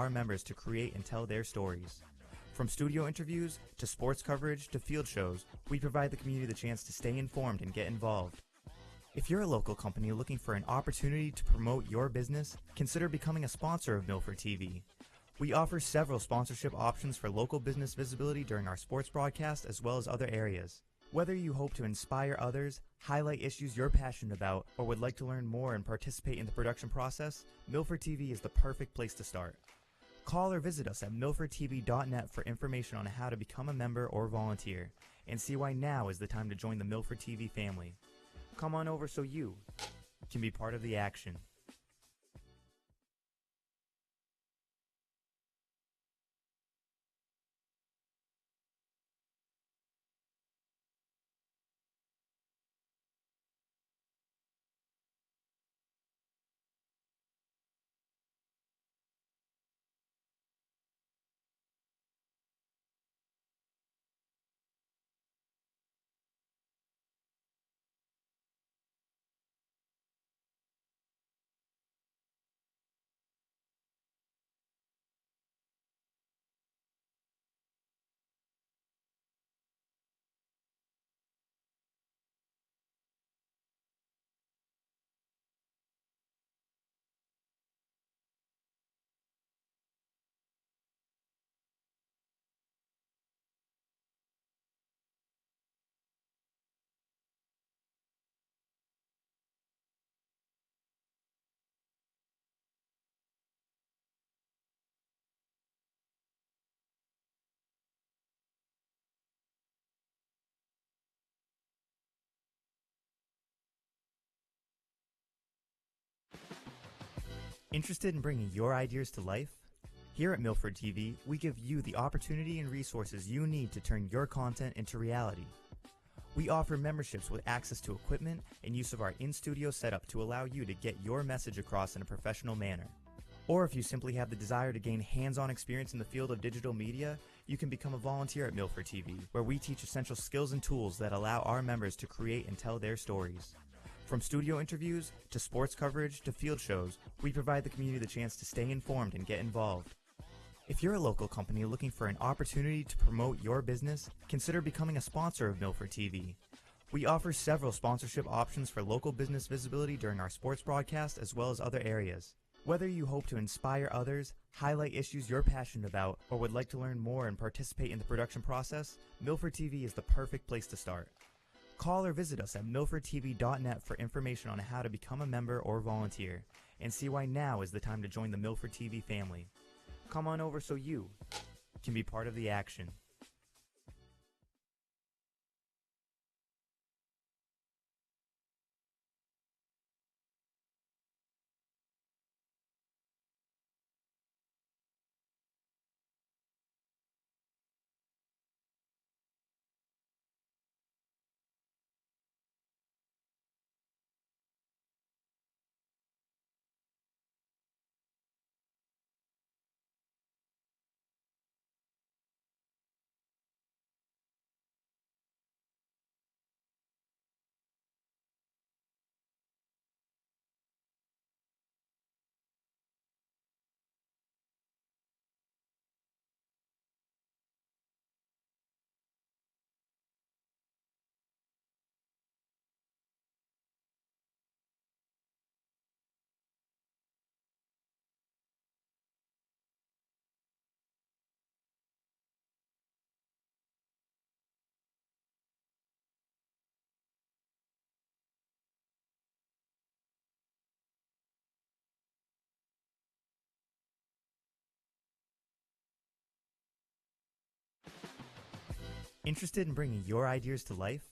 our members to create and tell their stories. From studio interviews to sports coverage to field shows, we provide the community the chance to stay informed and get involved. If you're a local company looking for an opportunity to promote your business, consider becoming a sponsor of Milford TV. We offer several sponsorship options for local business visibility during our sports broadcast as well as other areas. Whether you hope to inspire others, highlight issues you're passionate about, or would like to learn more and participate in the production process, Milford TV is the perfect place to start. Call or visit us at milfordtv.net for information on how to become a member or volunteer, and see why now is the time to join the Milford TV family. Come on over so you can be part of the action. Interested in bringing your ideas to life? Here at Milford TV, we give you the opportunity and resources you need to turn your content into reality. We offer memberships with access to equipment and use of our in-studio setup to allow you to get your message across in a professional manner. Or if you simply have the desire to gain hands-on experience in the field of digital media, you can become a volunteer at Milford TV, where we teach essential skills and tools that allow our members to create and tell their stories. From studio interviews to sports coverage to field shows, we provide the community the chance to stay informed and get involved. If you're a local company looking for an opportunity to promote your business, consider becoming a sponsor of Milford TV. We offer several sponsorship options for local business visibility during our sports broadcast as well as other areas. Whether you hope to inspire others, highlight issues you're passionate about, or would like to learn more and participate in the production process, Milford TV is the perfect place to start. Call or visit us at milfordtv.net for information on how to become a member or volunteer, and see why now is the time to join the Milford TV family. Come on over so you can be part of the action. Interested in bringing your ideas to life?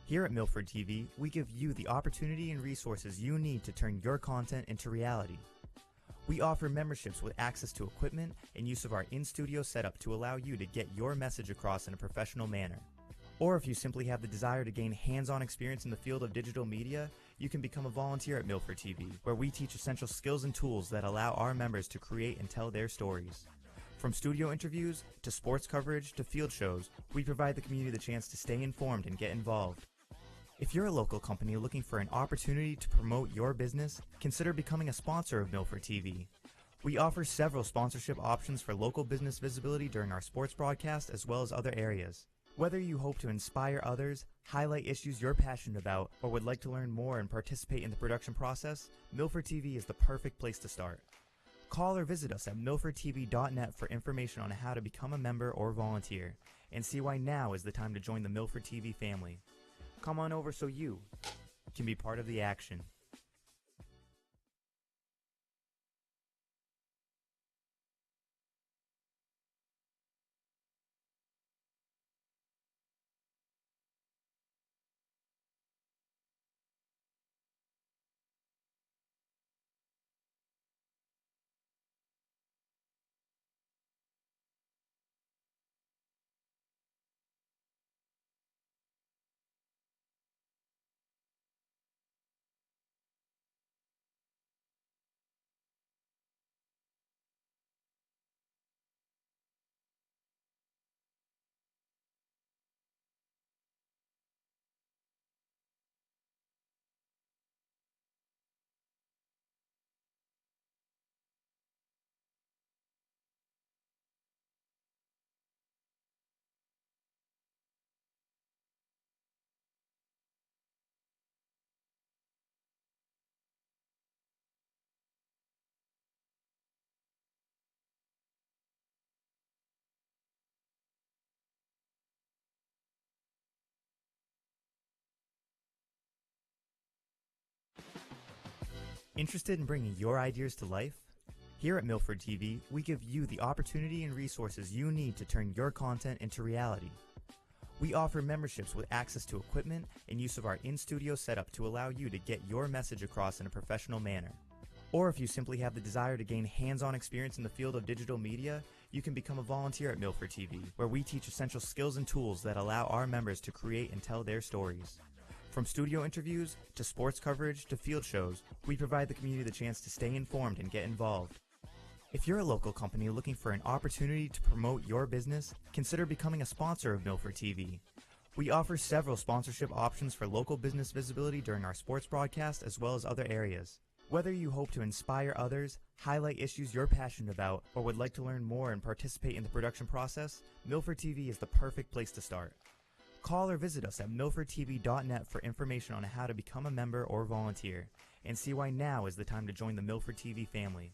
Here at Milford TV, we give you the opportunity and resources you need to turn your content into reality. We offer memberships with access to equipment and use of our in-studio setup to allow you to get your message across in a professional manner. Or if you simply have the desire to gain hands-on experience in the field of digital media, you can become a volunteer at Milford TV, where we teach essential skills and tools that allow our members to create and tell their stories. From studio interviews to sports coverage to field shows, we provide the community the chance to stay informed and get involved. If you're a local company looking for an opportunity to promote your business, consider becoming a sponsor of Milford TV. We offer several sponsorship options for local business visibility during our sports broadcast as well as other areas. Whether you hope to inspire others, highlight issues you're passionate about, or would like to learn more and participate in the production process, Milford TV is the perfect place to start. Call or visit us at milfordtv.net for information on how to become a member or volunteer, and see why now is the time to join the Milford TV family. Come on over so you can be part of the action. Interested in bringing your ideas to life? Here at Milford TV, we give you the opportunity and resources you need to turn your content into reality. We offer memberships with access to equipment and use of our in-studio setup to allow you to get your message across in a professional manner. Or if you simply have the desire to gain hands-on experience in the field of digital media, you can become a volunteer at Milford TV, where we teach essential skills and tools that allow our members to create and tell their stories. From studio interviews, to sports coverage, to field shows, we provide the community the chance to stay informed and get involved. If you're a local company looking for an opportunity to promote your business, consider becoming a sponsor of Milford TV. We offer several sponsorship options for local business visibility during our sports broadcast as well as other areas. Whether you hope to inspire others, highlight issues you're passionate about, or would like to learn more and participate in the production process, Milford TV is the perfect place to start. Call or visit us at milfordtv.net for information on how to become a member or volunteer, and see why now is the time to join the Milford TV family.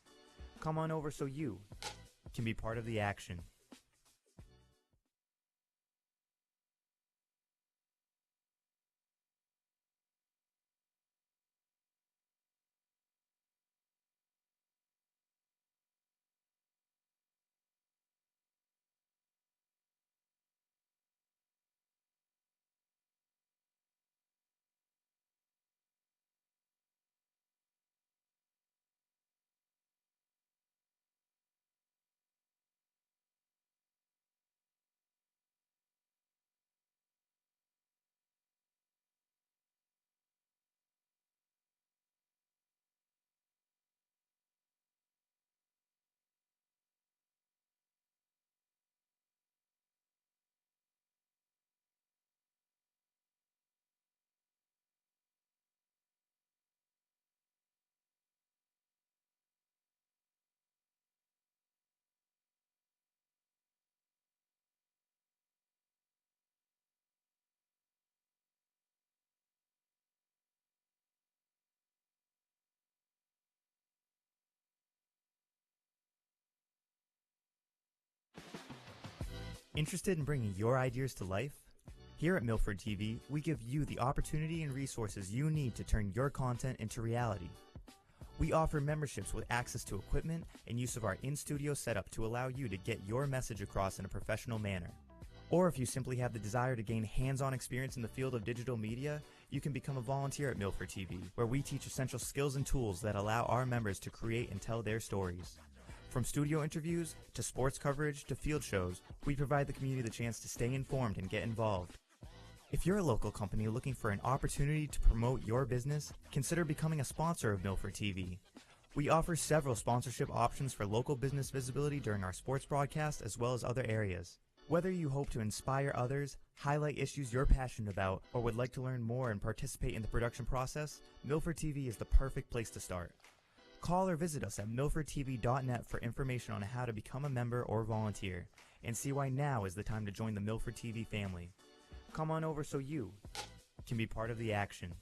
Come on over so you can be part of the action. Interested in bringing your ideas to life? Here at Milford TV, we give you the opportunity and resources you need to turn your content into reality. We offer memberships with access to equipment and use of our in-studio setup to allow you to get your message across in a professional manner. Or if you simply have the desire to gain hands-on experience in the field of digital media, you can become a volunteer at Milford TV, where we teach essential skills and tools that allow our members to create and tell their stories. From studio interviews, to sports coverage, to field shows, we provide the community the chance to stay informed and get involved. If you're a local company looking for an opportunity to promote your business, consider becoming a sponsor of Milford TV. We offer several sponsorship options for local business visibility during our sports broadcast as well as other areas. Whether you hope to inspire others, highlight issues you're passionate about, or would like to learn more and participate in the production process, Milford TV is the perfect place to start. Call or visit us at milfordtv.net for information on how to become a member or volunteer, and see why now is the time to join the Milford TV family. Come on over so you can be part of the action.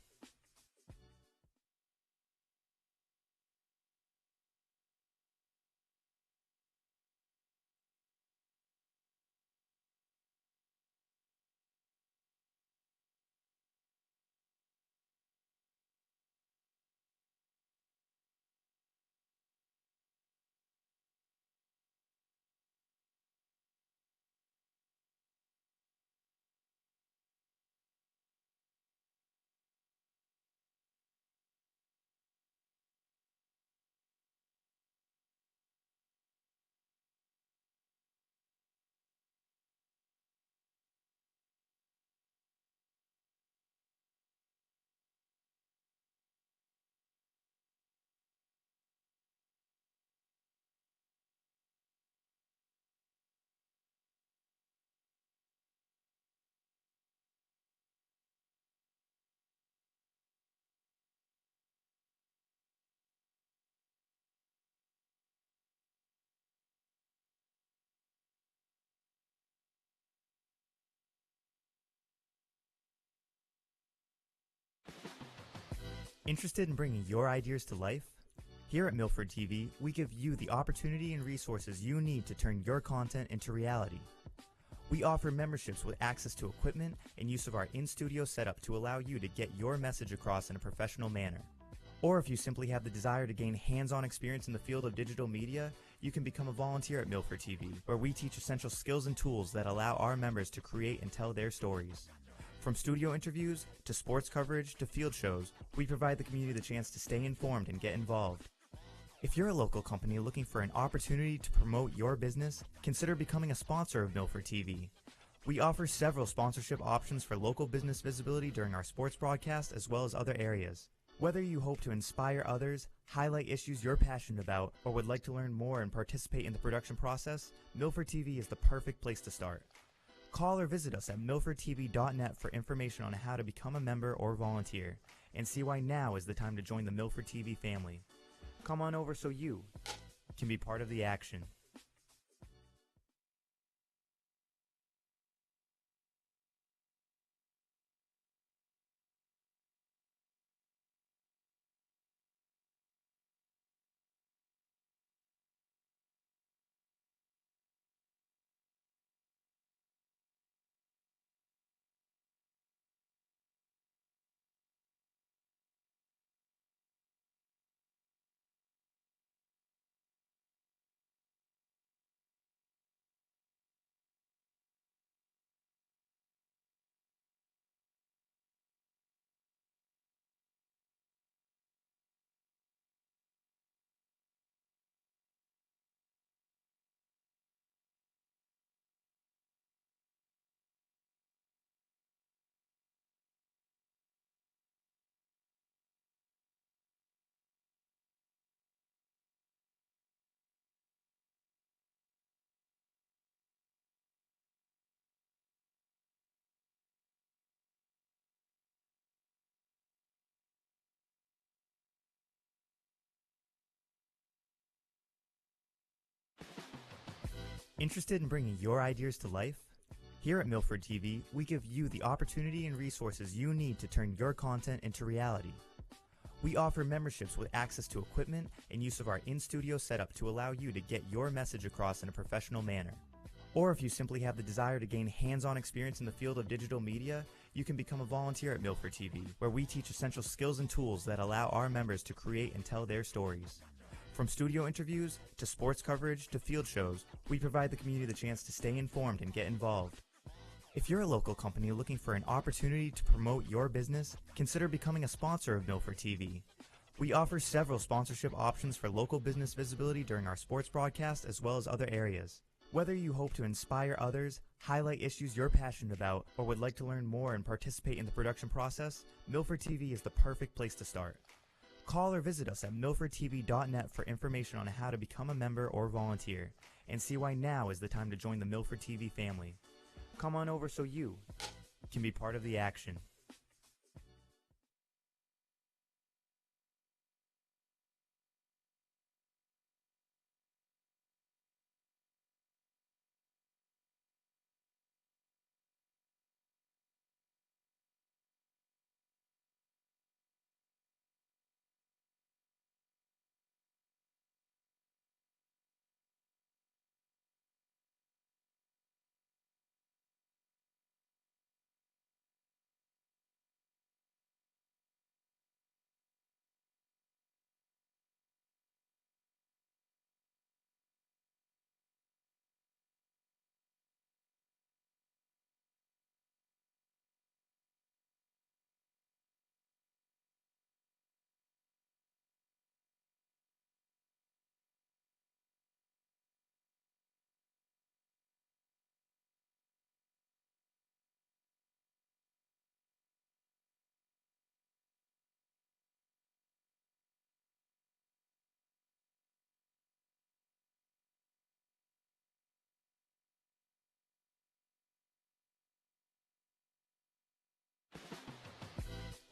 Interested in bringing your ideas to life? Here at Milford TV, we give you the opportunity and resources you need to turn your content into reality. We offer memberships with access to equipment and use of our in-studio setup to allow you to get your message across in a professional manner. Or if you simply have the desire to gain hands-on experience in the field of digital media, you can become a volunteer at Milford TV, where we teach essential skills and tools that allow our members to create and tell their stories. From studio interviews, to sports coverage, to field shows, we provide the community the chance to stay informed and get involved. If you're a local company looking for an opportunity to promote your business, consider becoming a sponsor of Milford TV. We offer several sponsorship options for local business visibility during our sports broadcast as well as other areas. Whether you hope to inspire others, highlight issues you're passionate about, or would like to learn more and participate in the production process, Milford TV is the perfect place to start. Call or visit us at milfordtv.net for information on how to become a member or volunteer, and see why now is the time to join the Milford TV family. Come on over so you can be part of the action. Interested in bringing your ideas to life? Here at Milford TV, we give you the opportunity and resources you need to turn your content into reality. We offer memberships with access to equipment and use of our in-studio setup to allow you to get your message across in a professional manner. Or if you simply have the desire to gain hands-on experience in the field of digital media, you can become a volunteer at Milford TV, where we teach essential skills and tools that allow our members to create and tell their stories. From studio interviews, to sports coverage, to field shows, we provide the community the chance to stay informed and get involved. If you're a local company looking for an opportunity to promote your business, consider becoming a sponsor of Milford TV. We offer several sponsorship options for local business visibility during our sports broadcast as well as other areas. Whether you hope to inspire others, highlight issues you're passionate about, or would like to learn more and participate in the production process, Milford TV is the perfect place to start. Call or visit us at milfordtv.net for information on how to become a member or volunteer, and see why now is the time to join the Milford TV family. Come on over so you can be part of the action.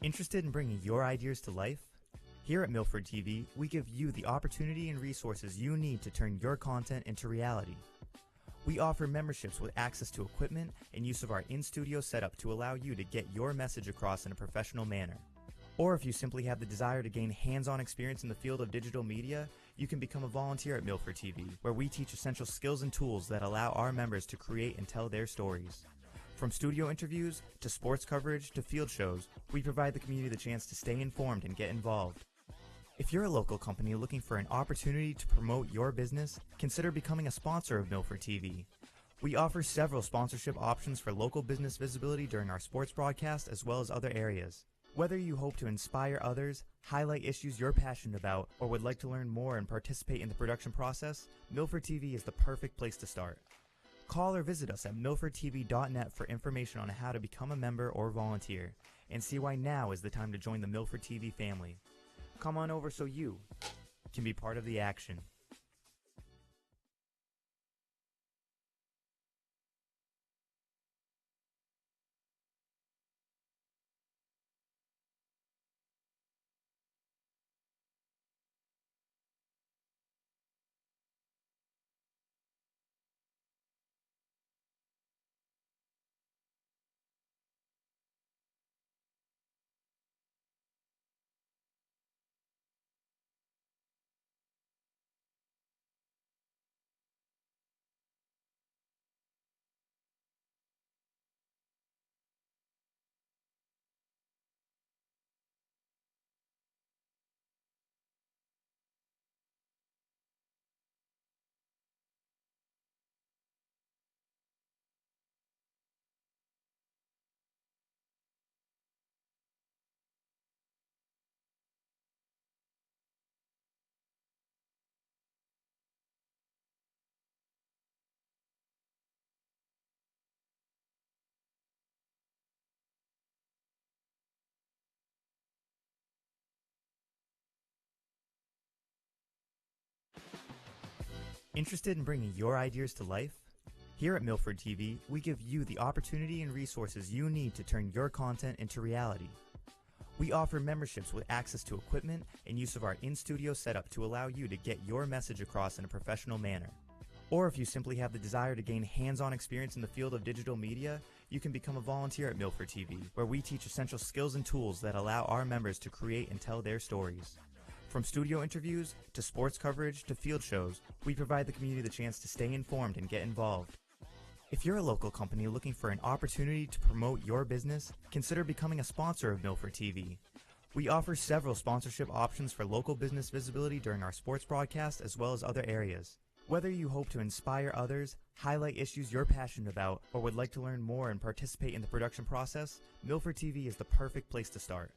Interested in bringing your ideas to life? Here at Milford TV, we give you the opportunity and resources you need to turn your content into reality. We offer memberships with access to equipment and use of our in-studio setup to allow you to get your message across in a professional manner. Or if you simply have the desire to gain hands-on experience in the field of digital media, you can become a volunteer at Milford TV, where we teach essential skills and tools that allow our members to create and tell their stories. From studio interviews, to sports coverage, to field shows, we provide the community the chance to stay informed and get involved. If you're a local company looking for an opportunity to promote your business, consider becoming a sponsor of Milford TV. We offer several sponsorship options for local business visibility during our sports broadcast as well as other areas. Whether you hope to inspire others, highlight issues you're passionate about, or would like to learn more and participate in the production process, Milford TV is the perfect place to start. Call or visit us at milfordtv.net for information on how to become a member or volunteer, and see why now is the time to join the Milford TV family. Come on over so you can be part of the action. Interested in bringing your ideas to life? Here at Milford TV, we give you the opportunity and resources you need to turn your content into reality. We offer memberships with access to equipment and use of our in-studio setup to allow you to get your message across in a professional manner. Or if you simply have the desire to gain hands-on experience in the field of digital media, you can become a volunteer at Milford TV, where we teach essential skills and tools that allow our members to create and tell their stories. From studio interviews, to sports coverage, to field shows, we provide the community the chance to stay informed and get involved. If you're a local company looking for an opportunity to promote your business, consider becoming a sponsor of Milford TV. We offer several sponsorship options for local business visibility during our sports broadcast as well as other areas. Whether you hope to inspire others, highlight issues you're passionate about, or would like to learn more and participate in the production process, Milford TV is the perfect place to start.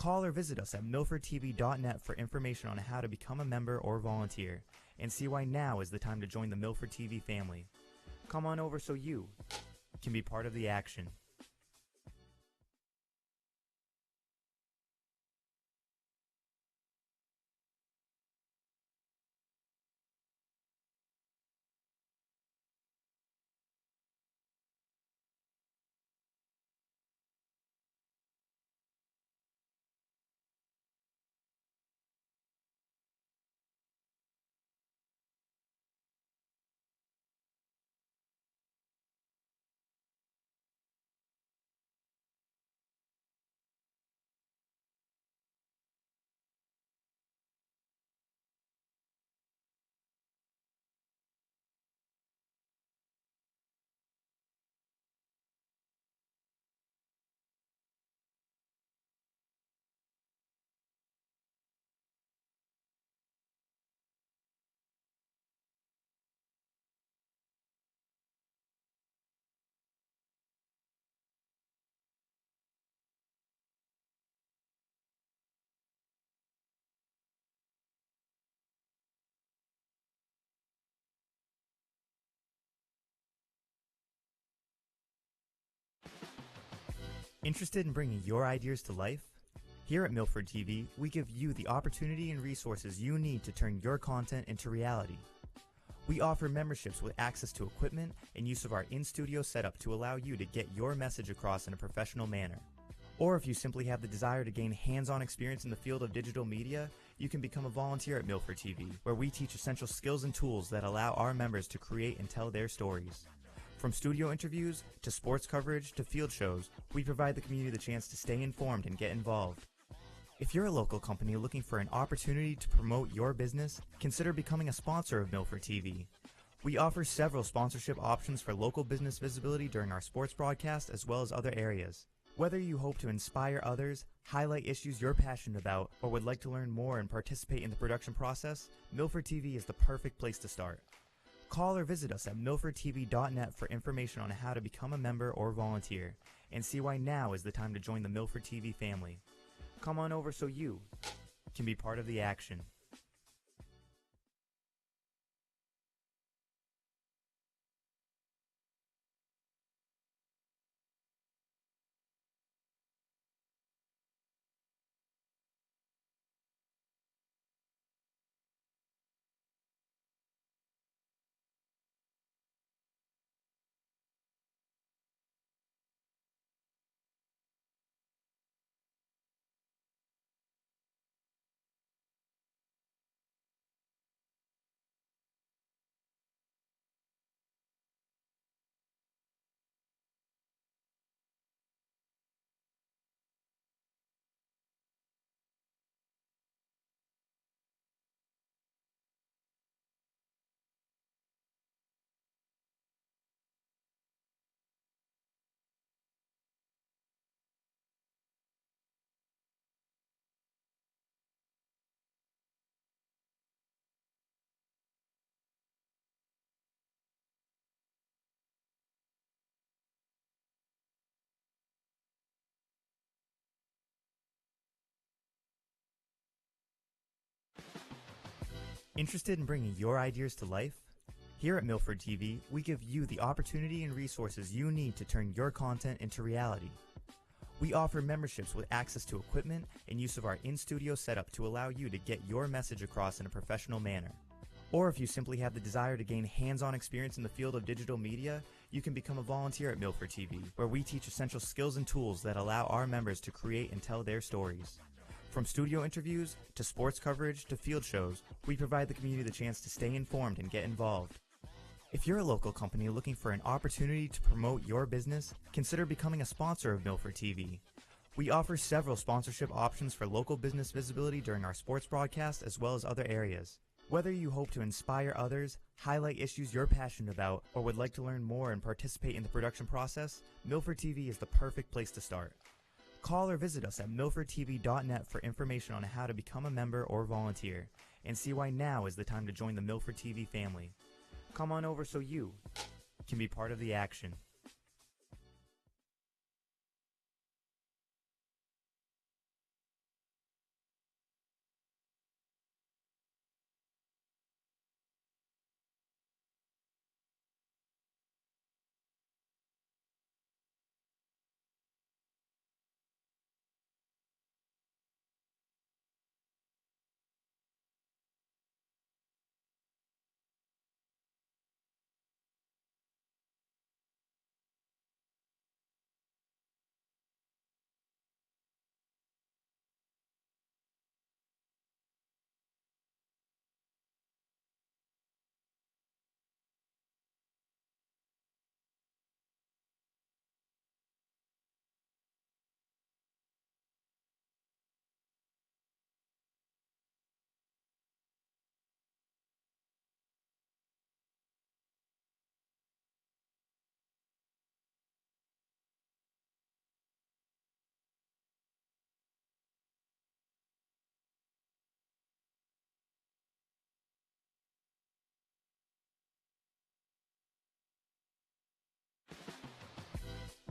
Call or visit us at milfordtv.net for information on how to become a member or volunteer, and see why now is the time to join the Milford TV family. Come on over so you can be part of the action. Interested in bringing your ideas to life? Here at Milford TV, we give you the opportunity and resources you need to turn your content into reality. We offer memberships with access to equipment and use of our in-studio setup to allow you to get your message across in a professional manner. Or if you simply have the desire to gain hands-on experience in the field of digital media, you can become a volunteer at Milford TV, where we teach essential skills and tools that allow our members to create and tell their stories. From studio interviews, to sports coverage, to field shows, we provide the community the chance to stay informed and get involved. If you're a local company looking for an opportunity to promote your business, consider becoming a sponsor of Milford TV. We offer several sponsorship options for local business visibility during our sports broadcast as well as other areas. Whether you hope to inspire others, highlight issues you're passionate about, or would like to learn more and participate in the production process, Milford TV is the perfect place to start. Call or visit us at milfordtv.net for information on how to become a member or volunteer, and see why now is the time to join the Milford TV family. Come on over so you can be part of the action. Interested in bringing your ideas to life? Here at Milford TV, we give you the opportunity and resources you need to turn your content into reality. We offer memberships with access to equipment and use of our in-studio setup to allow you to get your message across in a professional manner. Or if you simply have the desire to gain hands-on experience in the field of digital media, you can become a volunteer at Milford TV, where we teach essential skills and tools that allow our members to create and tell their stories. From studio interviews, to sports coverage, to field shows, we provide the community the chance to stay informed and get involved. If you're a local company looking for an opportunity to promote your business, consider becoming a sponsor of Milford TV. We offer several sponsorship options for local business visibility during our sports broadcast as well as other areas. Whether you hope to inspire others, highlight issues you're passionate about, or would like to learn more and participate in the production process, Milford TV is the perfect place to start. Call or visit us at milfordtv.net for information on how to become a member or volunteer, and see why now is the time to join the Milford TV family. Come on over so you can be part of the action.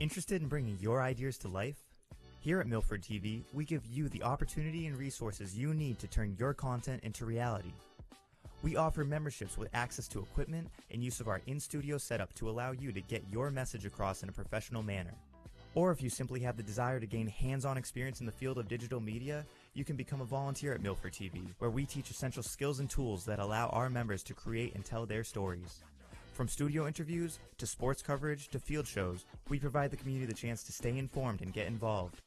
Interested in bringing your ideas to life? Here at Milford TV, we give you the opportunity and resources you need to turn your content into reality. We offer memberships with access to equipment and use of our in-studio setup to allow you to get your message across in a professional manner. Or if you simply have the desire to gain hands-on experience in the field of digital media, you can become a volunteer at Milford TV, where we teach essential skills and tools that allow our members to create and tell their stories. From studio interviews, to sports coverage, to field shows, we provide the community the chance to stay informed and get involved.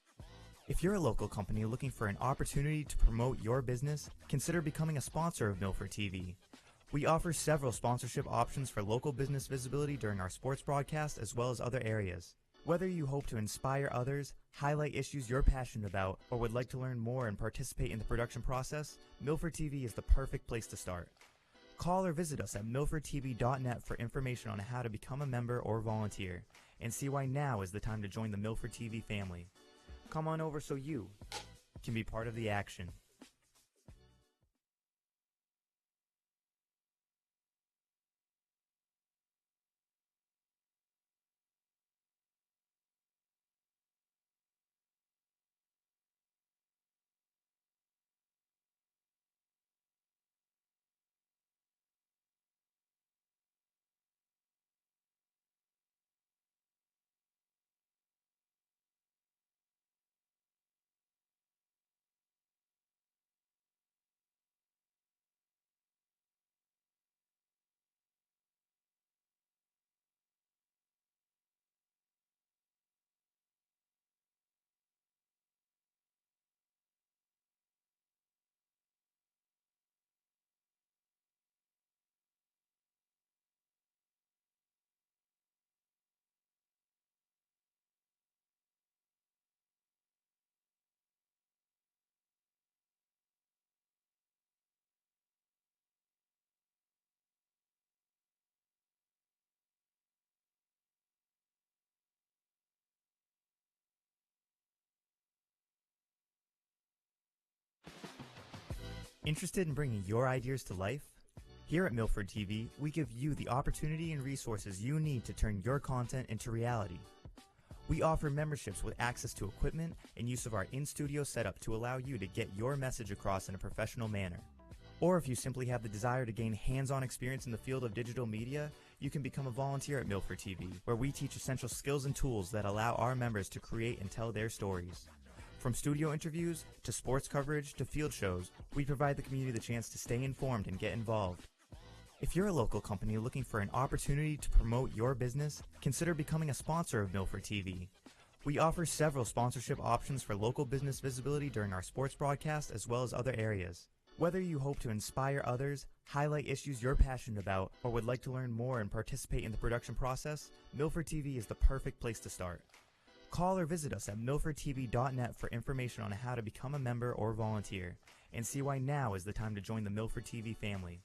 If you're a local company looking for an opportunity to promote your business, consider becoming a sponsor of Milford TV. We offer several sponsorship options for local business visibility during our sports broadcast as well as other areas. Whether you hope to inspire others, highlight issues you're passionate about, or would like to learn more and participate in the production process, Milford TV is the perfect place to start. Call or visit us at milfordtv.net for information on how to become a member or volunteer, and see why now is the time to join the Milford TV family. Come on over so you can be part of the action. Interested in bringing your ideas to life? Here at Milford TV, we give you the opportunity and resources you need to turn your content into reality. We offer memberships with access to equipment and use of our in-studio setup to allow you to get your message across in a professional manner. Or if you simply have the desire to gain hands-on experience in the field of digital media, you can become a volunteer at Milford TV, where we teach essential skills and tools that allow our members to create and tell their stories. From studio interviews, to sports coverage, to field shows, we provide the community the chance to stay informed and get involved. If you're a local company looking for an opportunity to promote your business, consider becoming a sponsor of Milford TV. We offer several sponsorship options for local business visibility during our sports broadcast as well as other areas. Whether you hope to inspire others, highlight issues you're passionate about, or would like to learn more and participate in the production process, Milford TV is the perfect place to start. Call or visit us at milfordtv.net for information on how to become a member or volunteer, and see why now is the time to join the Milford TV family.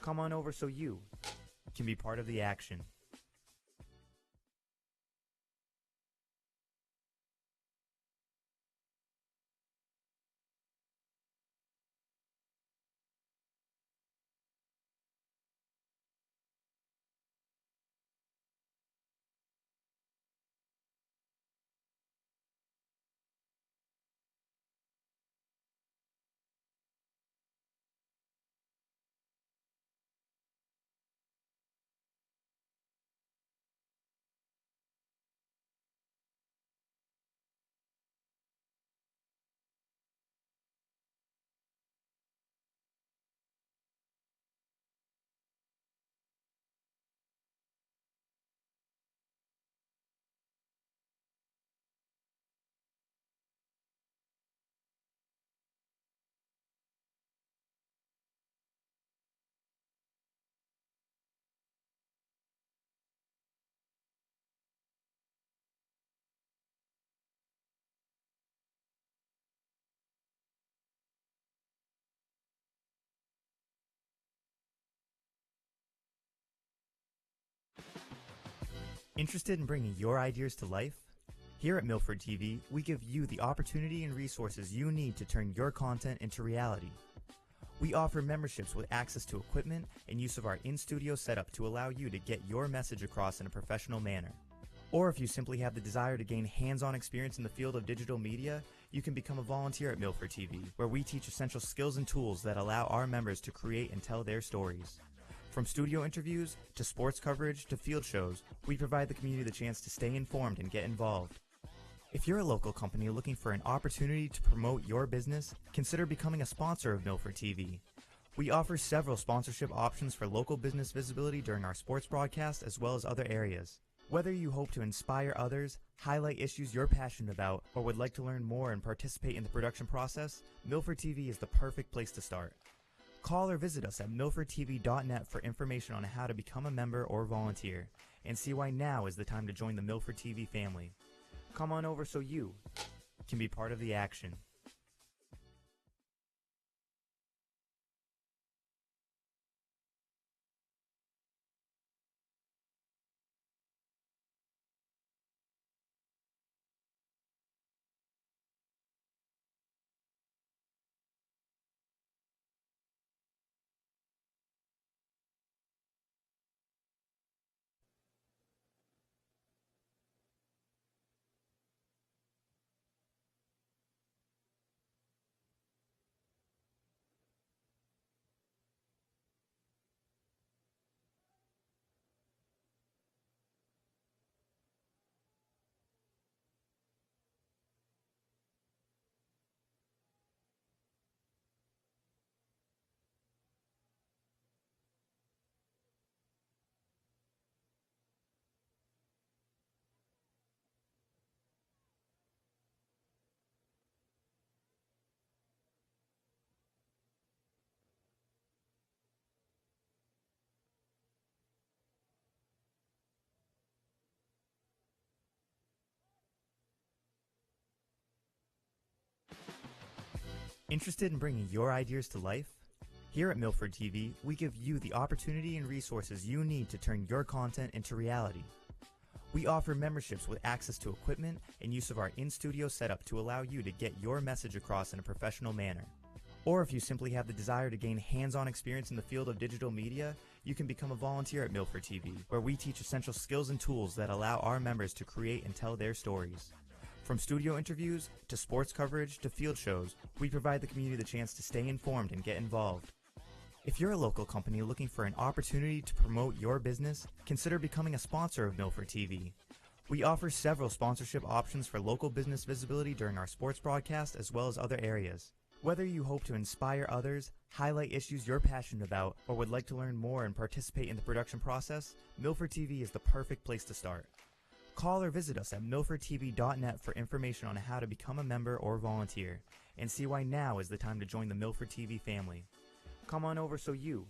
Come on over so you can be part of the action. Interested in bringing your ideas to life? Here at Milford TV, we give you the opportunity and resources you need to turn your content into reality. We offer memberships with access to equipment and use of our in-studio setup to allow you to get your message across in a professional manner. Or if you simply have the desire to gain hands-on experience in the field of digital media, you can become a volunteer at Milford TV, where we teach essential skills and tools that allow our members to create and tell their stories. From studio interviews, to sports coverage, to field shows, we provide the community the chance to stay informed and get involved. If you're a local company looking for an opportunity to promote your business, consider becoming a sponsor of Milford TV. We offer several sponsorship options for local business visibility during our sports broadcast as well as other areas. Whether you hope to inspire others, highlight issues you're passionate about, or would like to learn more and participate in the production process, Milford TV is the perfect place to start. Call or visit us at milfordtv.net for information on how to become a member or volunteer, and see why now is the time to join the Milford TV family. Come on over so you can be part of the action. Interested in bringing your ideas to life? Here at Milford TV, we give you the opportunity and resources you need to turn your content into reality. We offer memberships with access to equipment and use of our in-studio setup to allow you to get your message across in a professional manner. Or if you simply have the desire to gain hands-on experience in the field of digital media, you can become a volunteer at Milford TV, where we teach essential skills and tools that allow our members to create and tell their stories. From studio interviews, to sports coverage, to field shows, we provide the community the chance to stay informed and get involved. If you're a local company looking for an opportunity to promote your business, consider becoming a sponsor of Milford TV. We offer several sponsorship options for local business visibility during our sports broadcast as well as other areas. Whether you hope to inspire others, highlight issues you're passionate about, or would like to learn more and participate in the production process, Milford TV is the perfect place to start. Call or visit us at milfordtv.net for information on how to become a member or volunteer, and see why now is the time to join the Milford TV family. Come on over so you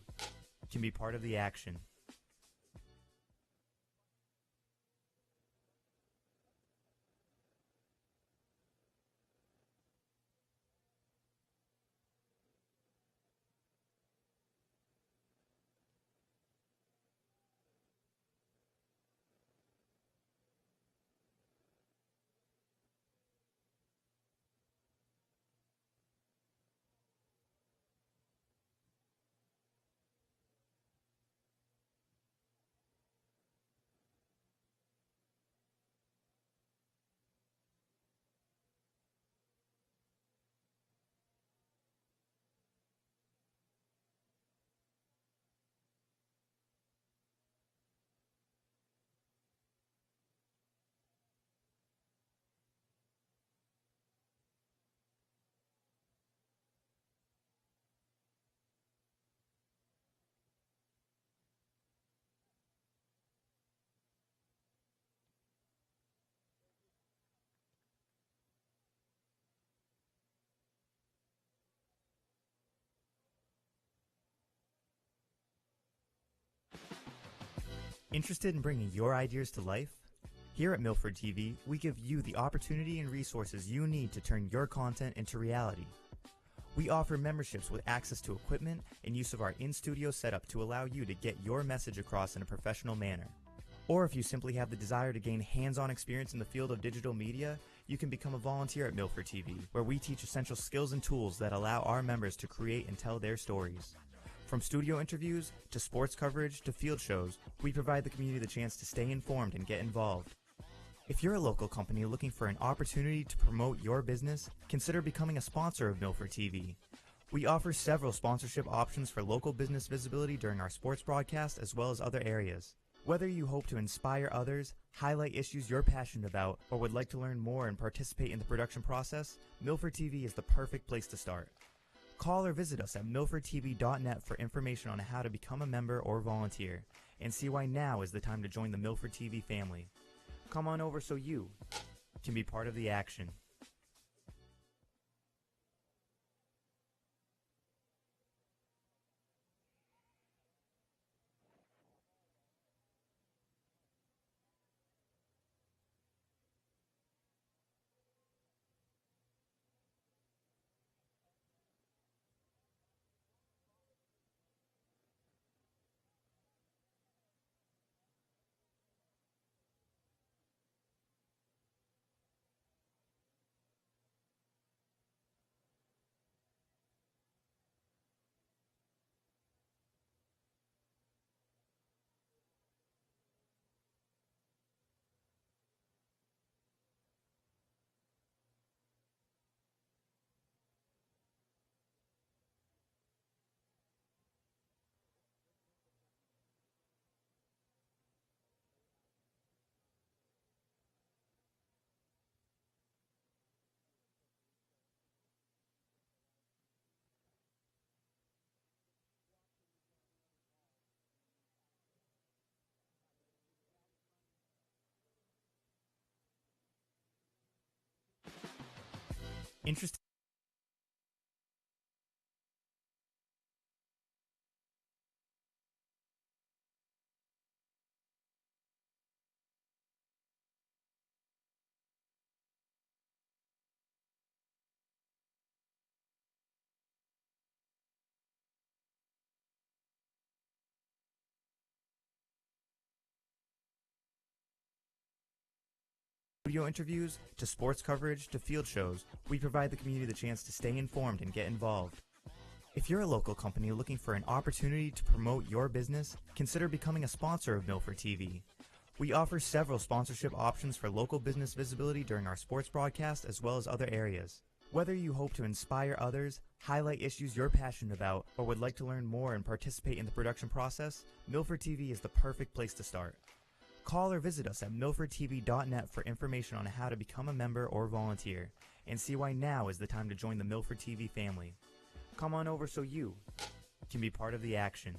can be part of the action. Interested in bringing your ideas to life? Here at Milford TV, we give you the opportunity and resources you need to turn your content into reality. We offer memberships with access to equipment and use of our in-studio setup to allow you to get your message across in a professional manner. Or if you simply have the desire to gain hands-on experience in the field of digital media, you can become a volunteer at Milford TV, where we teach essential skills and tools that allow our members to create and tell their stories. From studio interviews, to sports coverage, to field shows, we provide the community the chance to stay informed and get involved. If you're a local company looking for an opportunity to promote your business, consider becoming a sponsor of Milford TV. We offer several sponsorship options for local business visibility during our sports broadcast as well as other areas. Whether you hope to inspire others, highlight issues you're passionate about, or would like to learn more and participate in the production process, Milford TV is the perfect place to start. Call or visit us at milfordtv.net for information on how to become a member or volunteer, and see why now is the time to join the Milford TV family. Come on over so you can be part of the action. Interested studio interviews to sports coverage to field shows, we provide the community the chance to stay informed and get involved. If you're a local company looking for an opportunity to promote your business, consider becoming a sponsor of Milford TV. We offer several sponsorship options for local business visibility during our sports broadcast as well as other areas. Whether you hope to inspire others, highlight issues you're passionate about, or would like to learn more and participate in the production process, Milford TV is the perfect place to start. Call or visit us at milfordtv.net for information on how to become a member or volunteer, and see why now is the time to join the Milford TV family. Come on over so you can be part of the action.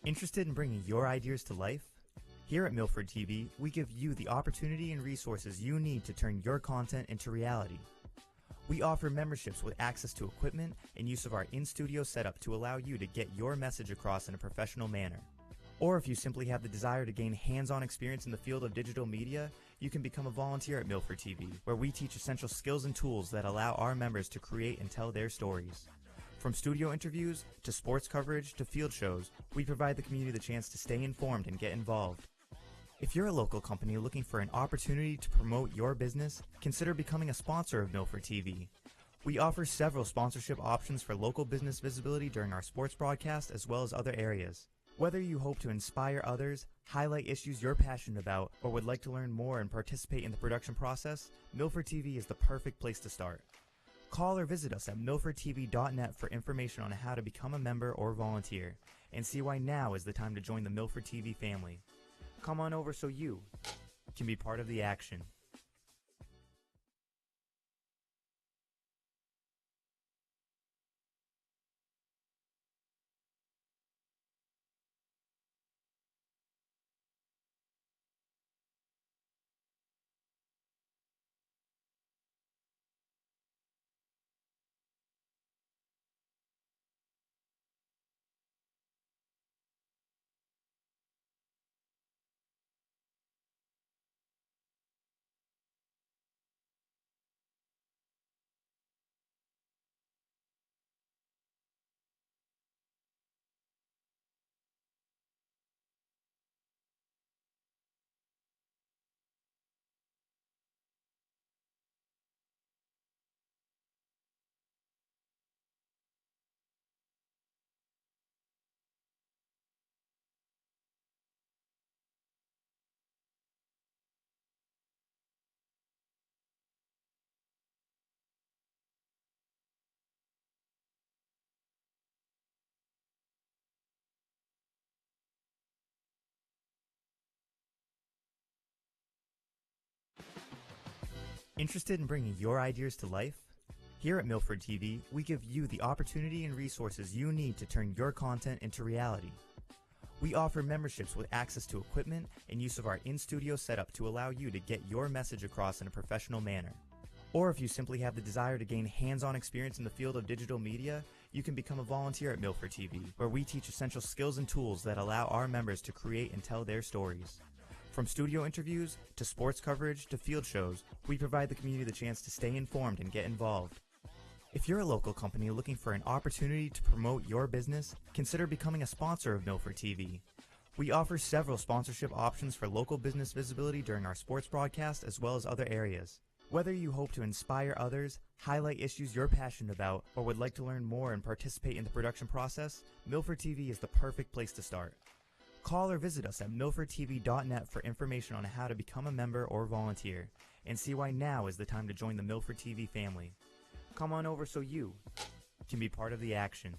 Interested in bringing your ideas to life? Here at Milford TV, we give you the opportunity and resources you need to turn your content into reality. We offer memberships with access to equipment and use of our in-studio setup to allow you to get your message across in a professional manner. Or if you simply have the desire to gain hands-on experience in the field of digital media, you can become a volunteer at Milford TV, where we teach essential skills and tools that allow our members to create and tell their stories. From studio interviews to sports coverage to field shows, we provide the community the chance to stay informed and get involved. If you're a local company looking for an opportunity to promote your business, consider becoming a sponsor of Milford TV. We offer several sponsorship options for local business visibility during our sports broadcast as well as other areas. Whether you hope to inspire others, highlight issues you're passionate about, or would like to learn more and participate in the production process, Milford TV is the perfect place to start. Call or visit us at milfordtv.net for information on how to become a member or volunteer, and see why now is the time to join the Milford TV family. Come on over so you can be part of the action. Interested in bringing your ideas to life? Here at Milford TV, we give you the opportunity and resources you need to turn your content into reality. We offer memberships with access to equipment and use of our in-studio setup to allow you to get your message across in a professional manner. Or if you simply have the desire to gain hands-on experience in the field of digital media, you can become a volunteer at Milford TV, where we teach essential skills and tools that allow our members to create and tell their stories. From studio interviews, to sports coverage, to field shows, we provide the community the chance to stay informed and get involved. If you're a local company looking for an opportunity to promote your business, consider becoming a sponsor of Milford TV. We offer several sponsorship options for local business visibility during our sports broadcast as well as other areas. Whether you hope to inspire others, highlight issues you're passionate about, or would like to learn more and participate in the production process, Milford TV is the perfect place to start. Call or visit us at milfordtv.net for information on how to become a member or volunteer, and see why now is the time to join the Milford TV family. Come on over so you can be part of the action.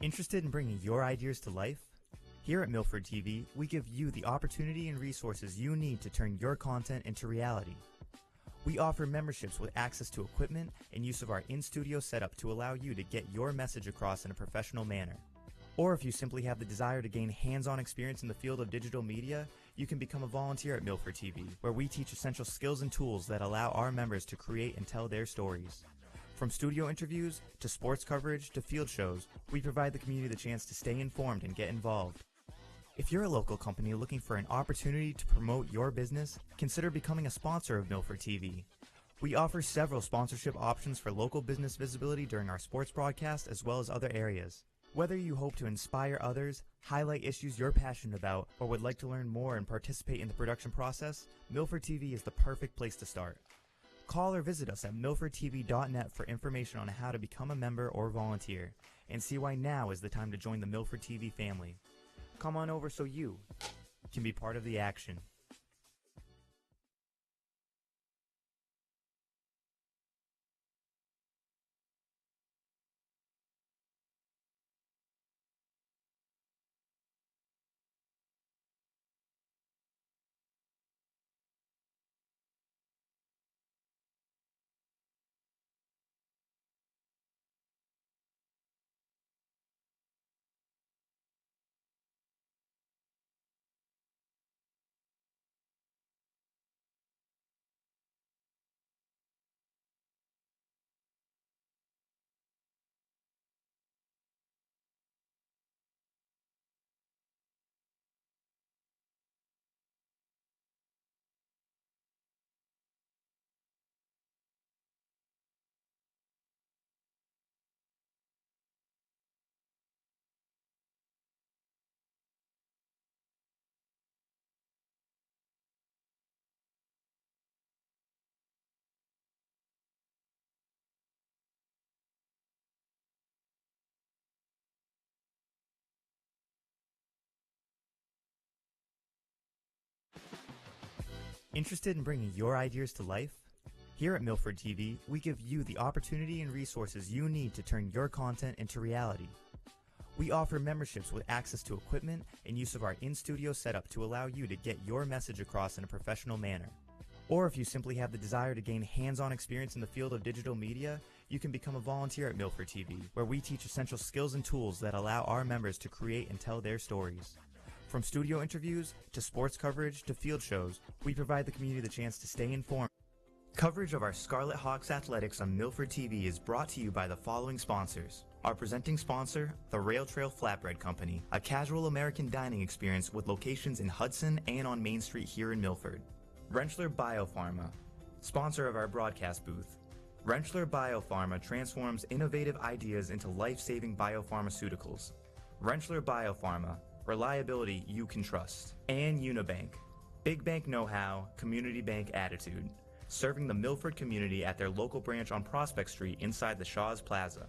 Interested in bringing your ideas to life? Here at Milford TV, we give you the opportunity and resources you need to turn your content into reality. We offer memberships with access to equipment and use of our in-studio setup to allow you to get your message across in a professional manner. Or if you simply have the desire to gain hands-on experience in the field of digital media, you can become a volunteer at Milford TV, where we teach essential skills and tools that allow our members to create and tell their stories. From studio interviews, to sports coverage, to field shows, we provide the community the chance to stay informed and get involved. If you're a local company looking for an opportunity to promote your business, consider becoming a sponsor of Milford TV. We offer several sponsorship options for local business visibility during our sports broadcast as well as other areas. Whether you hope to inspire others, highlight issues you're passionate about, or would like to learn more and participate in the production process, Milford TV is the perfect place to start. Call or visit us at milfordtv.net for information on how to become a member or volunteer, and see why now is the time to join the Milford TV family. Come on over so you can be part of the action. Interested in bringing your ideas to life? Here at Milford TV, we give you the opportunity and resources you need to turn your content into reality. We offer memberships with access to equipment and use of our in-studio setup to allow you to get your message across in a professional manner. Or if you simply have the desire to gain hands-on experience in the field of digital media, you can become a volunteer at Milford TV, where we teach essential skills and tools that allow our members to create and tell their stories. From studio interviews, to sports coverage, to field shows, we provide the community the chance to stay informed. Coverage of our Scarlet Hawks athletics on Milford TV is brought to you by the following sponsors. Our presenting sponsor, the Rail Trail Flatbread Company, a casual American dining experience with locations in Hudson and on Main Street here in Milford. Rentschler Biopharma, sponsor of our broadcast booth. Rentschler Biopharma transforms innovative ideas into life-saving biopharmaceuticals. Rentschler Biopharma, reliability you can trust. And Unibank, big bank know-how, community bank attitude, serving the Milford community at their local branch on Prospect Street inside the Shaw's Plaza.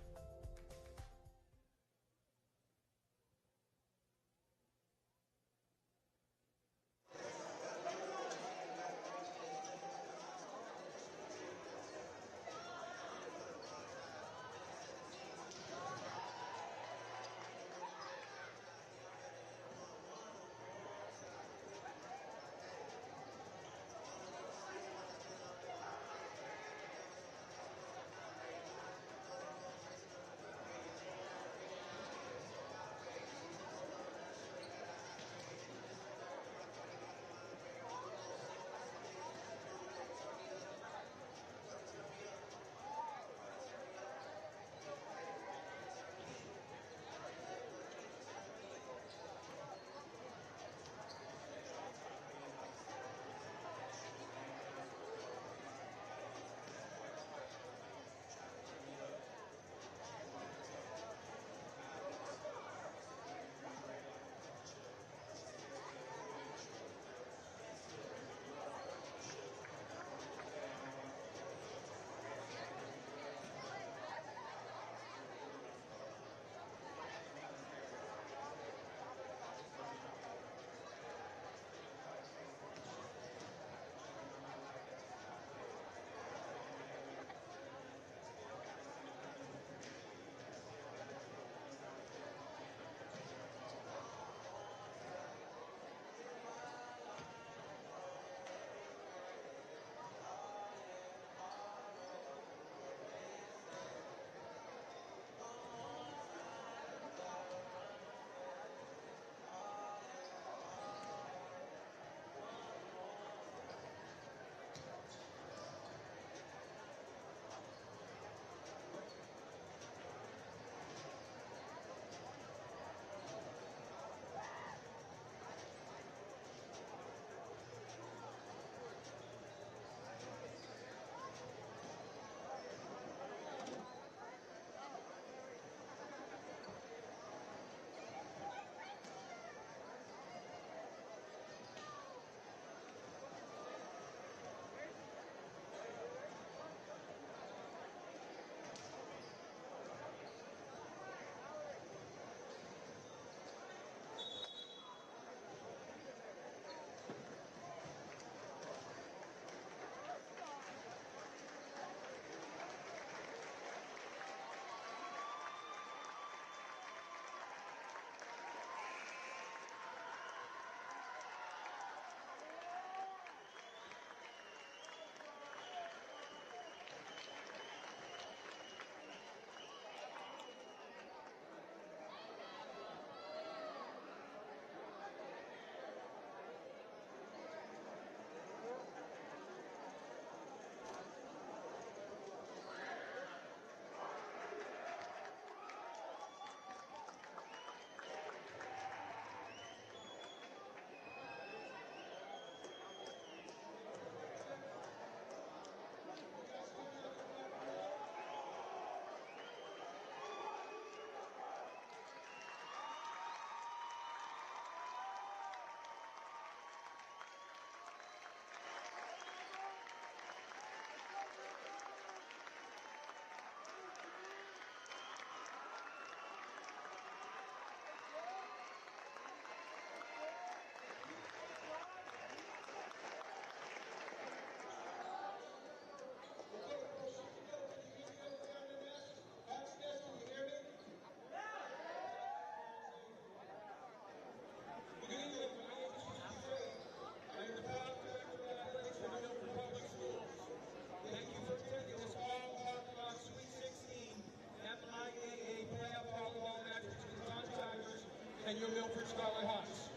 and your Milford Scarlet Hawks.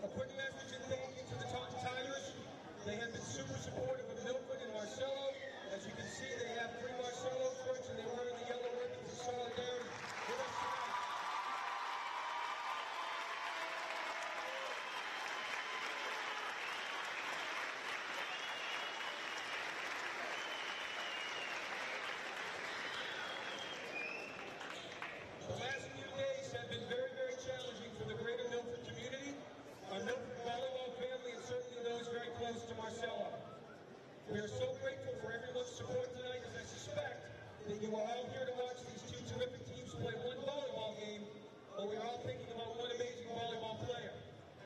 A quick message and thank you to the Taunton Tigers. They have been super supportive of Milford and Marcelo. As you can see, they have 3 Marcelo shirts and they're wearing the yellow ribbons in solidarity with us tonight. The last few days have been very, very challenging for the greater Milford community, our Milford volleyball family, and certainly those very close to Marcelo. We are so grateful for everyone's support tonight, as I suspect that you are all here to watch these 2 terrific teams play one volleyball game, but we are all thinking about one amazing volleyball player,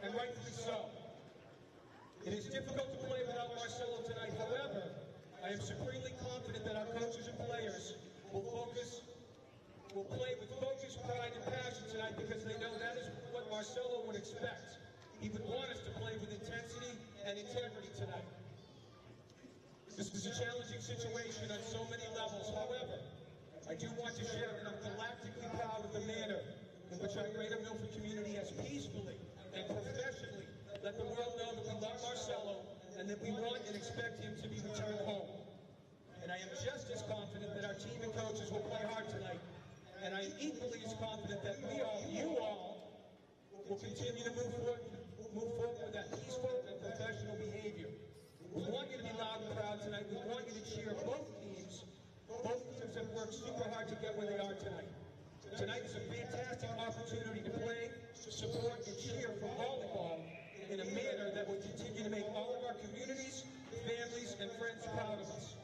and rightfully so. It is difficult to play without Marcelo tonight. However, I am supremely confident that our coaches and players will play with focus, pride, and passion tonight because they know that is what Marcelo would expect. He would want us to play with intensity and integrity tonight. This is a challenging situation on so many levels. However, I do want to share that I'm galactically proud of the manner in which our greater Milford community has peacefully and professionally let the world know that we love Marcelo and that we want and expect him to be returned home. And I am just as confident that our team and coaches will play hard tonight. And I am equally as confident that you all, will continue to move forward with that peaceful and professional behavior. We want you to be loud and proud tonight. We want you to cheer both teams. Both teams have worked super hard to get where they are tonight. Tonight is a fantastic opportunity to play, support, and cheer for volleyball in a manner that will continue to make all of our communities, families, and friends proud of us.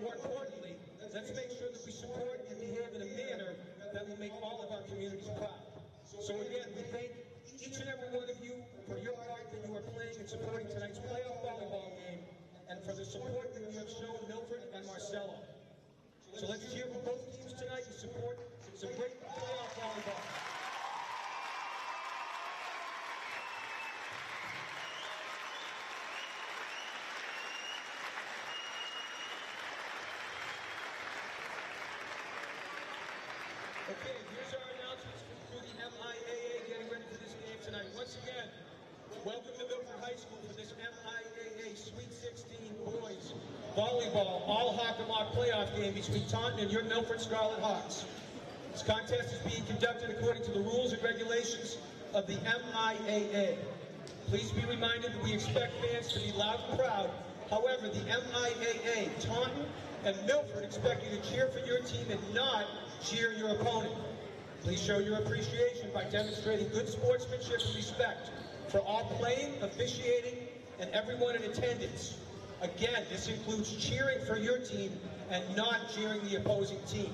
More importantly, let's make sure that we support and behave in a manner that will make all of our communities proud. So again, we thank each and every one of you for your part that you are playing and supporting tonight's playoff volleyball game, and for the support that you have shown Milford and Marcelo. So let's cheer for both teams tonight and support some great playoff volleyball. Okay, here's our announcements through the MIAA getting ready for this game tonight. Once again, welcome to Milford High School for this MIAA Sweet 16 boys volleyball all-Hawk-a-Mock playoff game between Taunton and your Milford Scarlet Hawks. This contest is being conducted according to the rules and regulations of the MIAA. Please be reminded that we expect fans to be loud and proud. However, the MIAA, Taunton, and Milford expect you to cheer for your team and not cheer your opponent. Please show your appreciation by demonstrating good sportsmanship and respect for all playing, officiating, and everyone in attendance. Again, this includes cheering for your team and not cheering the opposing team.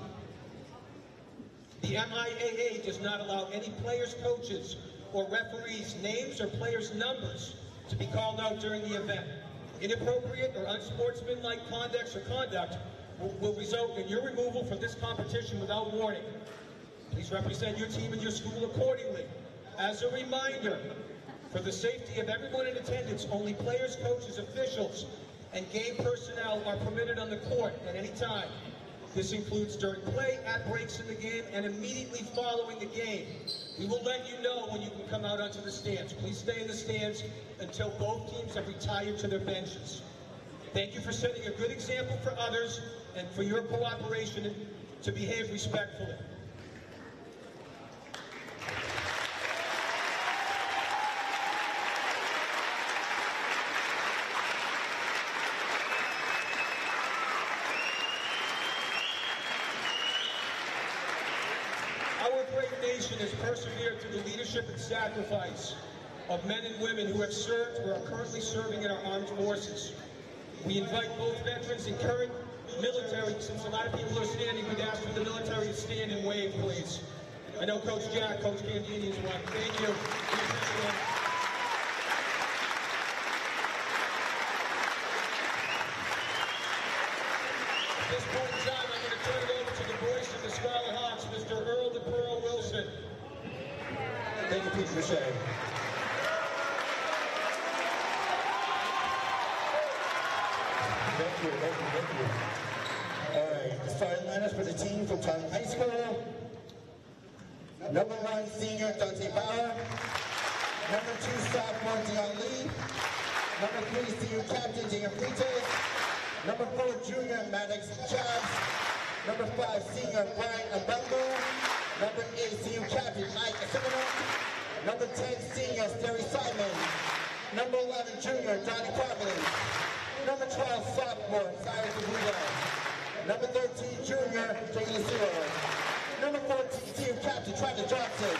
The MIAA does not allow any players, coaches, or referees' names or players' numbers to be called out during the event. Inappropriate or unsportsmanlike conduct will result in your removal from this competition without warning. Please represent your team and your school accordingly. As a reminder, for the safety of everyone in attendance, only players, coaches, officials, and game personnel are permitted on the court at any time. This includes during play, at breaks in the game, and immediately following the game. We will let you know when you can come out onto the stands. Please stay in the stands until both teams have retired to their benches. Thank you for setting a good example for others and for your cooperation to behave respectfully. Our great nation has persevered through the leadership and sacrifice of men and women who have served or are currently serving in our armed forces. We invite both veterans and current military, since a lot of people are standing, we'd ask for the military to stand and wave, please. I know Coach Jack, Coach Candini is one. Thank you. We appreciate it. At this point in time, I'm going to turn it over to the voice of the Scarlet Hawks, Mr. Earl the Pearl Wilson. Thank you, Pete Boucher. Thank you. All right, the starting lineup for the team from Taunton High School. Number 1, senior Dante Bauer. Number 2, sophomore Dion Lee. Number 3, senior captain Dion Fritas. Number 4, junior Maddox Jobs. Number 5, senior Brian Abungo. Number 8, senior captain Mike Asimino. Number 10, senior Terry Simon. Number 11, junior Donnie Providence. Number 12, sophomore Cyrus Abuja. Number 13, junior Jay Lucero. Number 14, senior captain Travis Johnson.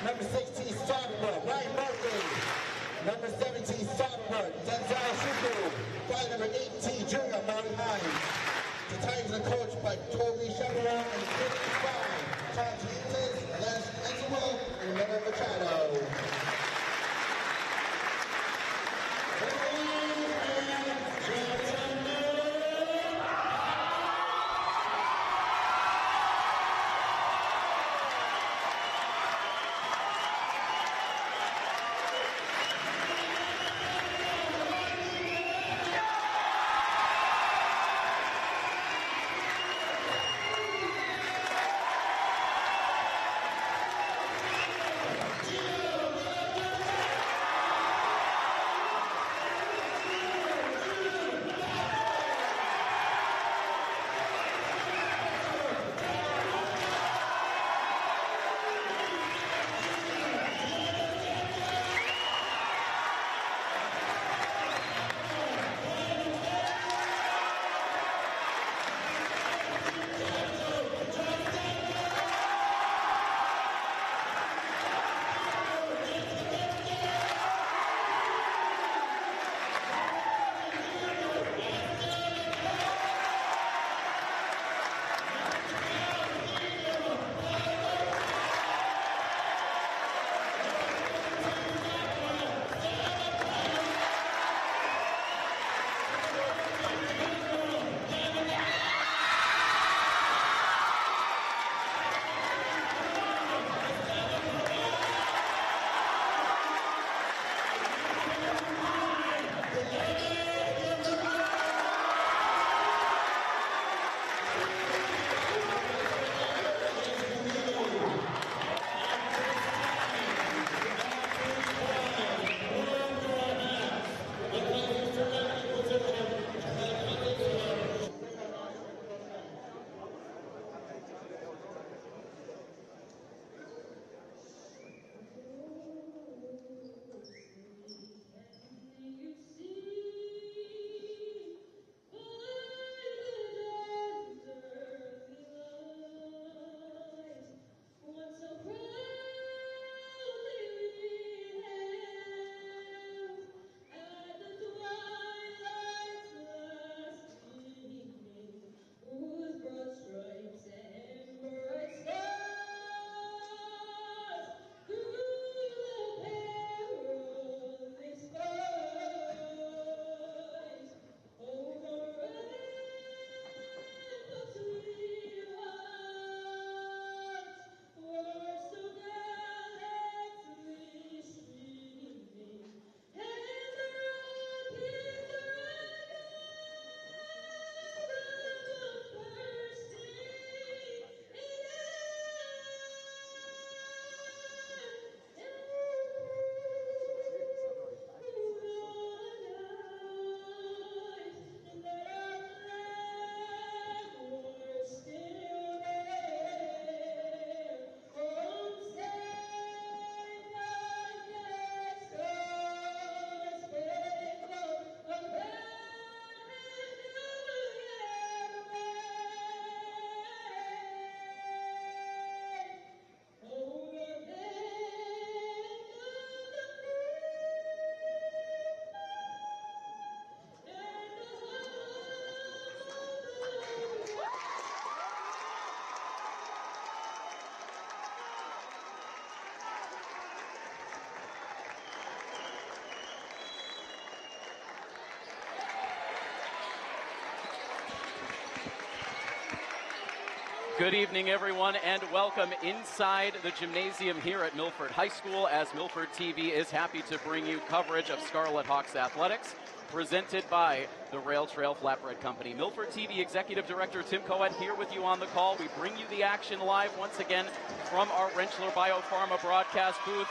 Number 16, sophomore Ryan Murphy. Number 17, sophomore Denzel Shuku. Flight number 18, junior Mary Hines. The Tigers are coached by Toby Chevron and Chris Fine. Tom Jesus, Les Enzo, and Miller Machado. Good evening, everyone, and welcome inside the gymnasium here at Milford High School, as Milford TV is happy to bring you coverage of Scarlet Hawks athletics, presented by the Rail Trail Flatbread Company. Milford TV Executive Director Tim Coed here with you on the call. We bring you the action live once again from our Rentschler Biopharma broadcast booth,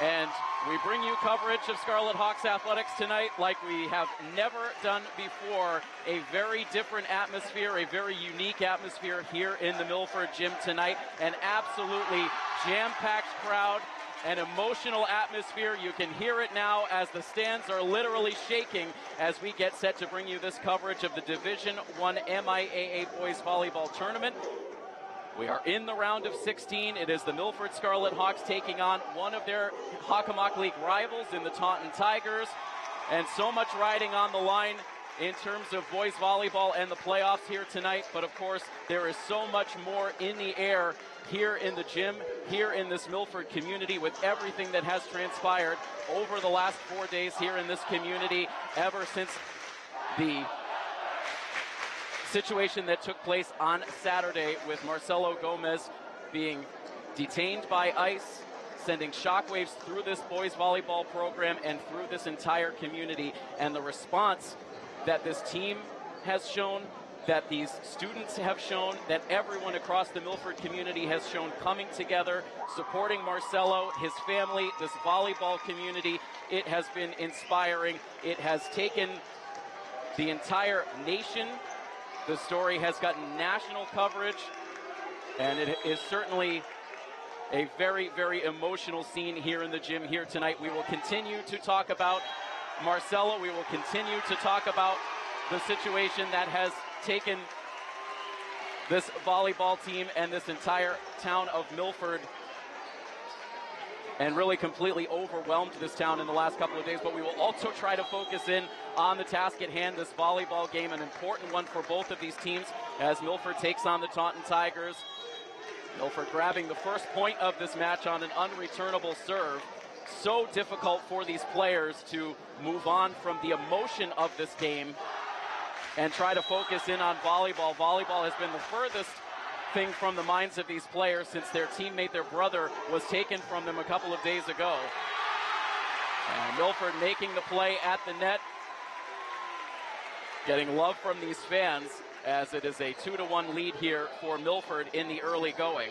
and we bring you coverage of Scarlet Hawks athletics tonight like we have never done before. A very different atmosphere, a very unique atmosphere here in the Milford gym tonight. An absolutely jam-packed crowd, an emotional atmosphere. You can hear it now as the stands are literally shaking as we get set to bring you this coverage of the Division I MIAA Boys Volleyball Tournament. We are in the round of 16. It is the Milford Scarlet Hawks taking on one of their Hockomock League rivals in the Taunton Tigers. And so much riding on the line in terms of boys volleyball and the playoffs here tonight. But of course, there is so much more in the air here in the gym, here in this Milford community, with everything that has transpired over the last 4 days here in this community, ever since the situation that took place on Saturday with Marcelo Gomez being detained by ICE, sending shockwaves through this boys volleyball program and through this entire community. And the response that this team has shown, that these students have shown, that everyone across the Milford community has shown, coming together, supporting Marcelo, his family, this volleyball community, it has been inspiring. It has taken the entire nation. The story has gotten national coverage, and it is certainly a very, very emotional scene here in the gym here tonight. We will continue to talk about Marcelo. We will continue to talk about the situation that has taken this volleyball team and this entire town of Milford and really completely overwhelmed this town in the last couple of days. But we will also try to focus in on the task at hand, this volleyball game, an important one for both of these teams as Milford takes on the Taunton Tigers. Milford grabbing the first point of this match on an unreturnable serve. So difficult for these players to move on from the emotion of this game and try to focus in on volleyball. Volleyball has been the furthest thing from the minds of these players since their teammate, their brother, was taken from them a couple of days ago. And Milford making the play at the net, getting love from these fans, as it is a 2-1 lead here for Milford in the early going.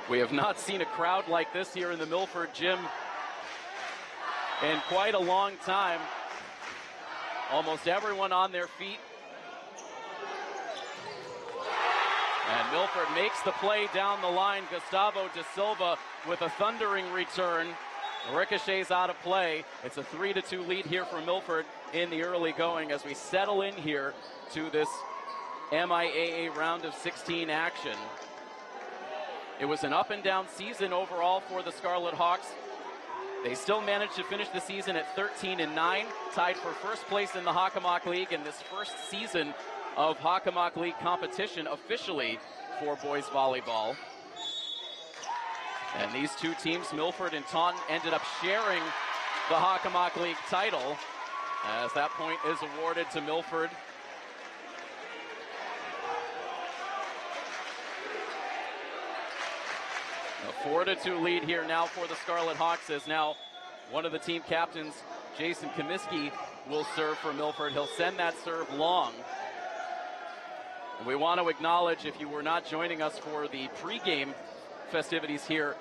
We have not seen a crowd like this here in the Milford gym in quite a long time. Almost everyone on their feet. And Milford makes the play down the line. Gustavo De Silva with a thundering return. Ricochets out of play. It's a 3-2 lead here for Milford in the early going as we settle in here to this MIAA round of 16 action. It was an up-and-down season overall for the Scarlet Hawks. They still managed to finish the season at 13-9, tied for first place in the Hockomock League in this first season of Hockomock League competition officially for boys volleyball. And these two teams, Milford and Taunton, ended up sharing the Hockomock League title, as that point is awarded to Milford. A 4-2 lead here now for the Scarlet Hawks, as now one of the team captains, Jason Comiskey, will serve for Milford. He'll send that serve long. And we want to acknowledge, if you were not joining us for the pregame festivities here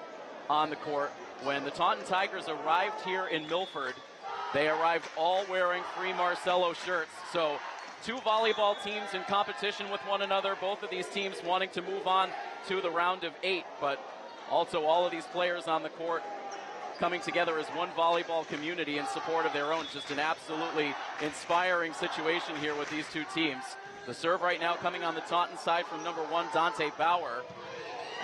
on the court, when the Taunton Tigers arrived here in Milford, they arrived all wearing Free Marcelo shirts. So 2 volleyball teams in competition with one another, both of these teams wanting to move on to the round of 8, but also all of these players on the court coming together as one volleyball community in support of their own. Just an absolutely inspiring situation here with these two teams. The serve right now coming on the Taunton side from number 1, Dante Bauer.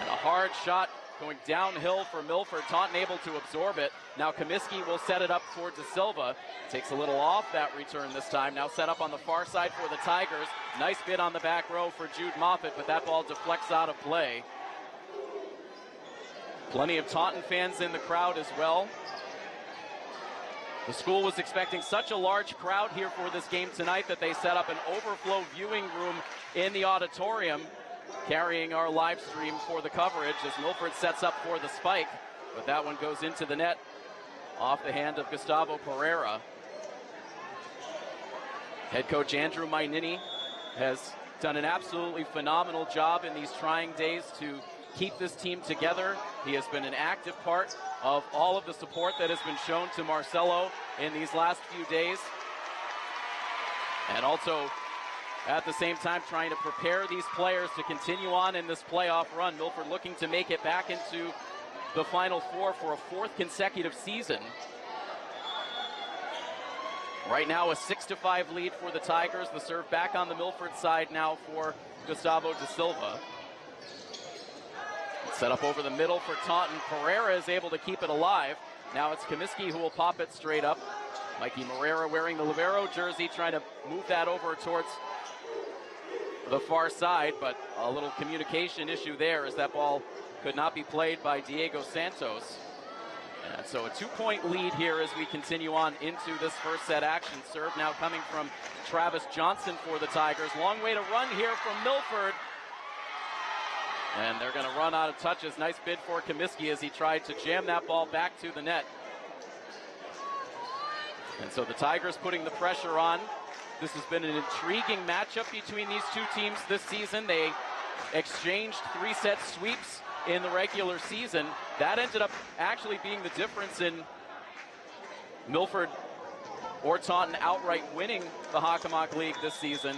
And a hard shot going downhill for Milford. Taunton able to absorb it. Now Comiskey will set it up for De Silva. Takes a little off that return this time. Now set up on the far side for the Tigers. Nice bid on the back row for Jude Moffitt, but that ball deflects out of play. Plenty of Taunton fans in the crowd as well. The school was expecting such a large crowd here for this game tonight that they set up an overflow viewing room in the auditorium, carrying our live stream for the coverage as Milford sets up for the spike, but that one goes into the net off the hand of Gustavo Pereira. Head coach Andrew Mainini has done an absolutely phenomenal job in these trying days to keep this team together. He has been an active part of all of the support that has been shown to Marcelo in these last few days. And also, at the same time, trying to prepare these players to continue on in this playoff run. Milford looking to make it back into the Final Four for a fourth consecutive season. Right now, a 6-5 lead for the Tigers. The serve back on the Milford side now for Gustavo De Silva. Set up over the middle for Taunton. Pereira is able to keep it alive. Now it's Comiskey who will pop it straight up. Mikey Moreira wearing the libero jersey, trying to move that over towards the far side, but a little communication issue there as that ball could not be played by Diego Santos. And so a 2-point lead here as we continue on into this first set action. Serve now coming from Travis Johnson for the Tigers. Long way to run here from Milford. And they're going to run out of touches. Nice bid for Comiskey as he tried to jam that ball back to the net. And so the Tigers putting the pressure on. This has been an intriguing matchup between these two teams this season. They exchanged 3-set sweeps in the regular season. That ended up actually being the difference in Milford or Taunton outright winning the Hockomock League this season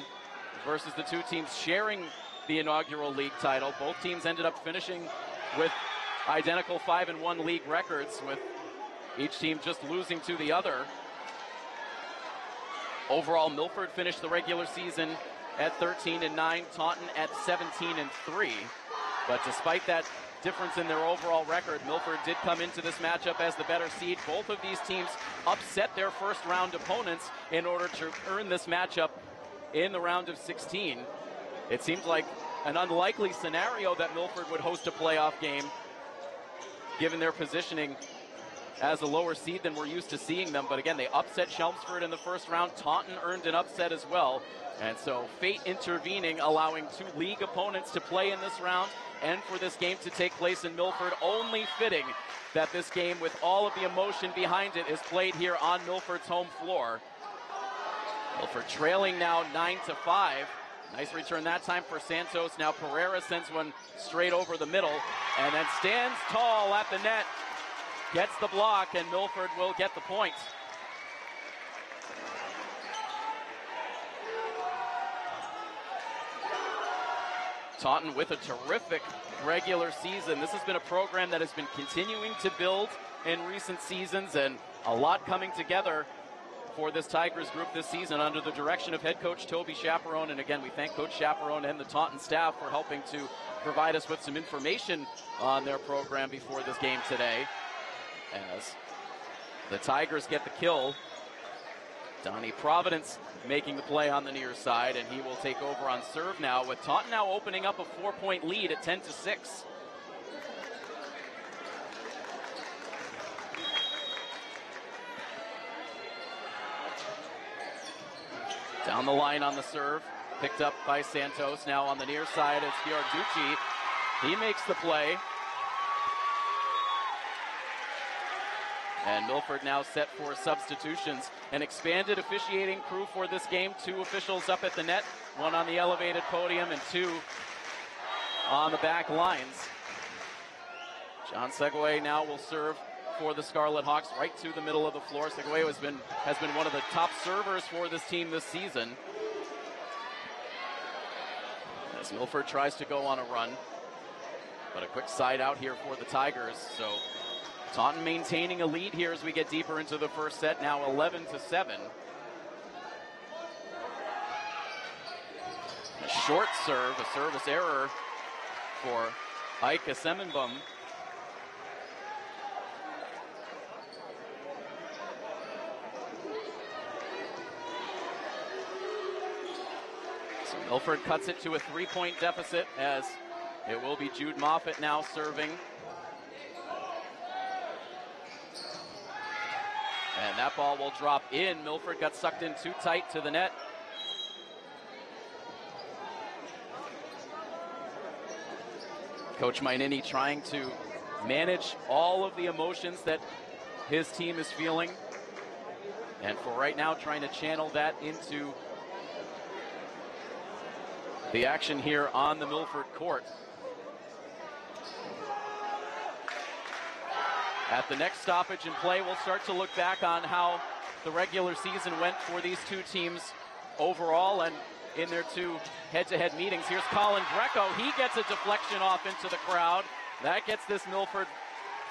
versus the two teams sharing the inaugural league title. Both teams ended up finishing with identical 5-1 league records, with each team just losing to the other. Overall, Milford finished the regular season at 13-9, Taunton at 17-3. But despite that difference in their overall record, Milford did come into this matchup as the better seed. Both of these teams upset their first round opponents in order to earn this matchup in the round of 16. It seems like an unlikely scenario that Milford would host a playoff game, given their positioning as a lower seed than we're used to seeing them. But again, they upset Chelmsford in the first round. Taunton earned an upset as well. And so fate intervening, allowing two league opponents to play in this round and for this game to take place in Milford. Only fitting that this game, with all of the emotion behind it, is played here on Milford's home floor. Milford trailing now 9-5. Nice return that time for Santos. Now Pereira sends one straight over the middle and then stands tall at the net, gets the block, and Milford will get the point. Taunton with a terrific regular season. This has been a program that has been continuing to build in recent seasons, and a lot coming together for this Tigers group this season under the direction of head coach Toby Chaperone. And again, we thank Coach Chaperone and the Taunton staff for helping to provide us with some information on their program before this game today. As the Tigers get the kill, Donnie Providence making the play on the near side, and he will take over on serve now, with Taunton now opening up a 4-point lead at 10-6. Down the line on the serve, picked up by Santos. Now on the near side, it's Giarducci. He makes the play. And Milford now set for substitutions. An expanded officiating crew for this game. 2 officials up at the net, 1 on the elevated podium and 2 on the back lines. John Segway now will serve for the Scarlet Hawks right to the middle of the floor. Segway has been one of the top servers for this team this season. As Milford tries to go on a run, but a quick side out here for the Tigers. So Taunton maintaining a lead here as we get deeper into the first set, now 11-7. A short serve, a service error for Ike Asemenbum. Milford cuts it to a 3-point deficit as it will be Jude Moffitt now serving. And that ball will drop in. Milford got sucked in too tight to the net. Coach Mainini trying to manage all of the emotions that his team is feeling. And for right now, trying to channel that into the action here on the Milford court. At the next stoppage in play, we'll start to look back on how the regular season went for these two teams overall and in their two head-to-head meetings. Here's Colin Greco. He gets a deflection off into the crowd. That gets this Milford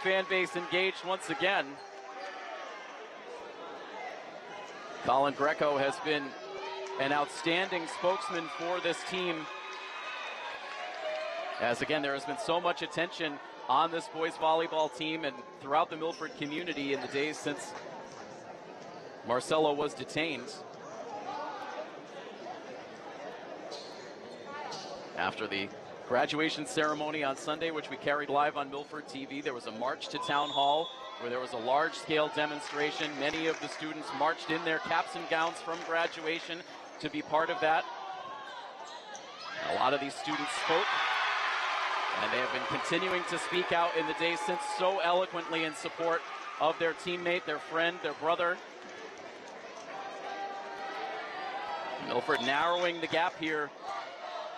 fan base engaged once again. Colin Greco has been an outstanding spokesman for this team. As again, there has been so much attention on this boys volleyball team and throughout the Milford community in the days since Marcelo was detained. After the graduation ceremony on Sunday, which we carried live on Milford TV, there was a march to Town Hall where there was a large-scale demonstration. Many of the students marched in their caps and gowns from graduation to be part of that. A lot of these students spoke, and they have been continuing to speak out in the days since so eloquently in support of their teammate, their friend, their brother. Milford narrowing the gap here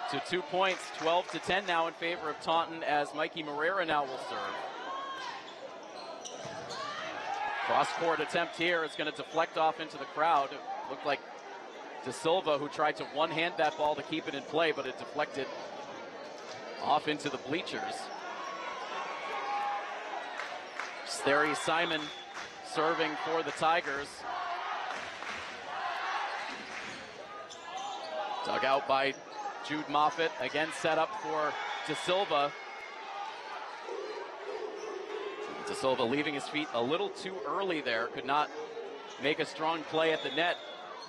to 2 points, 12-10 now in favor of Taunton as Mikey Moreira now will serve. Cross-court attempt here is going to deflect off into the crowd. It looked like De Silva who tried to one-hand that ball to keep it in play, but it deflected off into the bleachers. Steri Simon serving for the Tigers. Dug out by Jude Moffitt, again set up for De Silva. De Silva leaving his feet a little too early there, could not make a strong play at the net.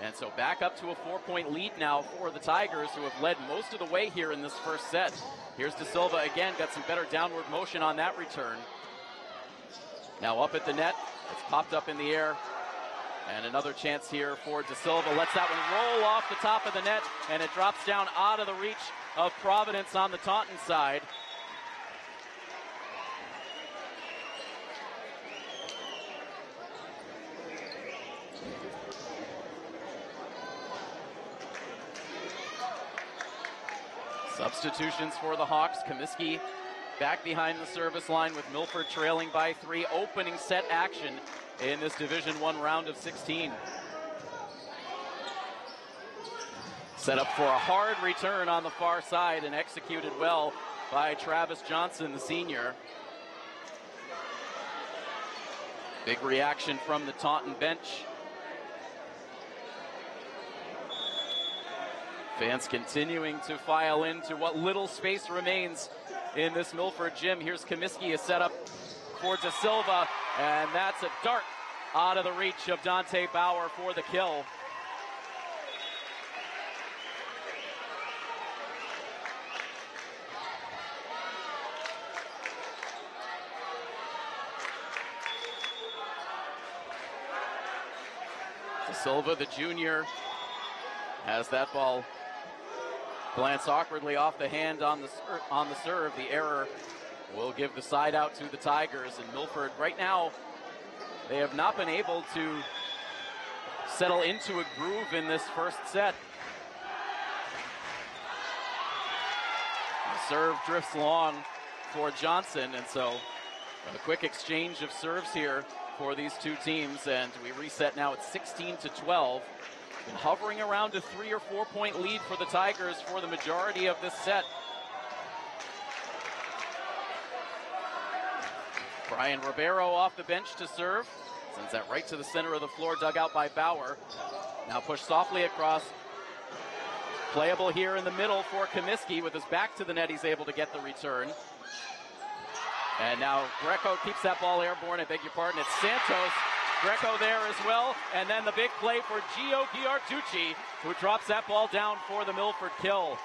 And so back up to a 4-point lead now for the Tigers, who have led most of the way here in this first set. Here's De Silva again, got some better downward motion on that return. Now up at the net, it's popped up in the air. And another chance here for De Silva. Lets that one roll off the top of the net, and it drops down out of the reach of Providence on the Taunton side. Substitutions for the Hawks. Comiskey back behind the service line with Milford trailing by 3. Opening set action in this Division I round of 16. Set up for a hard return on the far side and executed well by Travis Johnson, the senior. Big reaction from the Taunton bench. Fans continuing to file into what little space remains in this Milford gym. Here's Comiskey, a setup for De Silva, and that's a dart out of the reach of Dante Bauer for the kill. De Silva, the junior, has that ball glance awkwardly off the hand on the serve. The error will give the side out to the Tigers. And Milford right now, they have not been able to settle into a groove in this first set. The serve drifts long for Johnson, and so a quick exchange of serves here for these two teams, and we reset now at 16-12. Been hovering around a 3 or 4 point lead for the Tigers for the majority of this set. Brian Ribeiro off the bench to serve. Sends that right to the center of the floor, dug out by Bauer. Now pushed softly across. Playable here in the middle for Comiskey. With his back to the net, he's able to get the return. And now Greco keeps that ball airborne. I beg your pardon. It's Santos Greco there as well. And then the big play for Gio Giarducci, who drops that ball down for the Milford kill.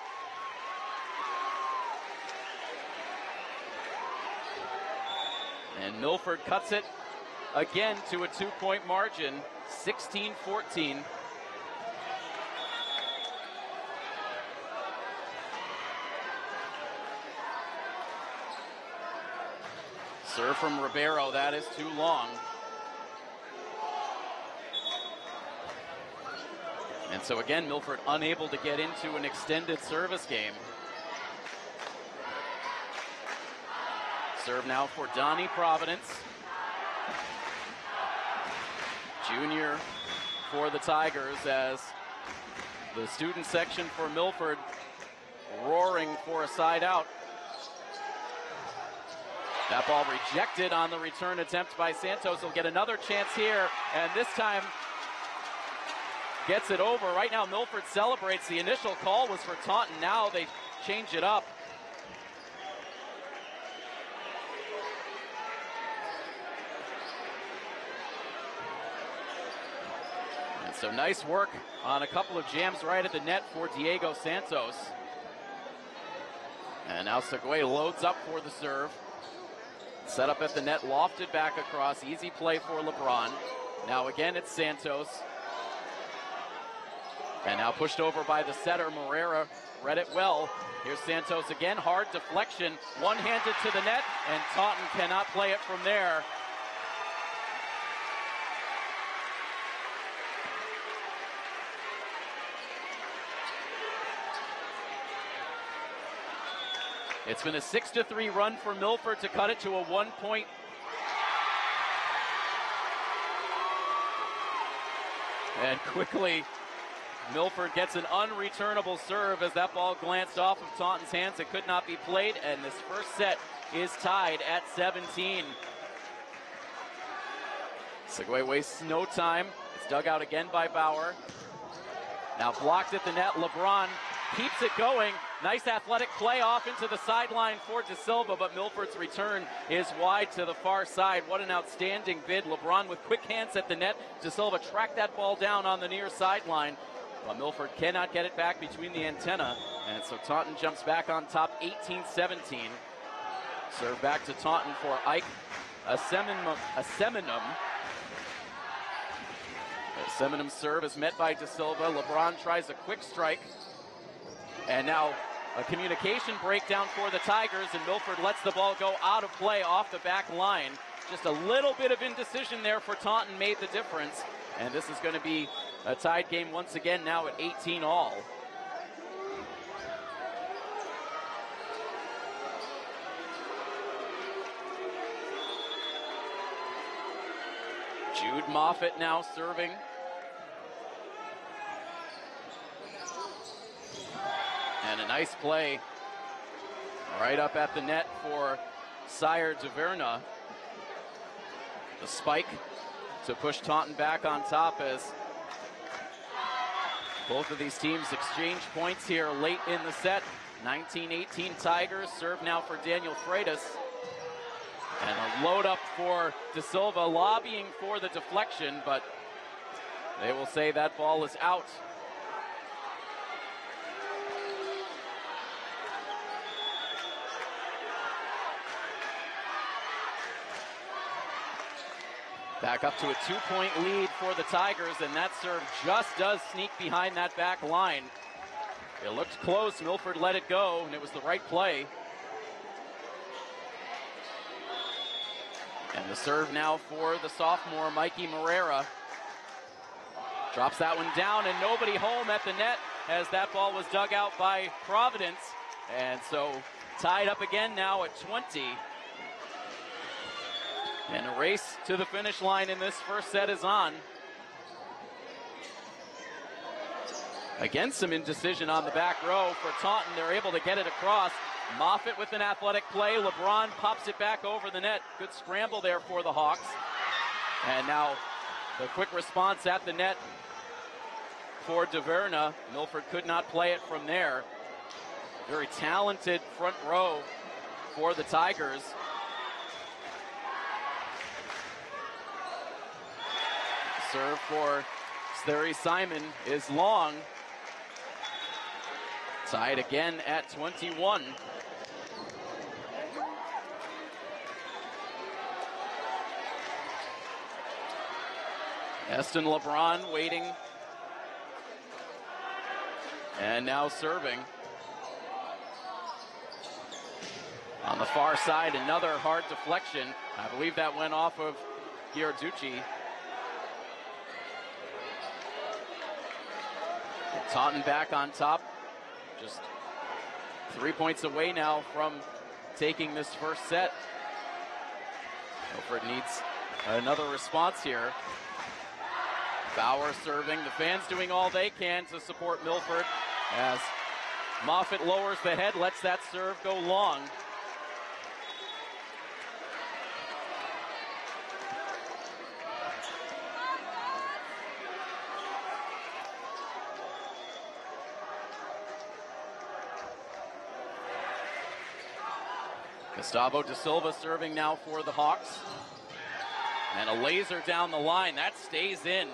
And Milford cuts it again to a 2-point margin, 16-14. Serve from Ribeiro, that is too long. And so again, Milford unable to get into an extended service game. Serve now for Donnie Providence. Junior for the Tigers, as the student section for Milford roaring for a side out. That ball rejected on the return attempt by Santos. He'll get another chance here, and this time gets it over. Right now, Milford celebrates. The initial call was for Taunton. Now they change it up. And so nice work on a couple of jams right at the net for Diego Santos. And now Segui loads up for the serve. Set up at the net, lofted back across. Easy play for LeBron. Now again, it's Santos. And now pushed over by the setter, Moreira. Read it well. Here's Santos again. Hard deflection. One-handed to the net, and Taunton cannot play it from there. It's been a 6-3 run for Milford to cut it to a 1-point. And quickly, Milford gets an unreturnable serve as that ball glanced off of Taunton's hands. It could not be played, and this first set is tied at 17. Segui wastes no time. It's dug out again by Bauer. Now blocked at the net. LeBron keeps it going. Nice athletic play off into the sideline for De Silva, but Milford's return is wide to the far side. What an outstanding bid. LeBron with quick hands at the net. De Silva tracked that ball down on the near sideline, but Milford cannot get it back between the antenna, and so Taunton jumps back on top 18-17. Serve back to Taunton for Ike Aseminum. Seminum's serve is met by De Silva. LeBron tries a quick strike. And now a communication breakdown for the Tigers, and Milford lets the ball go out of play off the back line. Just a little bit of indecision there for Taunton made the difference. And this is going to be a tied game once again now at 18 all. Jude Moffitt now serving. And a nice play right up at the net for Sire Taverna. The spike to push Taunton back on top as both of these teams exchange points here late in the set. 19-18 Tigers. Serve now for Daniel Freitas. And a load up for De Silva, lobbying for the deflection, but they will say that ball is out. Back up to a 2-point lead for the Tigers, and that serve just does sneak behind that back line. It looked close. Milford let it go, and it was the right play. And the serve now for the sophomore, Mikey Moreira. Drops that one down, and nobody home at the net as that ball was dug out by Providence. And so tied up again now at 20. And a race to the finish line in this first set is on. Again, some indecision on the back row for Taunton. They're able to get it across. Moffitt with an athletic play. LeBron pops it back over the net. Good scramble there for the Hawks. And now the quick response at the net for Taverna. Milford could not play it from there. Very talented front row for the Tigers. serve for Larry Simon is long. Tied again at 21. Eston LeBron waiting. And now serving. On the far side, another hard deflection. I believe that went off of Giarducci. Taunton back on top. Just 3 points away now from taking this first set. Milford needs another response here. Bauer serving. The fans doing all they can to support Milford as Moffitt lowers the head, lets that serve go long. Gustavo Da Silva serving now for the Hawks. And a laser down the line. That stays in.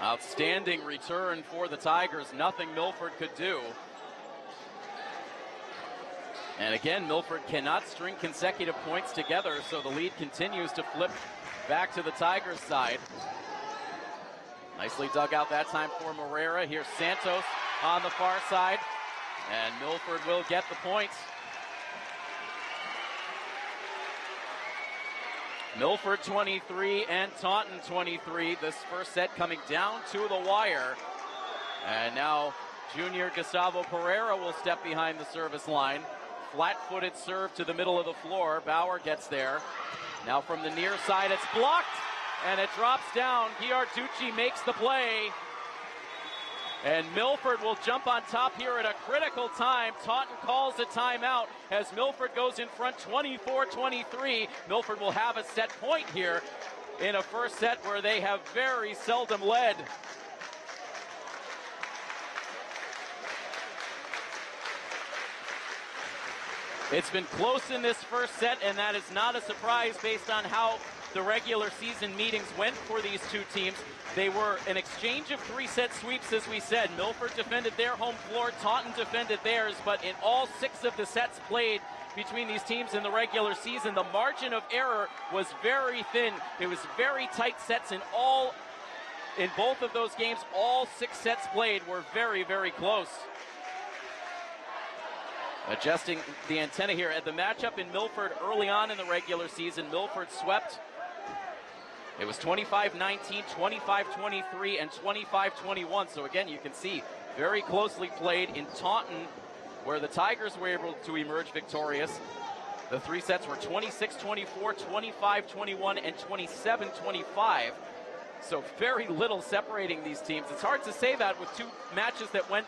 Outstanding return for the Tigers. Nothing Milford could do. And again, Milford cannot string consecutive points together, so the lead continues to flip back to the Tigers' side. Nicely dug out that time for Moreira. Here's Santos on the far side. And Milford will get the points. Milford 23 and Taunton 23. This first set coming down to the wire. And now junior Gustavo Pereira will step behind the service line. Flat-footed serve to the middle of the floor. Bauer gets there. Now from the near side, it's blocked. And it drops down. Giarducci makes the play. And Milford will jump on top here at a critical time. Taunton calls a timeout as Milford goes in front 24-23. Milford will have a set point here in a first set where they have very seldom led. It's been close in this first set, and that is not a surprise based on how the regular season meetings went for these two teams. They were an exchange of three-set sweeps, as we said. Milford defended their home floor, Taunton defended theirs, but in all 6 of the sets played between these teams in the regular season, the margin of error was very thin. It was very tight sets in both of those games. All 6 sets played were very, very close. Adjusting the antenna here at the matchup in Milford early on in the regular season, Milford swept. It was 25-19, 25-23, and 25-21. So again, you can see very closely played in Taunton, where the Tigers were able to emerge victorious. The 3 sets were 26-24, 25-21, and 27-25. So very little separating these teams. It's hard to say that with 2 matches that went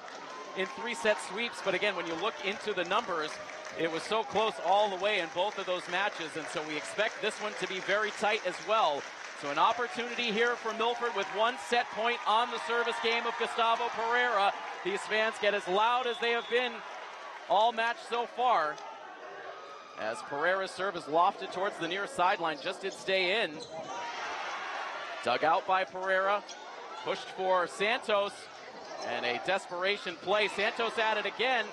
in 3-set sweeps, but again, when you look into the numbers, it was so close all the way in both of those matches, and so we expect this one to be very tight as well. So an opportunity here for Milford with 1 set point on the service game of Gustavo Pereira. These fans get as loud as they have been all match so far, as Pereira's serve is lofted towards the near sideline, just did stay in. Dug out by Pereira, pushed for Santos, and a desperation play. Santos at it again.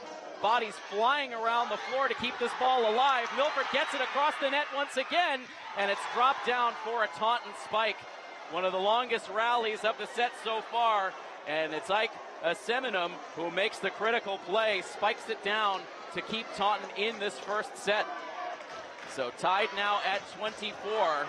Bodies flying around the floor to keep this ball alive. Milford gets it across the net once again, and it's dropped down for a Taunton spike. One of the longest rallies of the set so far, and it's Ike Seminum who makes the critical play, spikes it down to keep Taunton in this first set. So tied now at 24.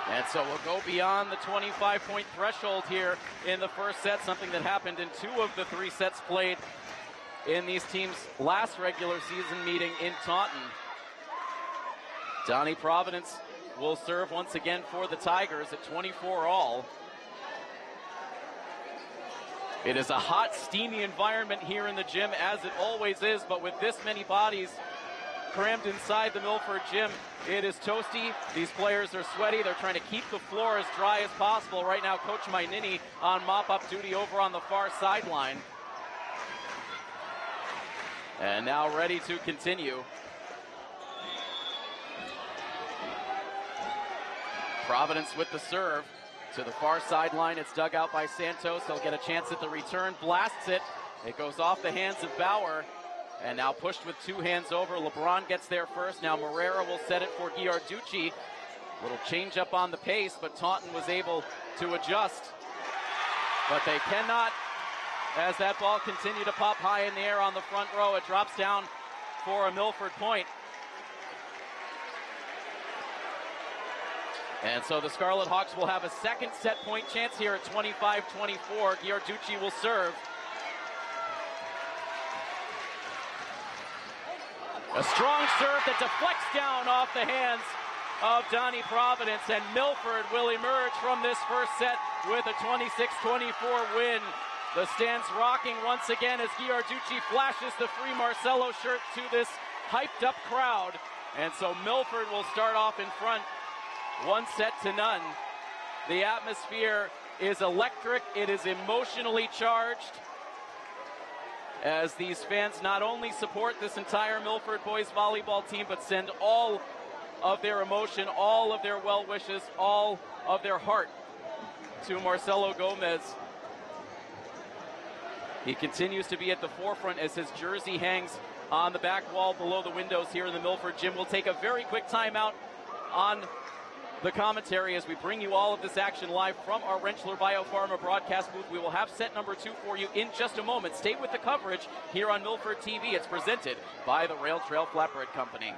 And so we'll go beyond the 25-point threshold here in the first set, something that happened in 2 of the 3 sets played in these teams' last regular season meeting in Taunton. Donnie Providence will serve once again for the Tigers at 24 all. It is a hot, steamy environment here in the gym, as it always is, but with this many bodies crammed inside the Milford gym, it is toasty. These players are sweaty. They're trying to keep the floor as dry as possible. Right now, Coach Mainini on mop-up duty over on the far sideline. And now ready to continue. Providence with the serve. To the far sideline, it's dug out by Santos. He'll get a chance at the return, blasts it. It goes off the hands of Bauer, and now pushed with two hands over. LeBron gets there first. Now Moreira will set it for Giarducci. Little change up on the pace, but Taunton was able to adjust. But they cannot, as that ball continued to pop high in the air on the front row. It drops down for a Milford point. And so the Scarlet Hawks will have a second set point chance here at 25-24. Giarducci will serve. A strong serve that deflects down off the hands of Donnie Providence, and Milford will emerge from this first set with a 26-24 win. The stands rocking once again as Giarducci flashes the free Marcelo shirt to this hyped up crowd. And so Milford will start off in front, 1-0. The atmosphere is electric. It is emotionally charged, as these fans not only support this entire Milford boys volleyball team, but send all of their emotion, all of their well wishes, all of their heart to Marcelo Gomez. He continues to be at the forefront as his jersey hangs on the back wall below the windows here in the Milford gym. We'll take a very quick timeout on the commentary as we bring you all of this action live from our Rentschler Biopharma broadcast booth. We will have set number 2 for you in just a moment. Stay with the coverage here on Milford TV. It's presented by the Rail Trail Flatbread Company.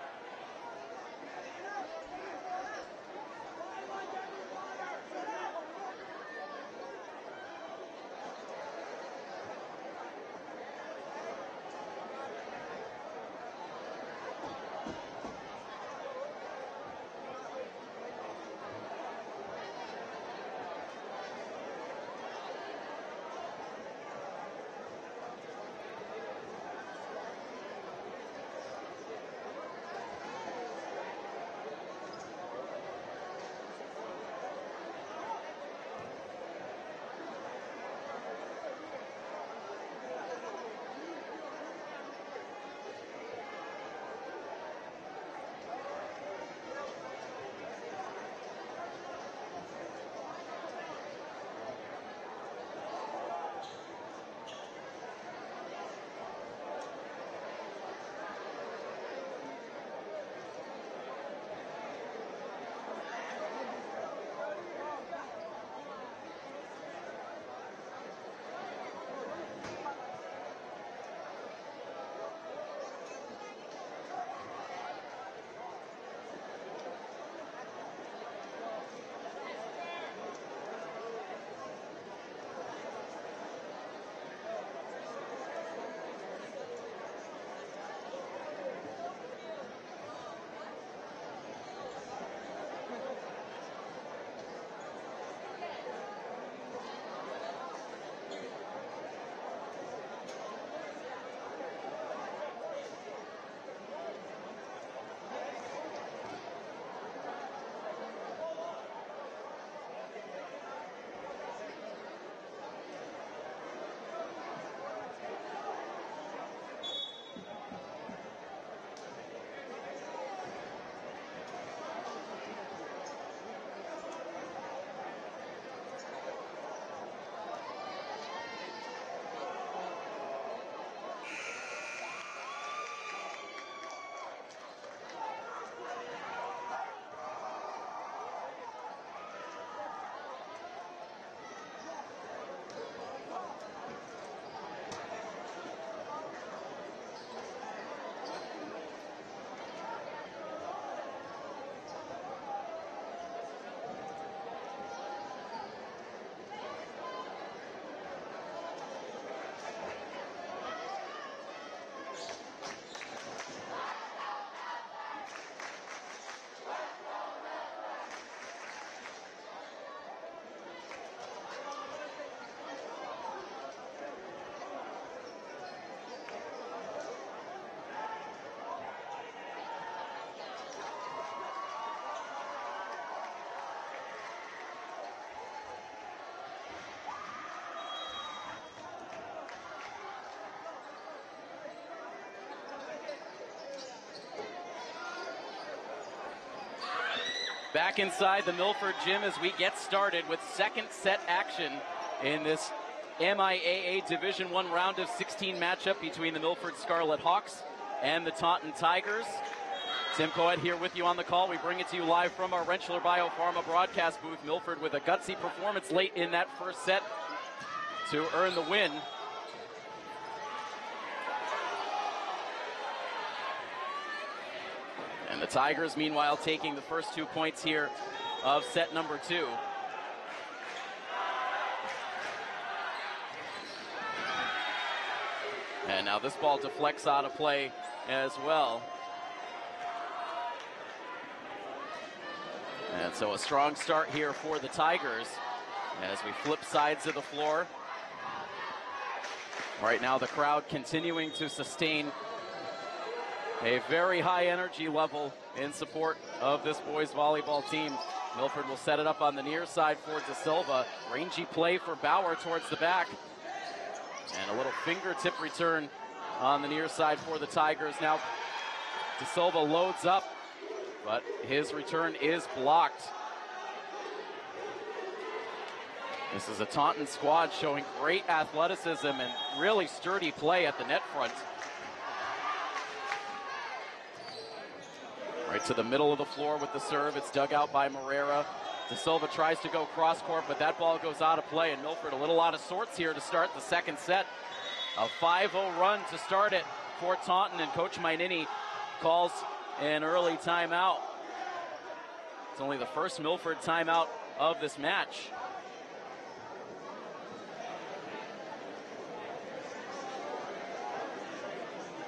Back inside the Milford gym as we get started with second set action in this MIAA Division I round of 16 matchup between the Milford Scarlet Hawks and the Taunton Tigers. Tim Coed here with you on the call. We bring it to you live from our Rentschler Biopharma broadcast booth. Milford with a gutsy performance late in that first set to earn the win. And the Tigers, meanwhile, taking the first 2 points here of set number 2. And now this ball deflects out of play as well. And so a strong start here for the Tigers as we flip sides of the floor. Right now the crowd continuing to sustain a very high energy level in support of this boys volleyball team. Milford will set it up on the near side for De Silva. Rangy play for Bauer towards the back. And a little fingertip return on the near side for the Tigers. Now De Silva loads up, but his return is blocked. This is a Taunton squad showing great athleticism and really sturdy play at the net front. Right to the middle of the floor with the serve. It's dug out by Moreira. De Silva tries to go cross court, but that ball goes out of play, and Milford a little out of sorts here to start the second set. A 5-0 run to start it for Taunton, and Coach Mainini calls an early timeout. It's only the first Milford timeout of this match.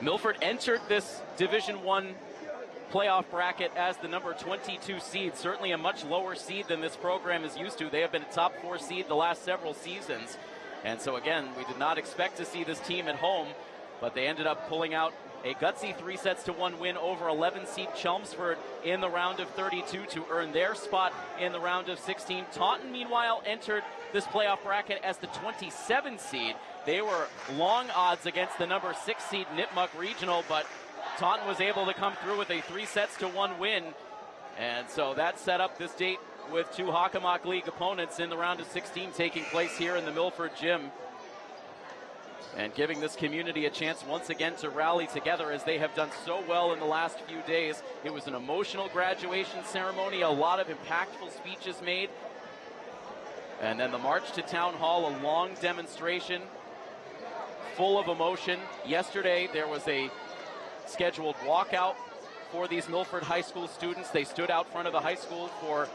Milford entered this Division I playoff bracket as the number 22 seed, certainly a much lower seed than this program is used to. They have been a top 4 seed the last several seasons. And so again, we did not expect to see this team at home, but they ended up pulling out a gutsy 3-1 win over 11 seed Chelmsford in the round of 32 to earn their spot in the round of 16. Taunton, meanwhile, entered this playoff bracket as the 27 seed. They were long odds against the number 6 seed Nipmuc Regional, but Taunton was able to come through with a 3-1 win. And so that set up this date with 2 Hockomock League opponents in the round of 16 taking place here in the Milford gym. And giving this community a chance once again to rally together as they have done so well in the last few days. It was an emotional graduation ceremony, a lot of impactful speeches made. And then the march to Town Hall, a long demonstration full of emotion. Yesterday there was a scheduled walkout for these Milford High School students. They stood out front of the high school for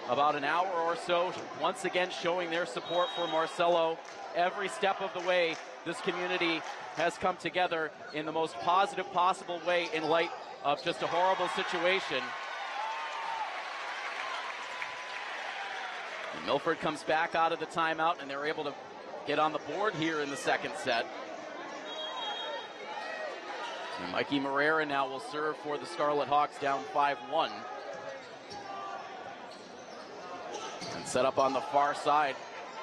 about an hour or so, once again showing their support for Marcelo. Every step of the way, this community has come together in the most positive possible way in light of just a horrible situation. And Milford comes back out of the timeout, and they're able to get on the board here in the second set. And Mikey Moreira now will serve for the Scarlet Hawks, down 5-1. And set up on the far side.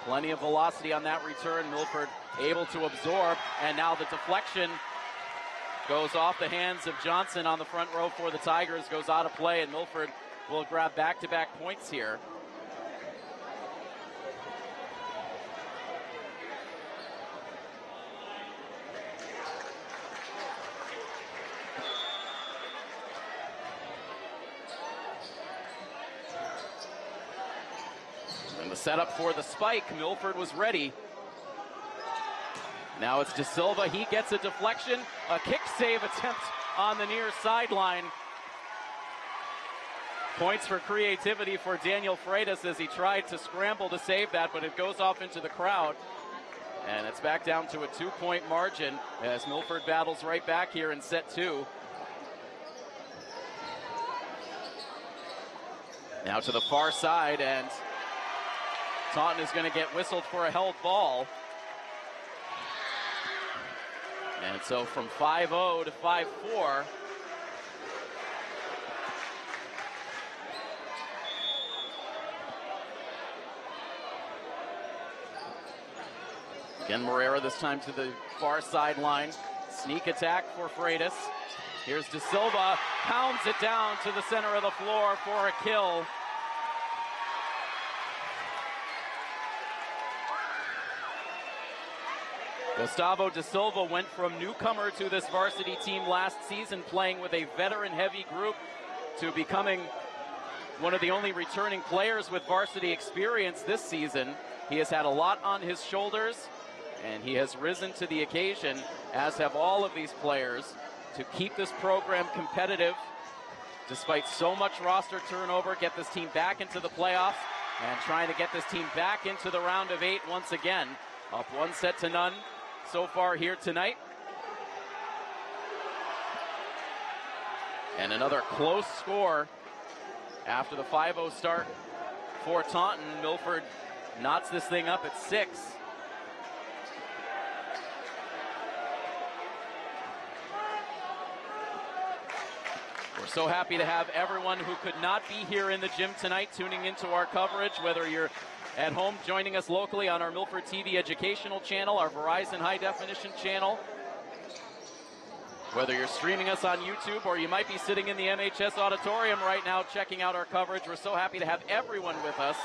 Plenty of velocity on that return. Milford able to absorb, and now the deflection goes off the hands of Johnson on the front row for the Tigers, goes out of play, and Milford will grab back-to-back points here. Set up for the spike. Milford was ready. Now it's De Silva. He gets a deflection. A kick save attempt on the near sideline. Points for creativity for Daniel Freitas as he tried to scramble to save that, but it goes off into the crowd. And it's back down to a 2-point margin as Milford battles right back here in set 2. Now to the far side, and Taunton is going to get whistled for a held ball. And so from 5-0 to 5-4. Again, Moreira this time to the far sideline. Sneak attack for Freitas. Here's De Silva, pounds it down to the center of the floor for a kill Gustavo Da Silva went from newcomer to this varsity team last season, playing with a veteran-heavy group, to becoming one of the only returning players with varsity experience this season. He has had a lot on his shoulders, and he has risen to the occasion, as have all of these players, to keep this program competitive despite so much roster turnover, get this team back into the playoffs, and trying to get this team back into the round of 8 once again. Up 1-0 so far here tonight. And another close score after the 5-0 start for Taunton. Milford knots this thing up at 6. We're so happy to have everyone who could not be here in the gym tonight tuning into our coverage, whether you're at home joining us locally on our Milford TV educational channel, our Verizon high definition channel, whether you're streaming us on YouTube, or you might be sitting in the MHS auditorium right now checking out our coverage. We're so happy to have everyone with us,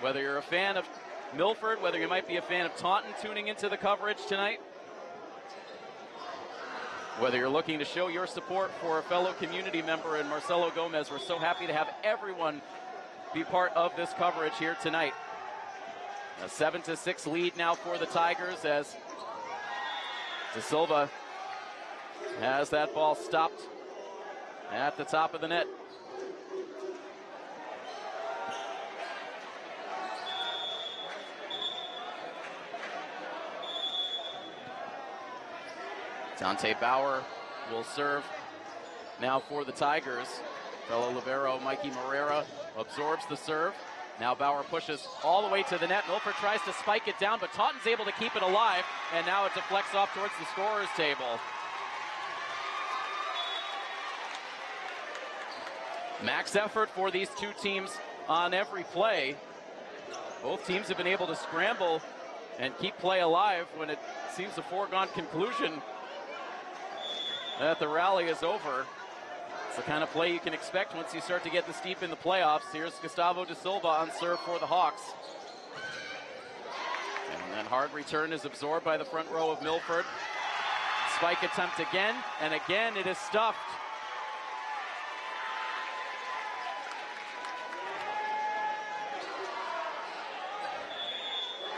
whether you're a fan of Milford, whether you might be a fan of Taunton tuning into the coverage tonight, whether you're looking to show your support for a fellow community member in Marcelo Gomez. We're so happy to have everyone be part of this coverage here tonight. A 7-6 lead now for the Tigers, as Da Silva has that ball stopped at the top of the net. Dante Bauer will serve now for the Tigers. Fellow libero Mikey Morera absorbs the serve. Now Bauer pushes all the way to the net. Milford tries to spike it down, but Taunton's able to keep it alive, and now it deflects off towards the scorer's table. Max effort for these two teams on every play. Both teams have been able to scramble and keep play alive when it seems a foregone conclusion that the rally is over. It's the kind of play you can expect once you start to get this deep in the playoffs. Here's Gustavo Da Silva on serve for the Hawks. And then hard return is absorbed by the front row of Milford. Spike attempt again, and again it is stuffed.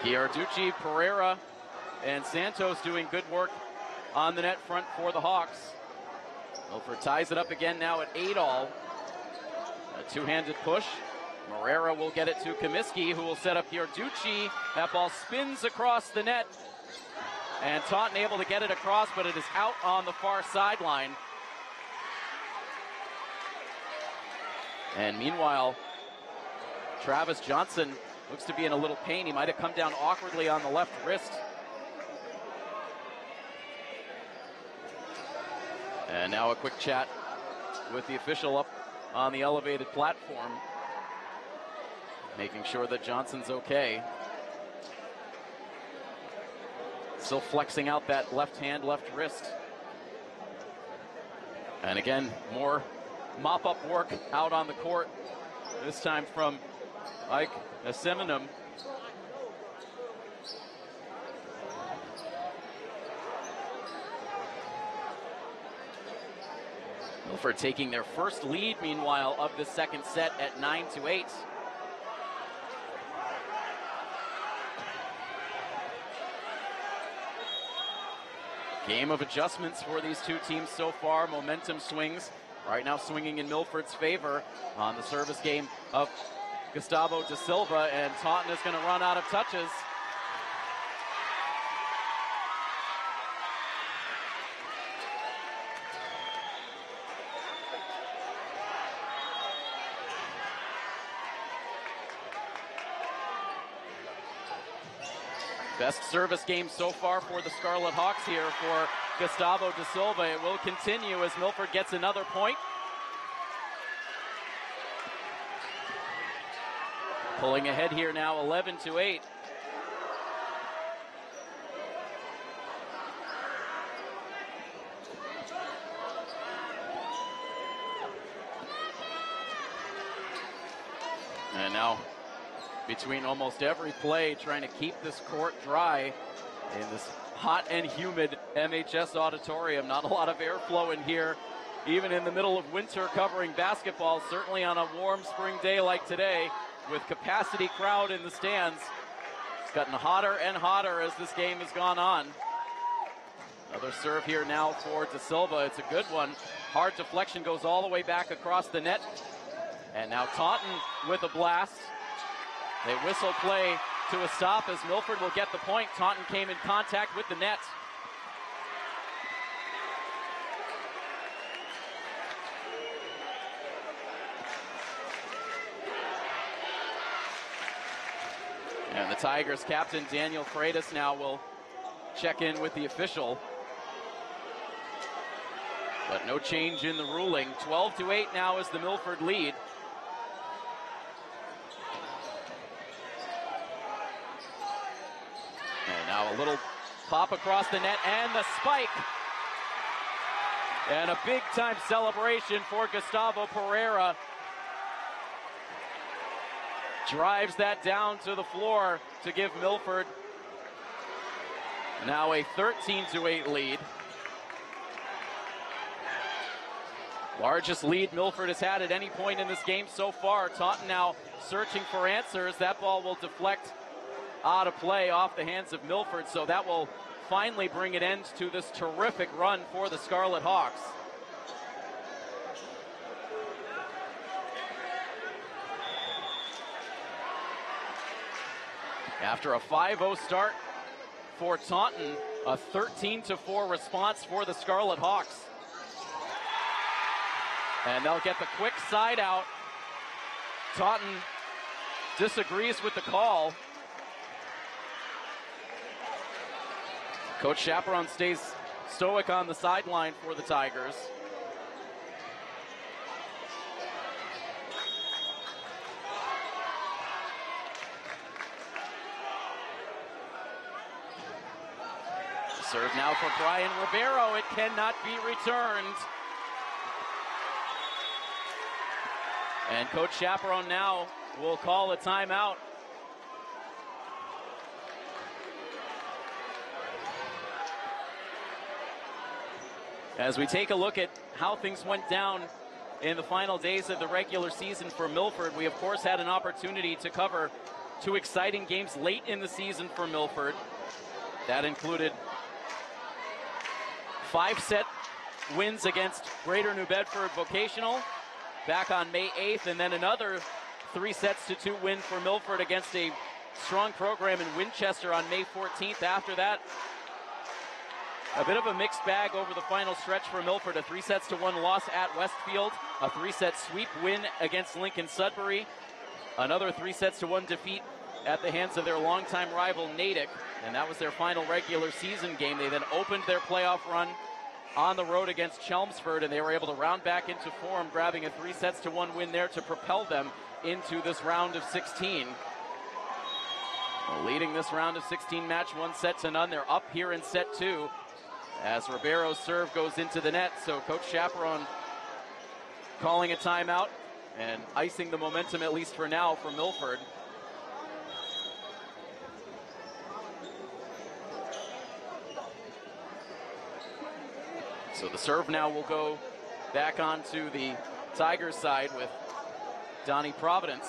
Giarducci, Pereira, and Santos doing good work on the net front for the Hawks. Milford ties it up again now at 8-all. A two-handed push. Morera will get it to Comiskey, who will set up Giarducci. That ball spins across the net, and Taunton able to get it across, but it is out on the far sideline. And meanwhile, Travis Johnson looks to be in a little pain. He might have come down awkwardly on the left wrist. And now a quick chat with the official up on the elevated platform, making sure that Johnson's okay. Still flexing out that left hand, left wrist. And again, more mop-up work out on the court, this time from Ike Aseminum. Milford taking their first lead, meanwhile, of the second set at 9-8. Game of adjustments for these two teams so far. Momentum swings. Right now swinging in Milford's favor on the service game of Gustavo Da Silva, and Taunton is going to run out of touches. Best service game so far for the Scarlet Hawks here for Gustavo Da Silva. It will continue as Milford gets another point. Pulling ahead here now, 11-8. And now, between almost every play, trying to keep this court dry in this hot and humid MHS auditorium. Not a lot of airflow in here, even in the middle of winter covering basketball, certainly on a warm spring day like today with capacity crowd in the stands. It's gotten hotter and hotter as this game has gone on. Another serve here now for De Silva. It's a good one. Hard deflection goes all the way back across the net. And now Taunton with a blast. They whistle play to a stop as Milford will get the point. Taunton came in contact with the net. And the Tigers captain Daniel Freitas now will check in with the official. But no change in the ruling. 12-8 now is the Milford lead. And now a little pop across the net and the spike. And a big time celebration for Gustavo Pereira. Drives that down to the floor to give Milford now a 13-8 lead. Largest lead Milford has had at any point in this game so far. Taunton now searching for answers. That ball will deflect out of play off the hands of Milford, so that will finally bring an end to this terrific run for the Scarlet Hawks. After a 5-0 start for Taunton, a 13-4 response for the Scarlet Hawks. And they'll get the quick side out. Taunton disagrees with the call. Coach Chaperon stays stoic on the sideline for the Tigers. Serve now for Brian Ribeiro. It cannot be returned. And Coach Chaperon now will call a timeout. As we take a look at how things went down in the final days of the regular season for Milford, we of course had an opportunity to cover two exciting games late in the season for Milford. That included 5-set wins against Greater New Bedford Vocational back on May 8th, and then another 3-2 win for Milford against a strong program in Winchester on May 14th. After that, a bit of a mixed bag over the final stretch for Milford. A 3-1 loss at Westfield, a 3-set sweep win against Lincoln Sudbury, another 3-1 defeat at the hands of their longtime rival Natick, and that was their final regular season game. They then opened their playoff run on the road against Chelmsford, and they were able to round back into form, grabbing a 3-1 win there to propel them into this round of 16. Leading this round of 16 match 1-0. They're up here in set 2 as Ribeiro's serve goes into the net. So Coach Chaperon calling a timeout and icing the momentum, at least for now, for Milford. So the serve now will go back onto the Tigers side with Donnie Providence.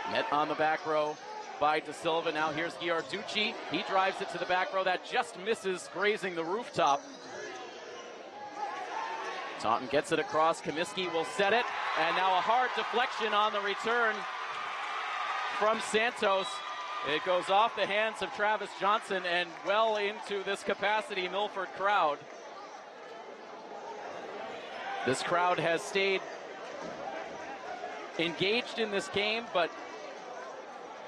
Net on the back row by De Silva. Now here's Giarducci. He drives it to the back row. That just misses, grazing the rooftop. Taunton gets it across. Comiskey will set it. And now a hard deflection on the return from Santos. It goes off the hands of Travis Johnson and well into this capacity Milford crowd. This crowd has stayed engaged in this game, but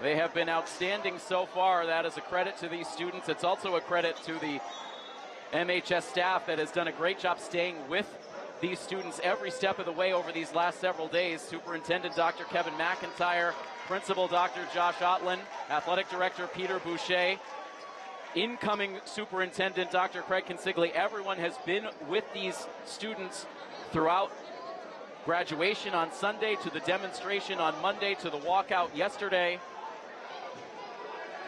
they have been outstanding so far. That is a credit to these students. It's also a credit to the MHS staff that has done a great job staying with these students every step of the way over these last several days. Superintendent Dr. Kevin McIntyre, Principal Dr. Josh Otlin, Athletic Director Peter Boucher, incoming Superintendent Dr. Craig Consigli. Everyone has been with these students throughout graduation on Sunday to the demonstration on Monday to the walkout yesterday,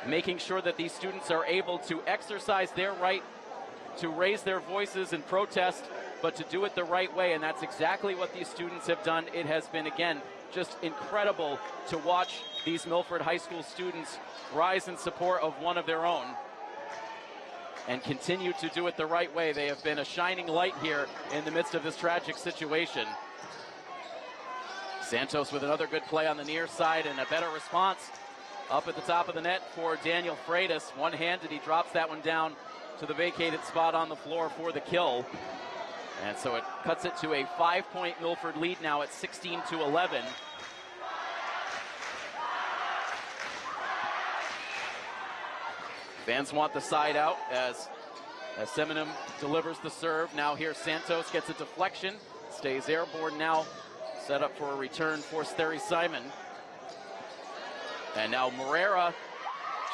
making sure that these students are able to exercise their right to raise their voices and protest, but to do it the right way, and that's exactly what these students have done. It has been, again, just incredible to watch these Milford High School students rise in support of one of their own and continue to do it the right way. They have been a shining light here in the midst of this tragic situation. Santos with another good play on the near side and a better response up at the top of the net for Daniel Freitas. One-handed, he drops that one down to the vacated spot on the floor for the kill. And so it cuts it to a 5-point Milford lead now at 16-11. Fans want the side out as Seminum delivers the serve. Now here Santos gets a deflection, stays airborne now, set up for a return for Steri Simon. And now Moreira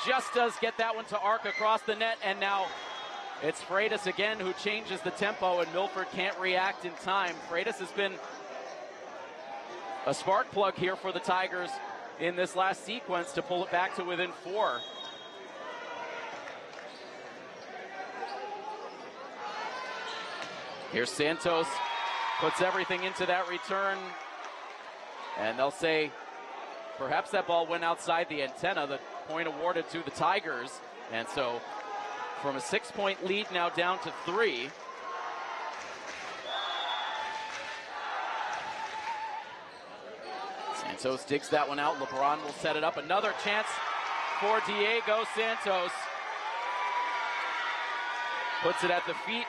just does get that one to arc across the net, and now it's Freitas again who changes the tempo, and Milford can't react in time. Freitas has been a spark plug here for the Tigers in this last sequence to pull it back to within 4. Here's Santos, puts everything into that return, and they'll say perhaps that ball went outside the antenna. The point awarded to the Tigers, and so from a 6-point lead now down to 3. Santos digs that one out. LeBron will set it up. Another chance for Diego Santos. Puts it at the feet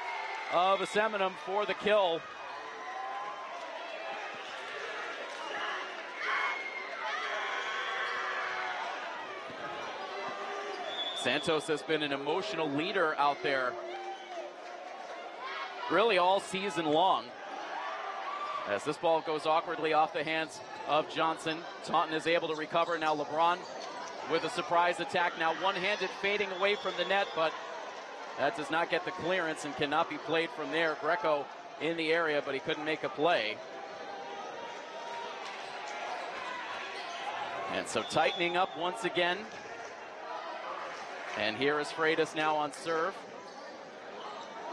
of Seminum for the kill. Santos has been an emotional leader out there really all season long. As this ball goes awkwardly off the hands of Johnson, Taunton is able to recover. Now LeBron with a surprise attack. Now one-handed fading away from the net, but that does not get the clearance and cannot be played from there. Greco in the area, but he couldn't make a play. And so tightening up once again. And here is Freitas now on serve.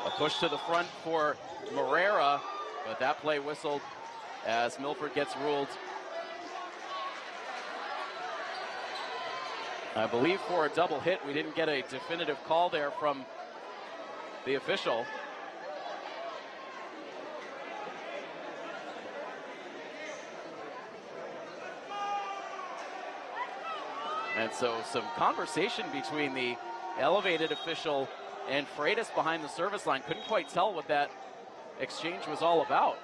A push to the front for Moreira, but that play whistled as Milford gets ruled, I believe, for a double hit. We didn't get a definitive call there from the official. And so some conversation between the elevated official and Freitas behind the service line. Couldn't quite tell what that exchange was all about.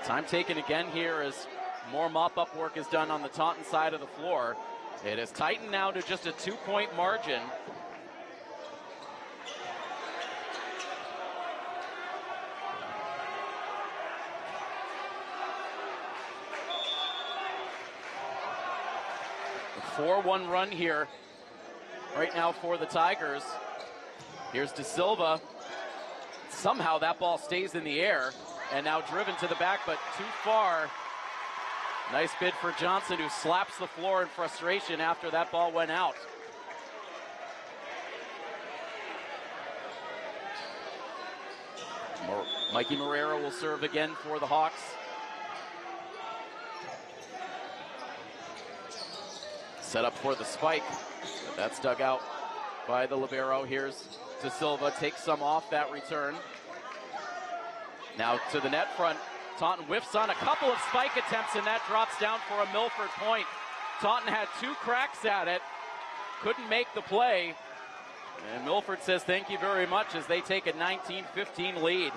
Time taken again here as more mop-up work is done on the Taunton side of the floor. It is tightened now to just a 2-point margin. A 4-1 run here right now for the Tigers. Here's De Silva. Somehow that ball stays in the air and now driven to the back, but too far. Nice bid for Johnson, who slaps the floor in frustration after that ball went out. Mikey Moreira will serve again for the Hawks. Set up for the spike, but that's dug out by the libero. Here's De Silva, takes some off that return. Now to the net front, Taunton whiffs on a couple of spike attempts, and that drops down for a Milford point. Taunton had 2 cracks at it, couldn't make the play, and Milford says thank you very much as they take a 19-15 lead.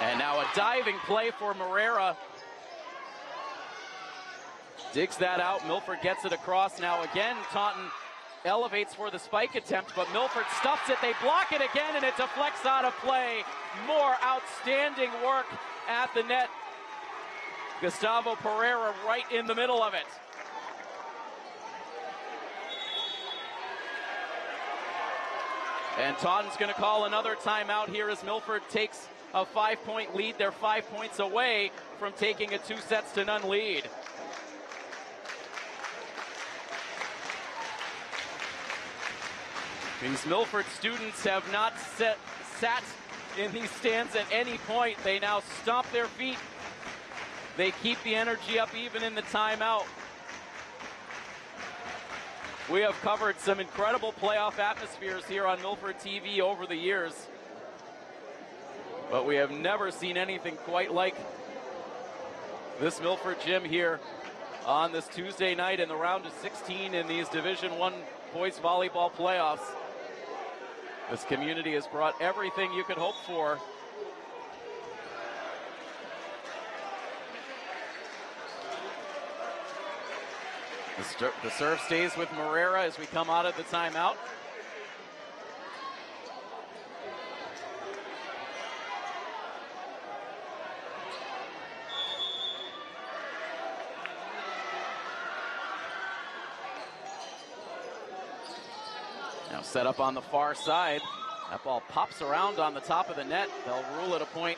And now a diving play for Moreira. Digs that out. Milford gets it across. Now again, Taunton elevates for the spike attempt, but Milford stuffs it. They block it again, and it deflects out of play. More outstanding work at the net Gustavo Pereira right in the middle of it. And Taunton's going to call another timeout here as Milford takes a 5-point lead. They're 5 points away from taking a 2-0 lead. These Milford students have not sat in these stands at any point. They now stomp their feet. They keep the energy up even in the timeout. We have covered some incredible playoff atmospheres here on Milford TV over the years, but we have never seen anything quite like this Milford gym here on this Tuesday night in the round of 16 in these Division I boys volleyball playoffs. This community has brought everything you could hope for. The serve stays with Moreira as we come out of the timeout. Now set up on the far side. That ball pops around on the top of the net. They'll rule it a point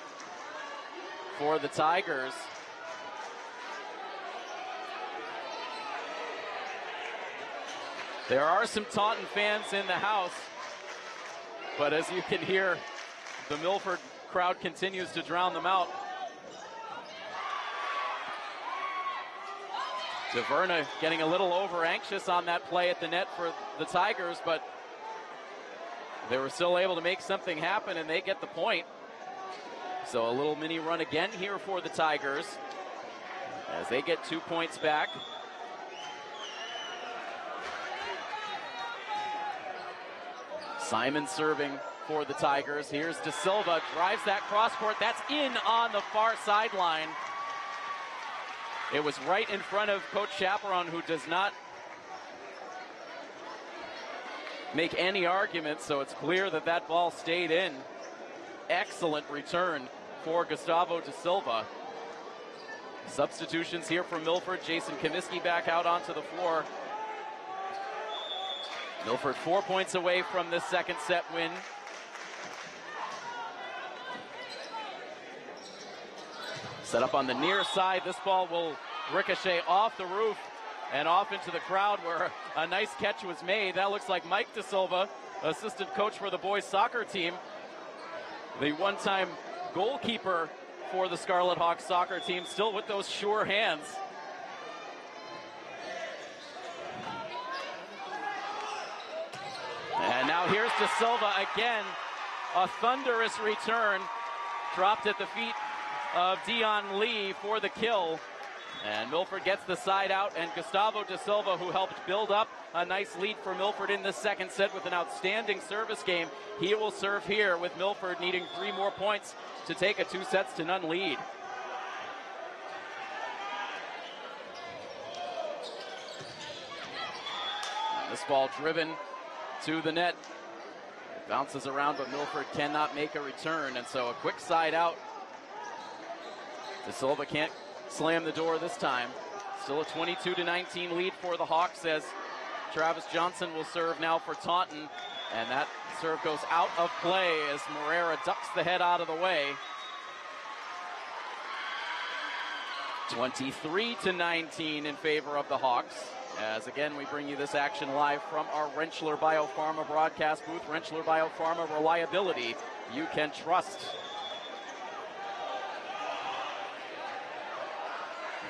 for the Tigers. There are some Taunton fans in the house, but as you can hear, the Milford crowd continues to drown them out. DeVerna getting a little over anxious on that play at the net for the Tigers, but they were still able to make something happen, and they get the point. So a little mini run again here for the Tigers as they get 2 points back. Simon serving for the Tigers. Here's De Silva, drives that cross court. That's in on the far sideline. It was right in front of Coach Chaperon, who does not make any argument, so it's clear that that ball stayed in. Excellent return for Gustavo De Silva. Substitutions here for Milford. Jason Comiskey back out onto the floor. Milford 4 points away from this second set win. Set up on the near side. This ball will ricochet off the roof and off into the crowd where a nice catch was made. That looks like Mike De Silva, assistant coach for the boys soccer team. The one-time goalkeeper for the Scarlet Hawks soccer team, still with those sure hands. And now here's De Silva again. A thunderous return. Dropped at the feet of Dion Lee for the kill. And Milford gets the side out, and Gustavo De Silva, who helped build up a nice lead for Milford in this second set with an outstanding service game. He will serve here with Milford needing 3 more points to take a 2-0 lead. This ball driven to the net. It bounces around, but Milford cannot make a return, and so a quick side out. De Silva can't slam the door this time. Still a 22-19 lead for the Hawks as Travis Johnson will serve now for Taunton, and that serve goes out of play as Moreira ducks the head out of the way. 23-19 in favor of the Hawks. As again, we bring you this action live from our Rentschler Biopharma broadcast booth. Rentschler Biopharma, reliability you can trust.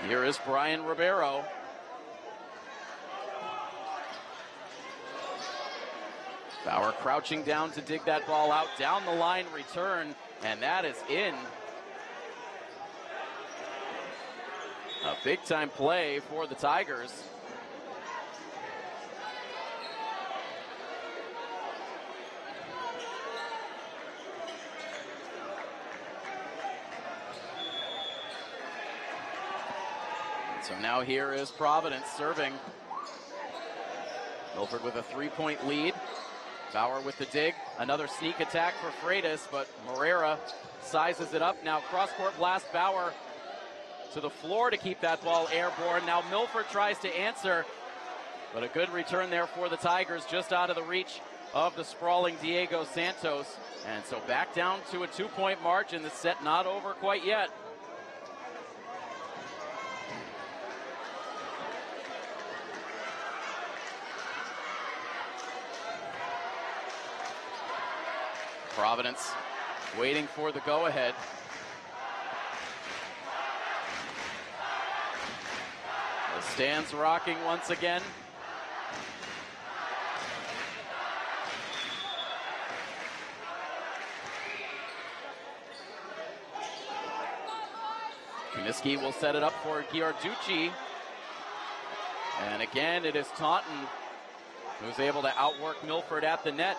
Here is Brian Ribeiro. Bauer crouching down to dig that ball out. Down the line return, and that is in. A big-time play for the Tigers. So now here is Providence serving. Milford with a 3-point lead. Bauer with the dig. Another sneak attack for Freitas, but Moreira sizes it up. Now cross-court blast. Bauer to the floor to keep that ball airborne. Now Milford tries to answer, but a good return there for the Tigers, just out of the reach of the sprawling Diego Santos. And so back down to a 2-point margin. The set not over quite yet. Providence waiting for the go-ahead. The stands rocking once again. Kuniski will set it up for Giarducci. And again, it is Taunton who's able to outwork Milford at the net.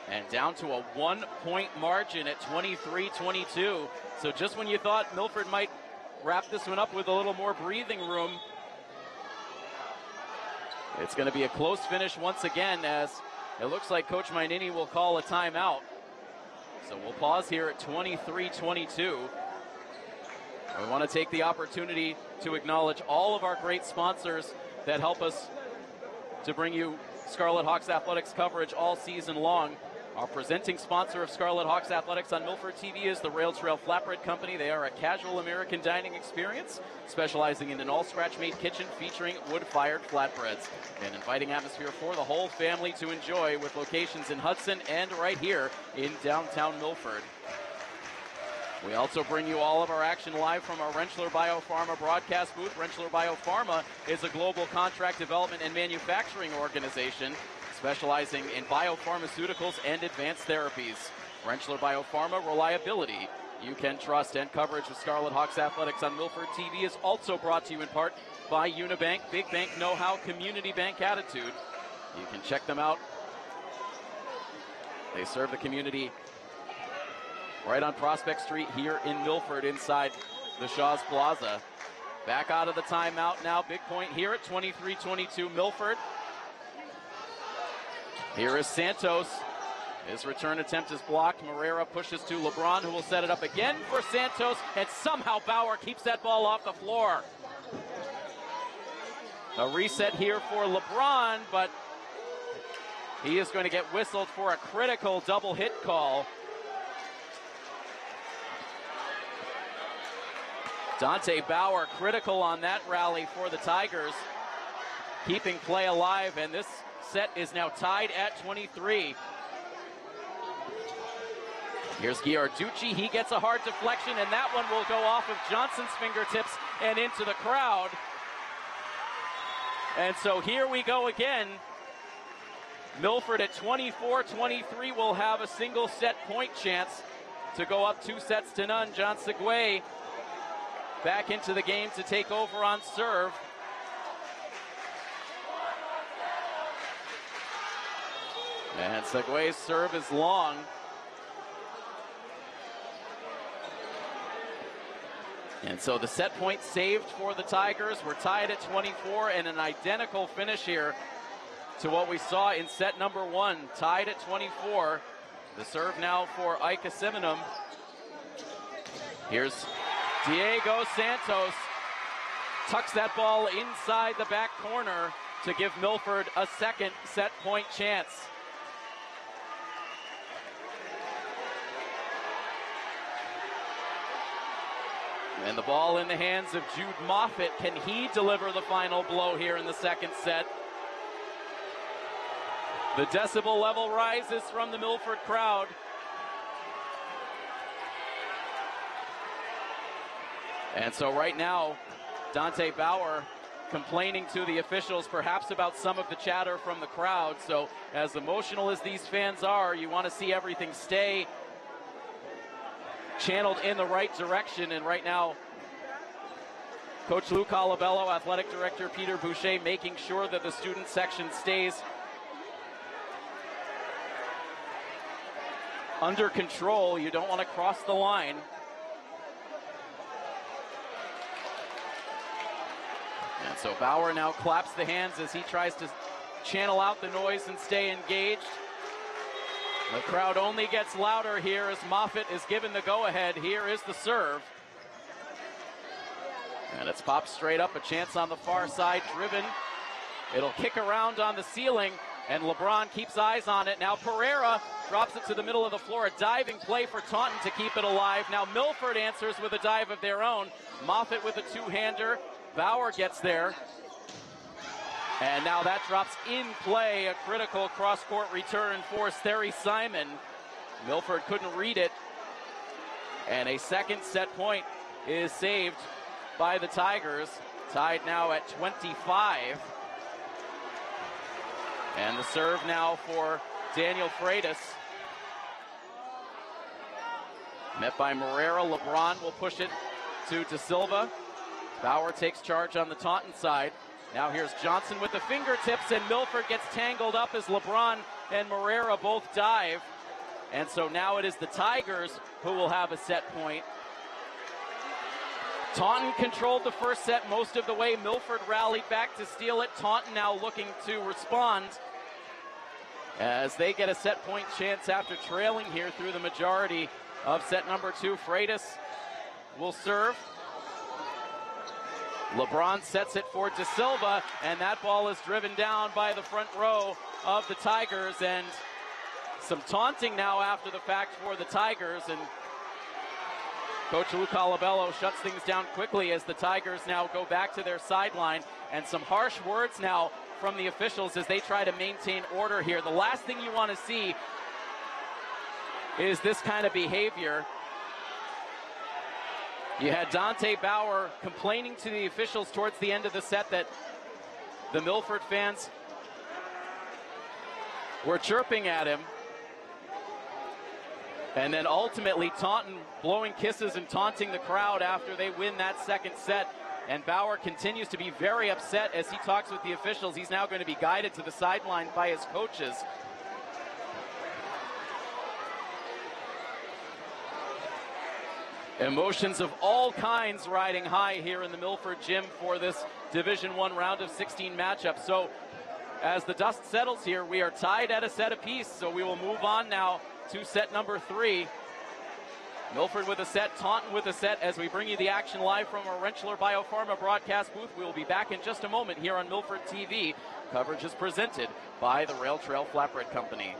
And down to a 1-point margin at 23-22. So just when you thought Milford might wrap this one up with a little more breathing room, it's going to be a close finish once again, as it looks like Coach Mainini will call a timeout. So we'll pause here at 23-22. We want to take the opportunity to acknowledge all of our great sponsors that help us to bring you Scarlet Hawks athletics coverage all season long. Our presenting sponsor of Scarlet Hawks athletics on Milford TV is the Rentschler Flatbread Company. They are a casual American dining experience, specializing in an all-scratch-made kitchen featuring wood-fired flatbreads. An inviting atmosphere for the whole family to enjoy, with locations in Hudson and right here in downtown Milford. We also bring you all of our action live from our Rentschler Biopharma broadcast booth. Rentschler Biopharma is a global contract development and manufacturing organization specializing in biopharmaceuticals and advanced therapies. Rentschler Biopharma, reliability you can trust. And coverage of Scarlet Hawks athletics on Milford TV is also brought to you in part by Unibank, big bank know-how, community bank attitude. You can check them out. They serve the community right on Prospect Street here in Milford, inside the Shaw's Plaza. Back out of the timeout now. Big point here at 23-22 Milford. Here is Santos. His return attempt is blocked. Moreira pushes to LeBron, who will set it up again for Santos, and somehow Bauer keeps that ball off the floor. A reset here for LeBron, but he is going to get whistled for a critical double hit call. Dante Bauer critical on that rally for the Tigers, keeping play alive, and this set is now tied at 23. Here's Giarducci. He gets a hard deflection, and that one will go off of Johnson's fingertips and into the crowd. And so here we go again. Milford at 24-23 will have a single set point chance to go up 2-0. John Segway back into the game to take over on serve. And Segway's serve is long. And so the set point saved for the Tigers. We're tied at 24, and an identical finish here to what we saw in set number 1. Tied at 24. The serve now for Ike Asiminum. Here's Diego Santos. Tucks that ball inside the back corner to give Milford a second set point chance. And the ball in the hands of Jude Moffitt. Can he deliver the final blow here in the second set? The decibel level rises from the Milford crowd. And so right now, Dante Bauer complaining to the officials perhaps about some of the chatter from the crowd. So as emotional as these fans are, you want to see everything stay channeled in the right direction. And right now, Coach Lou Colabello, Athletic Director Peter Boucher, making sure that the student section stays under control. You don't want to cross the line. And so Bauer now claps the hands as he tries to channel out the noise and stay engaged. The crowd only gets louder here as Moffitt is given the go-ahead. Here is the serve. And it's popped straight up, a chance on the far side, driven. It'll kick around on the ceiling, and LeBron keeps eyes on it. Now Pereira drops it to the middle of the floor, a diving play for Taunton to keep it alive. Now Milford answers with a dive of their own. Moffitt with a two-hander. Bauer gets there. And now that drops in play, a critical cross-court return for Steri Simon. Milford couldn't read it. And a second set point is saved by the Tigers. Tied now at 25. And the serve now for Daniel Freitas. Met by Moreira. LeBron will push it to De Silva. Bauer takes charge on the Taunton side. Now here's Johnson with the fingertips, and Milford gets tangled up as LeBron and Moreira both dive. And so now it is the Tigers who will have a set point. Taunton controlled the first set most of the way. Milford rallied back to steal it. Taunton now looking to respond as they get a set point chance after trailing here through the majority of set number 2. Freitas will serve. LeBron sets it for De Silva, and that ball is driven down by the front row of the Tigers, and some taunting now after the fact for the Tigers, and Coach Lou Colabello shuts things down quickly as the Tigers now go back to their sideline, and some harsh words now from the officials as they try to maintain order here. The last thing you want to see is this kind of behavior. You had Dante Bauer complaining to the officials towards the end of the set that the Milford fans were chirping at him. And then ultimately Taunton blowing kisses and taunting the crowd after they win that second set. And Bauer continues to be very upset as he talks with the officials. He's now going to be guided to the sideline by his coaches. Emotions of all kinds riding high here in the Milford gym for this Division I round of 16 matchup. So as the dust settles here, we are tied at a set apiece. So we will move on now to set number 3. Milford with a set, Taunton with a set as we bring you the action live from our Rentschler Biopharma broadcast booth. We will be back in just a moment here on Milford TV. Coverage is presented by the Rail Trail Flatbread Company.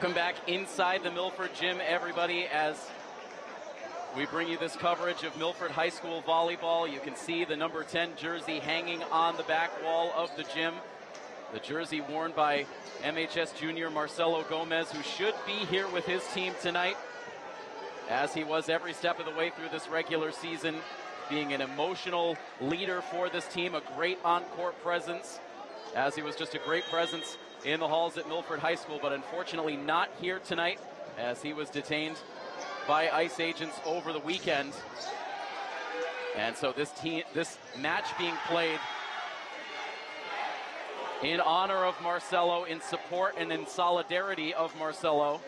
Welcome back inside the Milford gym, everybody, as we bring you this coverage of Milford High School volleyball. You can see the number 10 jersey hanging on the back wall of the gym. The jersey worn by MHS junior Marcelo Gomez, who should be here with his team tonight, as he was every step of the way through this regular season, being an emotional leader for this team, a great on-court presence, as he was just a great presence in the halls at Milford High School, but unfortunately not here tonight, as he was detained by ICE agents over the weekend. And so this match being played in honor of Marcelo, in support and in solidarity of Marcelo.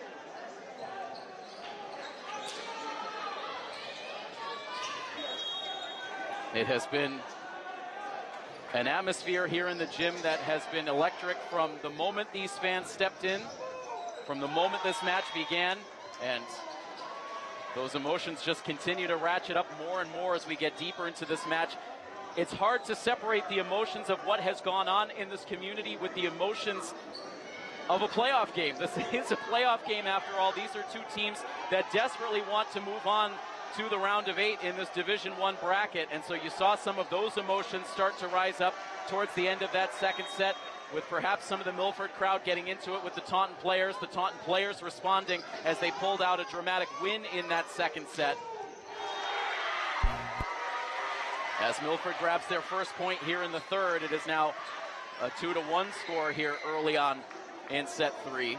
It has been an atmosphere here in the gym that has been electric from the moment these fans stepped in, from the moment this match began, and those emotions just continue to ratchet up more and more as we get deeper into this match. It's hard to separate the emotions of what has gone on in this community with the emotions of a playoff game. This is a playoff game after all. These are two teams that desperately want to move on to the round of 8 in this Division I bracket, and so you saw some of those emotions start to rise up towards the end of that second set, with perhaps some of the Milford crowd getting into it with the Taunton players responding as they pulled out a dramatic win in that second set. As Milford grabs their first point here in the third, it is now a 2-1 score here early on in set 3.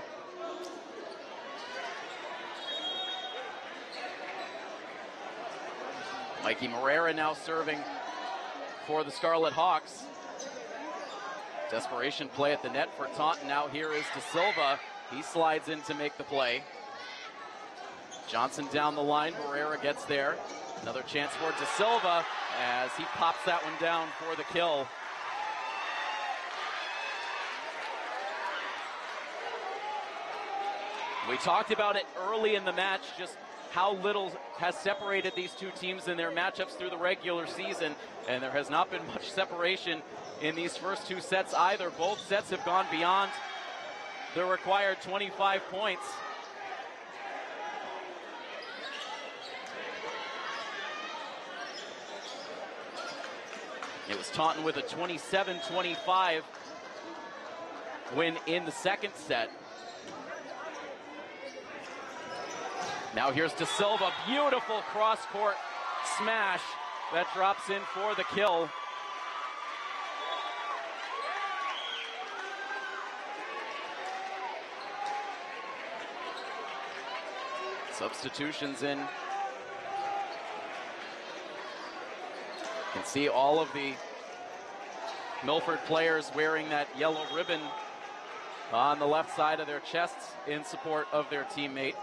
Mikey Moreira now serving for the Scarlet Hawks. Desperation play at the net for Taunton. Now here is De Silva. He slides in to make the play. Johnson down the line. Moreira gets there. Another chance for De Silva as he pops that one down for the kill. We talked about it early in the match, just how little has separated these two teams in their matchups through the regular season, and there has not been much separation in these first two sets either. Both sets have gone beyond the required 25 points. It was Taunton with a 27-25 win in the second set. Now here's De Silva, beautiful cross-court smash that drops in for the kill. Substitutions in. You can see all of the Milford players wearing that yellow ribbon on the left side of their chests in support of their teammate.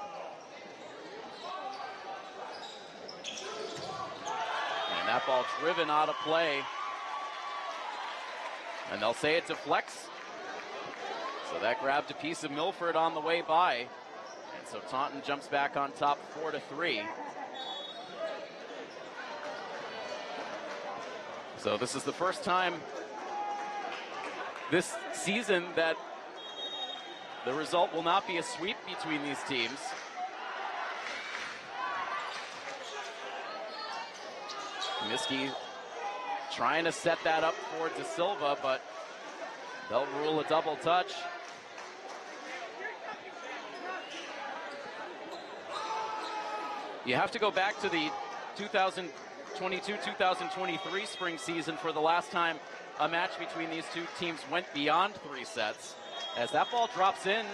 That ball driven out of play. And they'll say it deflects. So that grabbed a piece of Milford on the way by. And so Taunton jumps back on top 4-3. So this is the first time this season that the result will not be a sweep between these teams. Miski trying to set that up for De Silva, but they'll rule a double touch. You have to go back to the 2022-2023 spring season for the last time a match between these two teams went beyond 3 sets, as that ball drops in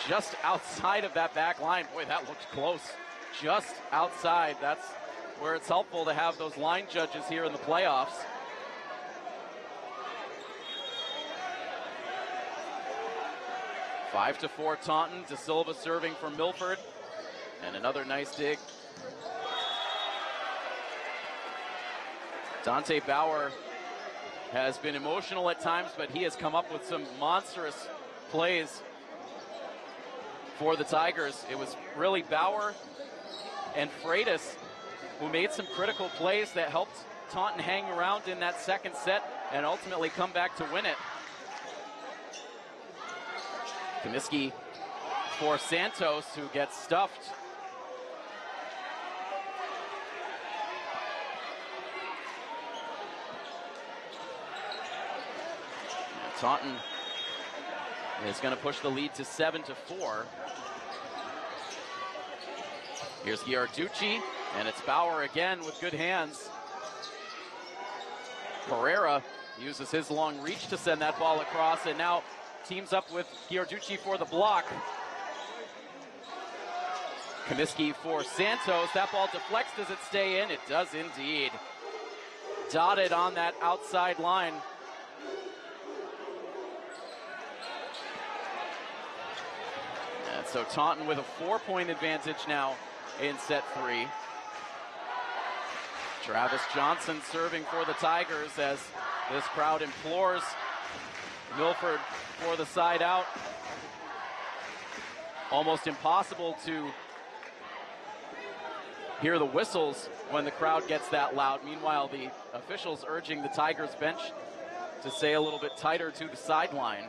just outside of that back line. Boy, that looked close. Just outside. That's where it's helpful to have those line judges here in the playoffs. Five to 4 Taunton. De Silva serving for Milford. And another nice dig. Dante Bauer has been emotional at times, but he has come up with some monstrous plays for the Tigers. It was really Bauer and Freitas who made some critical plays that helped Taunton hang around in that second set and ultimately come back to win it. Comiskey for Santos, who gets stuffed. And Taunton is going to push the lead to 7-4. Here's Giarducci, and it's Bauer again with good hands. Pereira uses his long reach to send that ball across, and now teams up with Giarducci for the block. Comiskey for Santos. That ball deflects. Does it stay in? It does indeed. Dotted on that outside line. And so Taunton with a 4-point advantage now in set 3. Travis Johnson serving for the Tigers as this crowd implores Milford for the side out. Almost impossible to hear the whistles when the crowd gets that loud. Meanwhile, the officials urging the Tigers bench to stay a little bit tighter to the sideline.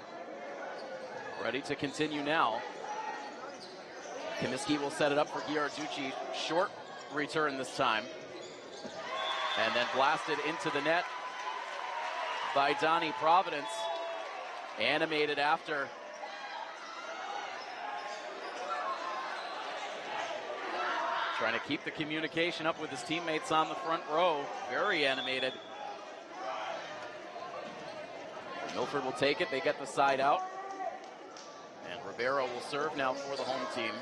Ready to continue now. Comiskey will set it up for Giarducci. Short return this time. And then blasted into the net by Donnie Providence. Animated after. Trying to keep the communication up with his teammates on the front row. Very animated. Milford will take it. They get the side out. And Ribeiro will serve now for the home team.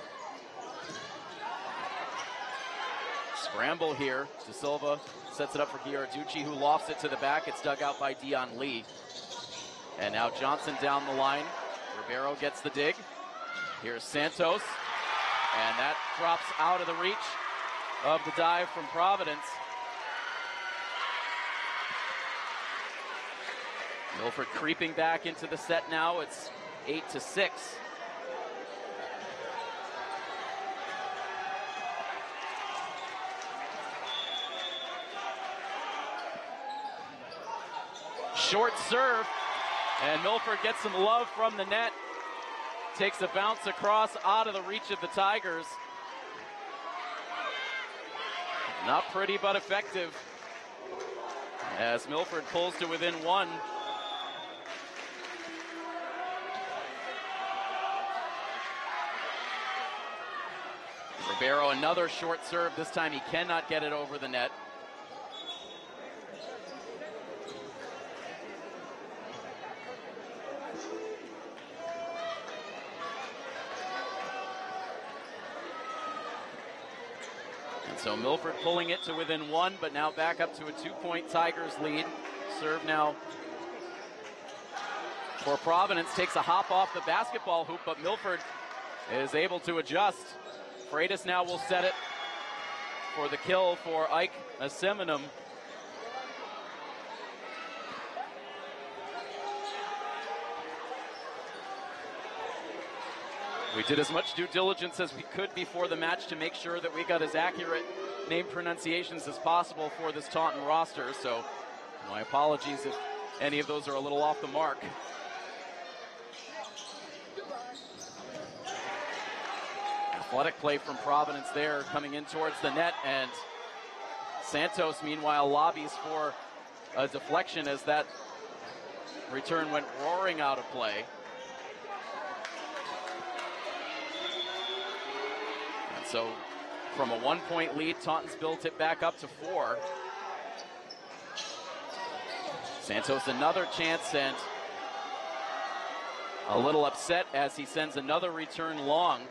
Scramble here. De Silva sets it up for Giarducci, who lofts it to the back. It's dug out by Dion Lee. And now Johnson down the line. Ribeiro gets the dig. Here's Santos. And that drops out of the reach of the dive from Providence. Milford creeping back into the set now. It's 8-6. Short serve, and Milford gets some love from the net. Takes a bounce across out of the reach of the Tigers. Not pretty, but effective. As Milford pulls to within 1. Ribeiro, another short serve. This time he cannot get it over the net. So Milford pulling it to within 1, but now back up to a 2-point Tigers lead. Serve now for Providence. Takes a hop off the basketball hoop, but Milford is able to adjust. Freitas now will set it for the kill for Ike Aseminum. We did as much due diligence as we could before the match to make sure that we got as accurate name pronunciations as possible for this Taunton roster, so my apologies if any of those are a little off the mark. Athletic play from Providence there, coming in towards the net, and Santos, meanwhile, lobbies for a deflection as that return went roaring out of play. So from a 1-point lead, Taunton's built it back up to 4. Santos another chance, and a little upset as he sends another return long.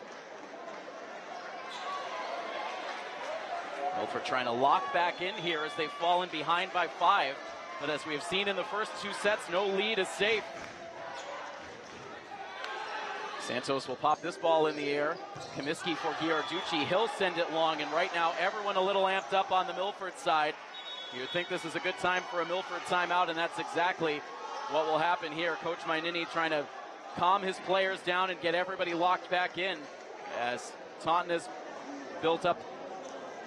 Milford trying to lock back in here as they've fallen behind by 5. But as we have seen in the first 2 sets, no lead is safe. Santos will pop this ball in the air. Comiskey for Giarducci. He'll send it long, and right now everyone a little amped up on the Milford side. You would think this is a good time for a Milford timeout, and that's exactly what will happen here. Coach Mainini trying to calm his players down and get everybody locked back in as Taunton has built up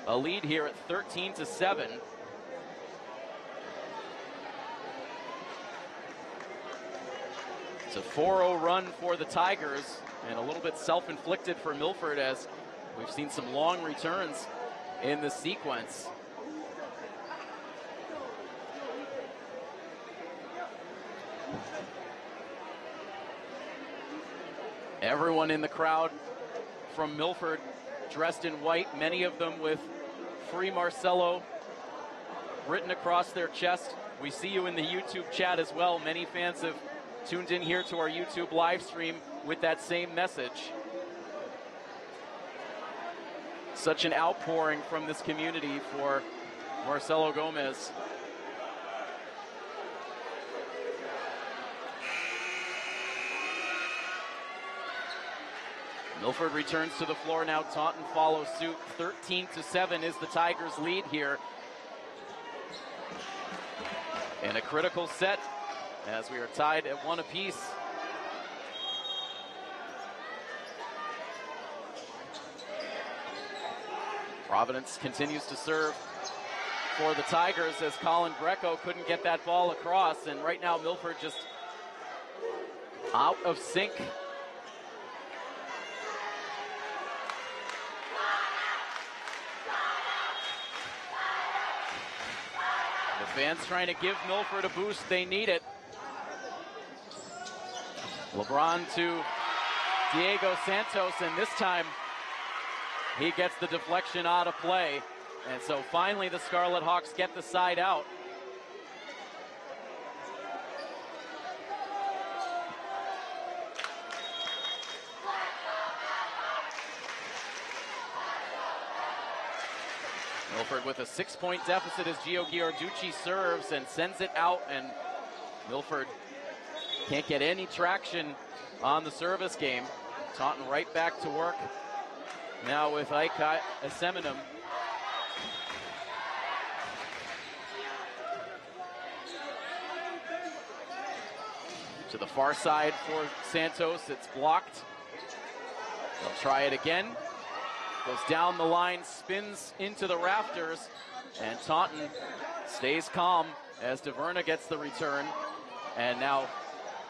a lead here at 13-7. It's a 4-0 run for the Tigers. and a little bit self-inflicted for Milford, as we've seen some long returns in the sequence. Everyone in the crowd from Milford dressed in white, many of them with Free Marcelo written across their chest. We see you in the YouTube chat as well. Many fans have tuned in here to our YouTube live stream with that same message. Such an outpouring from this community for Marcelo Gomez. Milford returns to the floor now. Taunton follows suit. 13-7 is the Tigers' lead here. In a critical set, as we are tied at 1 apiece. Providence continues to serve for the Tigers as Colin Greco couldn't get that ball across, and right now Milford just out of sync. Fans trying to give Milford a boost. They need it. LeBron to Diego Santos, and this time he gets the deflection out of play. And so finally the Scarlet Hawks get the side out. Milford with a 6-point deficit as Gio Giarducci serves and sends it out, and Milford can't get any traction on the service game. Taunton right back to work now with Ike Aseminum. To the far side for Santos, it's blocked. They'll try it again. Goes down the line, spins into the rafters, and Taunton stays calm as DeVerna gets the return. And now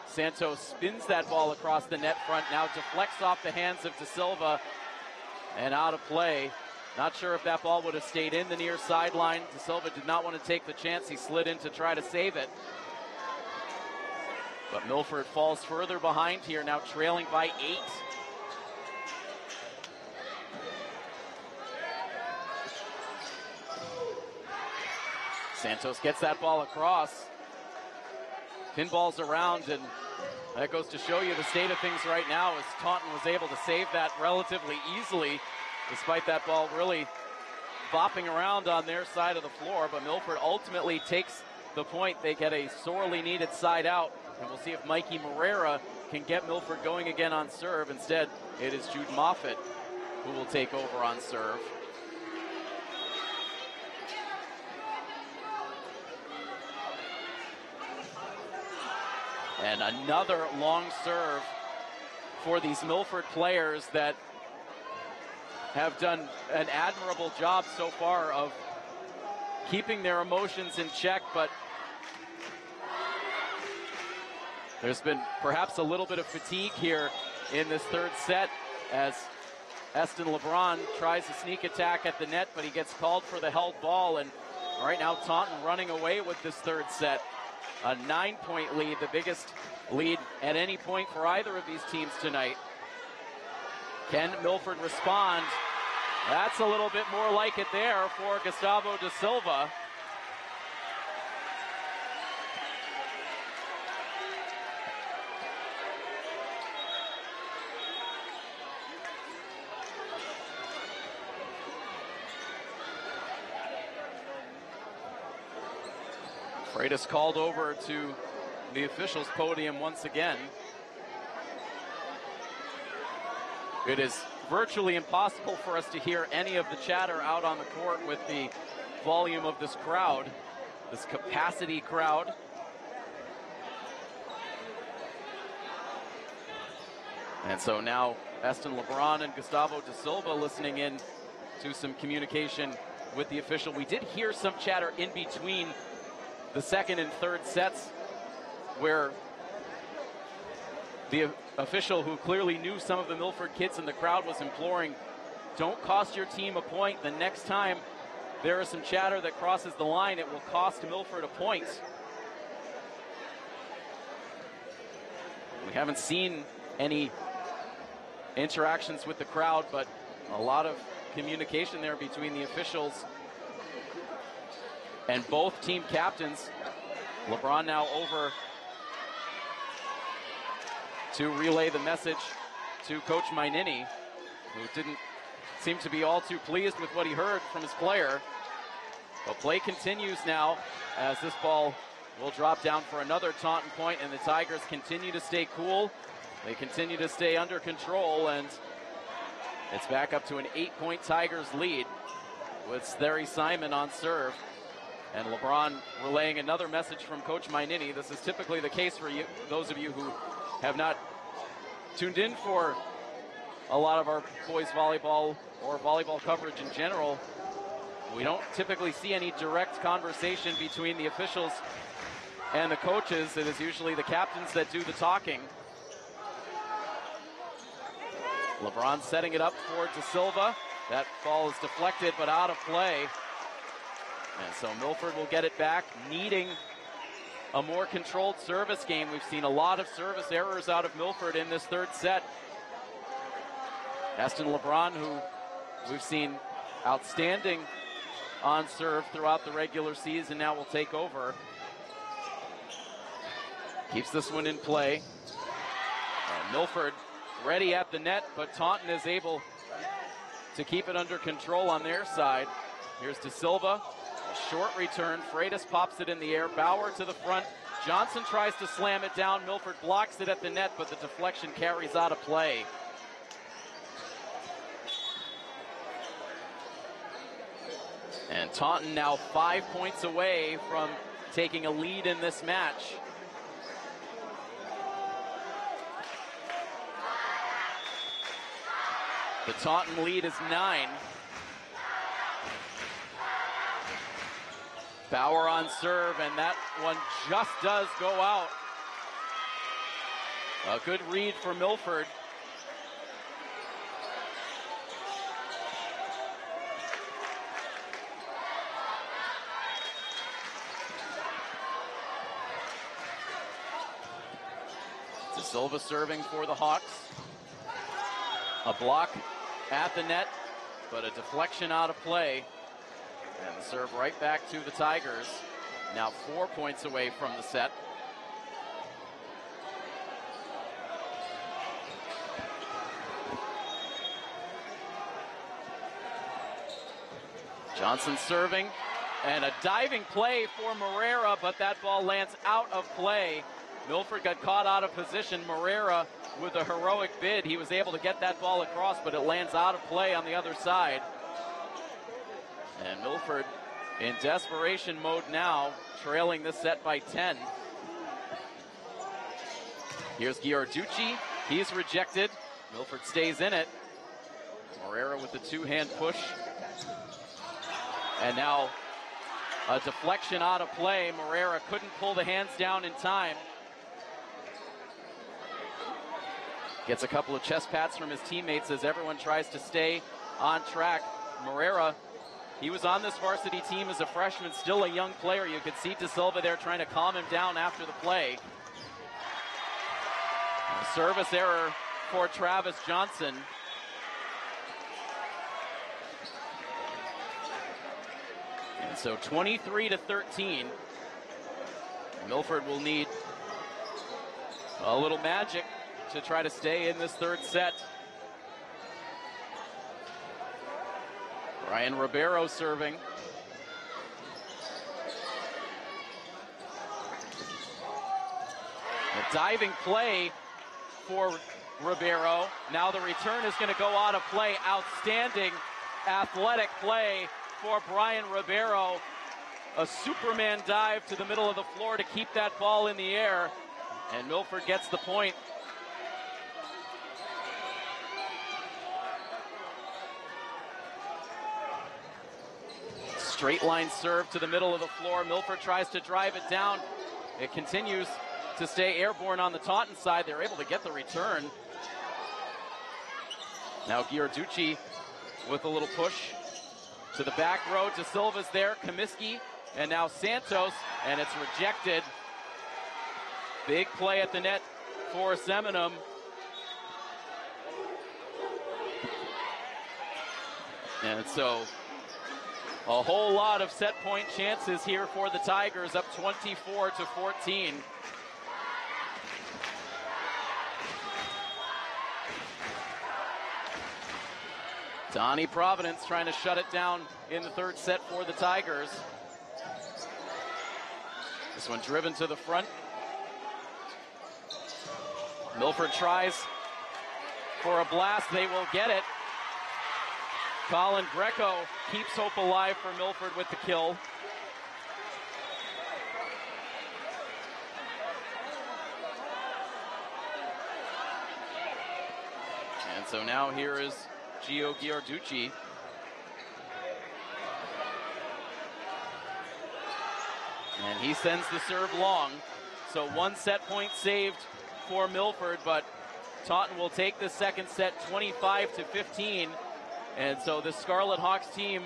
Santos spins that ball across the net front, now deflects off the hands of De Silva and out of play. Not sure if that ball would have stayed in the near sideline. De Silva did not want to take the chance. He slid in to try to save it. But Milford falls further behind here, now trailing by 8. Santos gets that ball across. Pinballs around, and that goes to show you the state of things right now, as Taunton was able to save that relatively easily, despite that ball really bopping around on their side of the floor. But Milford ultimately takes the point. They get a sorely needed side out, and we'll see if Mikey Moreira can get Milford going again on serve. Instead, it is Jude Moffitt who will take over on serve. And another long serve for these Milford players that have done an admirable job so far of keeping their emotions in check, but there's been perhaps a little bit of fatigue here in this third set as Eston LeBron tries a sneak attack at the net, but he gets called for the held ball. And right now Taunton running away with this third set. A 9-point lead, the biggest lead at any point for either of these teams tonight. Can Milford respond? That's a little bit more like it there for Gustavo De Silva. Freitas called over to the officials' podium once again. It is virtually impossible for us to hear any of the chatter out on the court with the volume of this crowd, this capacity crowd. And so now Eston LeBron and Gustavo De Silva listening in to some communication with the official. We did hear some chatter in between the second and third sets where the official who clearly knew some of the Milford kids in the crowd was imploring, don't cost your team a point. The next time there is some chatter that crosses the line, it will cost Milford a point. We haven't seen any interactions with the crowd, but a lot of communication there between the officials and both team captains. LeBron now over to relay the message to Coach Mainini, who didn't seem to be all too pleased with what he heard from his player. But play continues now as this ball will drop down for another Taunton point, and the Tigers continue to stay cool. They continue to stay under control, and it's back up to an 8-point Tigers lead with Steri Simon on serve. And LeBron relaying another message from Coach Mainini. This is typically the case for you, those of you who have not tuned in for a lot of our boys volleyball or volleyball coverage in general. We don't typically see any direct conversation between the officials and the coaches. It is usually the captains that do the talking. LeBron setting it up for De Silva. That ball is deflected but out of play. And so Milford will get it back, needing a more controlled service game. We've seen a lot of service errors out of Milford in this third set. Aston LeBron, who we've seen outstanding on serve throughout the regular season, now will take over. Keeps this one in play. Milford ready at the net, but Taunton is able to keep it under control on their side. Here's De Silva. A short return. Freitas pops it in the air. Bauer to the front. Johnson tries to slam it down. Milford blocks it at the net, but the deflection carries out of play. And Taunton now 5 points away from taking a lead in this match. The Taunton lead is 9. Bauer on serve, and that one just does go out. A good read for Milford. De Silva serving for the Hawks. A block at the net, but a deflection out of play. And the serve right back to the Tigers. Now 4 points away from the set. Johnson serving, and a diving play for Moreira, but that ball lands out of play. Milford got caught out of position. Moreira with a heroic bid. He was able to get that ball across, but it lands out of play on the other side. And Milford in desperation mode now, trailing this set by 10. Here's Giorducci. He's rejected. Milford stays in it. Moreira with the two-hand push. And now a deflection out of play. Moreira couldn't pull the hands down in time. Gets a couple of chest pats from his teammates as everyone tries to stay on track. Moreira, he was on this varsity team as a freshman, still a young player. You could see De Silva there trying to calm him down after the play. A service error for Travis Johnson. And so 23-13. Milford will need a little magic to try to stay in this third set. Brian Ribeiro serving. A diving play for Ribeiro. Now the return is going to go out of play. Outstanding athletic play for Brian Ribeiro. A Superman dive to the middle of the floor to keep that ball in the air. And Milford gets the point. Straight line serve to the middle of the floor. Milford tries to drive it down. It continues to stay airborne on the Taunton side. They're able to get the return. Now Giarducci with a little push to the back row. De Silva's there, Comiskey, and now Santos, and it's rejected. Big play at the net for Seminum. And so a whole lot of set point chances here for the Tigers, up 24-14. Donnie Providence trying to shut it down in the third set for the Tigers. This one driven to the front. Milford tries for a blast. They will get it. Colin Greco keeps hope alive for Milford with the kill. And so now here is Gio Giarducci. And he sends the serve long. So one set point saved for Milford, but Taunton will take the second set 25-15. And so the Scarlet Hawks team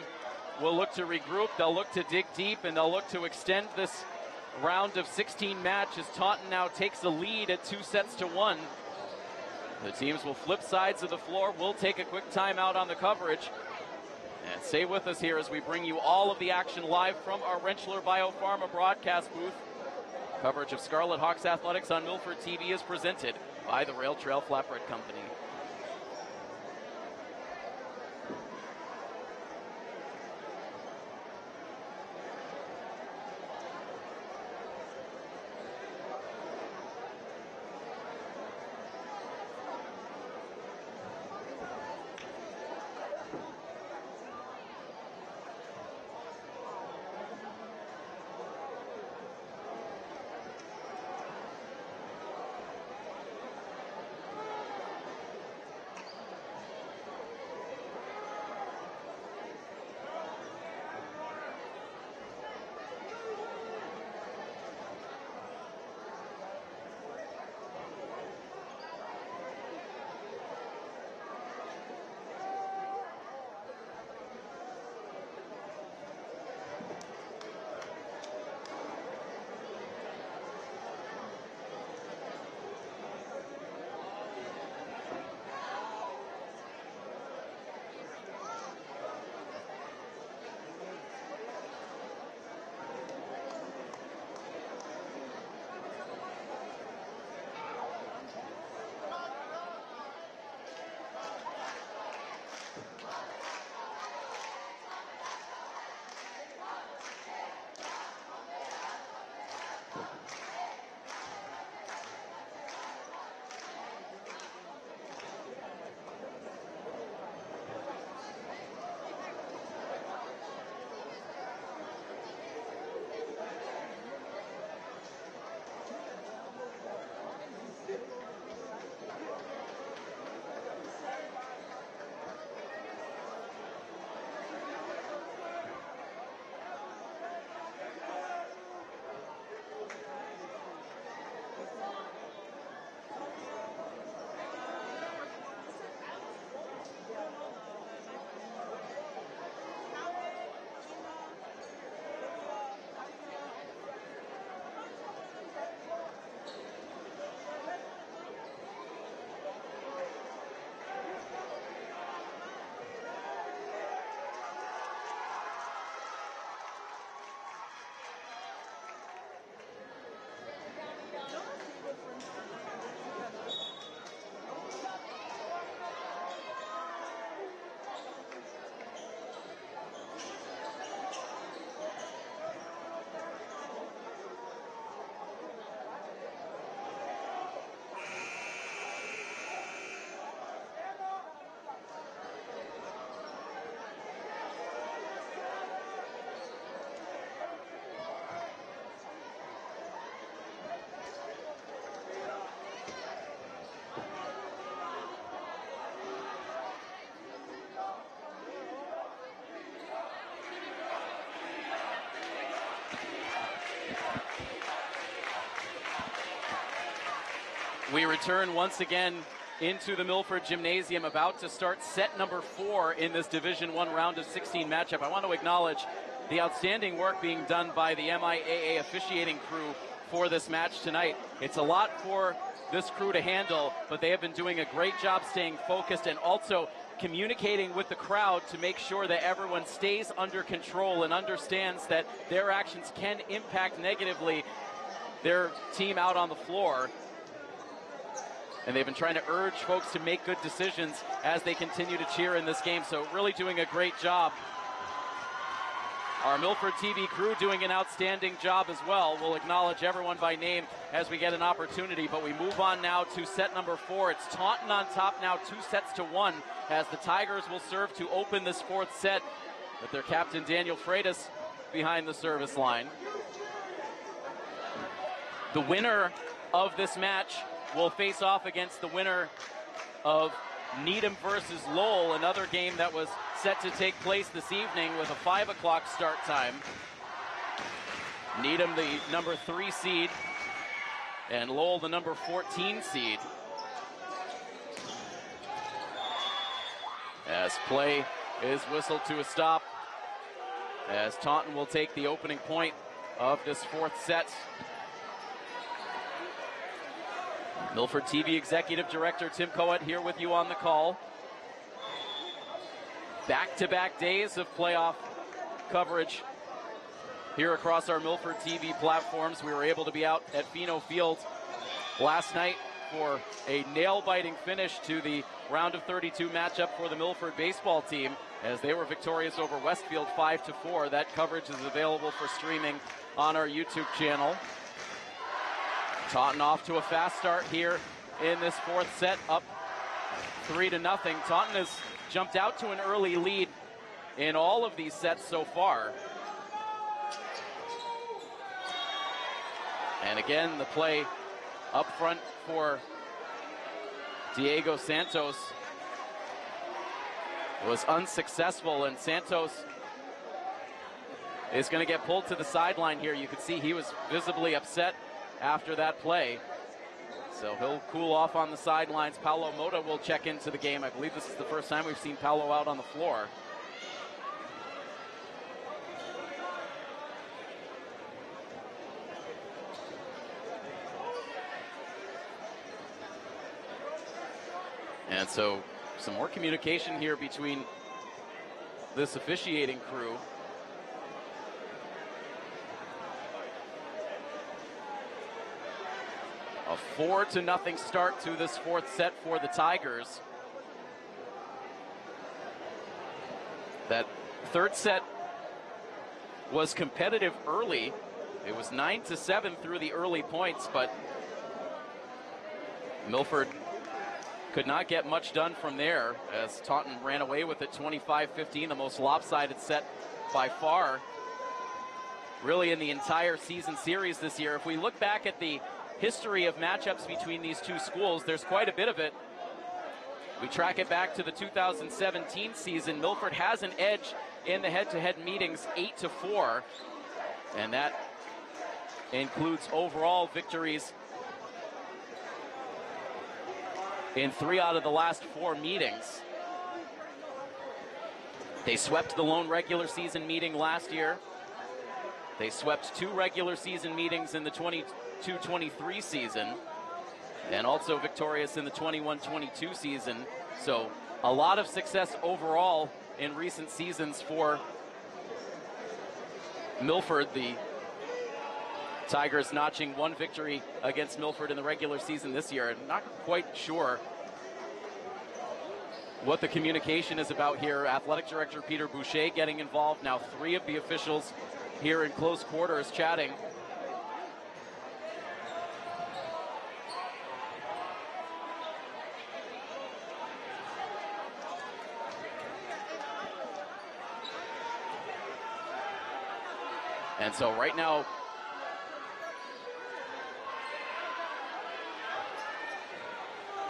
will look to regroup. They'll look to dig deep, and they'll look to extend this round of 16 match as Taunton now takes the lead at 2-1. The teams will flip sides of the floor. We'll take a quick timeout on the coverage. And stay with us here as we bring you all of the action live from our Rentschler Biopharma broadcast booth. Coverage of Scarlet Hawks athletics on Milford TV is presented by the Rail Trail Flatbread Company. We return once again into the Milford Gymnasium, about to start set number 4 in this Division I round of 16 matchup. I want to acknowledge the outstanding work being done by the MIAA officiating crew for this match tonight. It's a lot for this crew to handle, but they have been doing a great job staying focused and also communicating with the crowd to make sure that everyone stays under control and understands that their actions can impact negatively their team out on the floor. And they've been trying to urge folks to make good decisions as they continue to cheer in this game. So really doing a great job. Our Milford TV crew doing an outstanding job as well. We'll acknowledge everyone by name as we get an opportunity, but we move on now to set number 4. It's Taunton on top now, 2-1, as the Tigers will serve to open this 4th set with their captain Daniel Freitas behind the service line. The winner of this match will face off against the winner of Needham versus Lowell, another game that was set to take place this evening with a 5 o'clock start time. Needham, the number 3 seed, and Lowell, the number 14 seed. As play is whistled to a stop, as Taunton will take the opening point of this 4th set. Milford TV Executive Director Tim Coet here with you on the call. Back-to-back days of playoff coverage here across our Milford TV platforms. We were able to be out at Fino Field last night for a nail-biting finish to the round of 32 matchup for the Milford baseball team, as they were victorious over Westfield 5-4. That coverage is available for streaming on our YouTube channel. Taunton off to a fast start here in this 4th set, up 3-0. Taunton has jumped out to an early lead in all of these sets so far. And again, the play up front for Diego Santos was unsuccessful, and Santos is going to get pulled to the sideline here. You can see he was visibly upset after that play, so he'll cool off on the sidelines. Paulo Mota will check into the game. I believe this is the first time we've seen Paulo out on the floor. And so some more communication here between this officiating crew. A 4-0 start to this 4th set for the Tigers. That 3rd set was competitive early. It was 9-7 through the early points, but Milford could not get much done from there, as Taunton ran away with it 25-15, the most lopsided set by far, really in the entire season series this year. If we look back at the history of matchups between these two schools, there's quite a bit of it. We track it back to the 2017 season. Milford has an edge in the head-to-head meetings 8-4, and that includes overall victories in 3 out of the last 4 meetings. They swept the lone regular season meeting last year. They swept 2 regular season meetings in the 22-23 season, and also victorious in the 21-22 season. So a lot of success overall in recent seasons for Milford. The Tigers notching 1 victory against Milford in the regular season this year. I'm not quite sure what the communication is about here. Athletic Director Peter Boucher getting involved. Now 3 of the officials here in close quarters chatting. And so right now,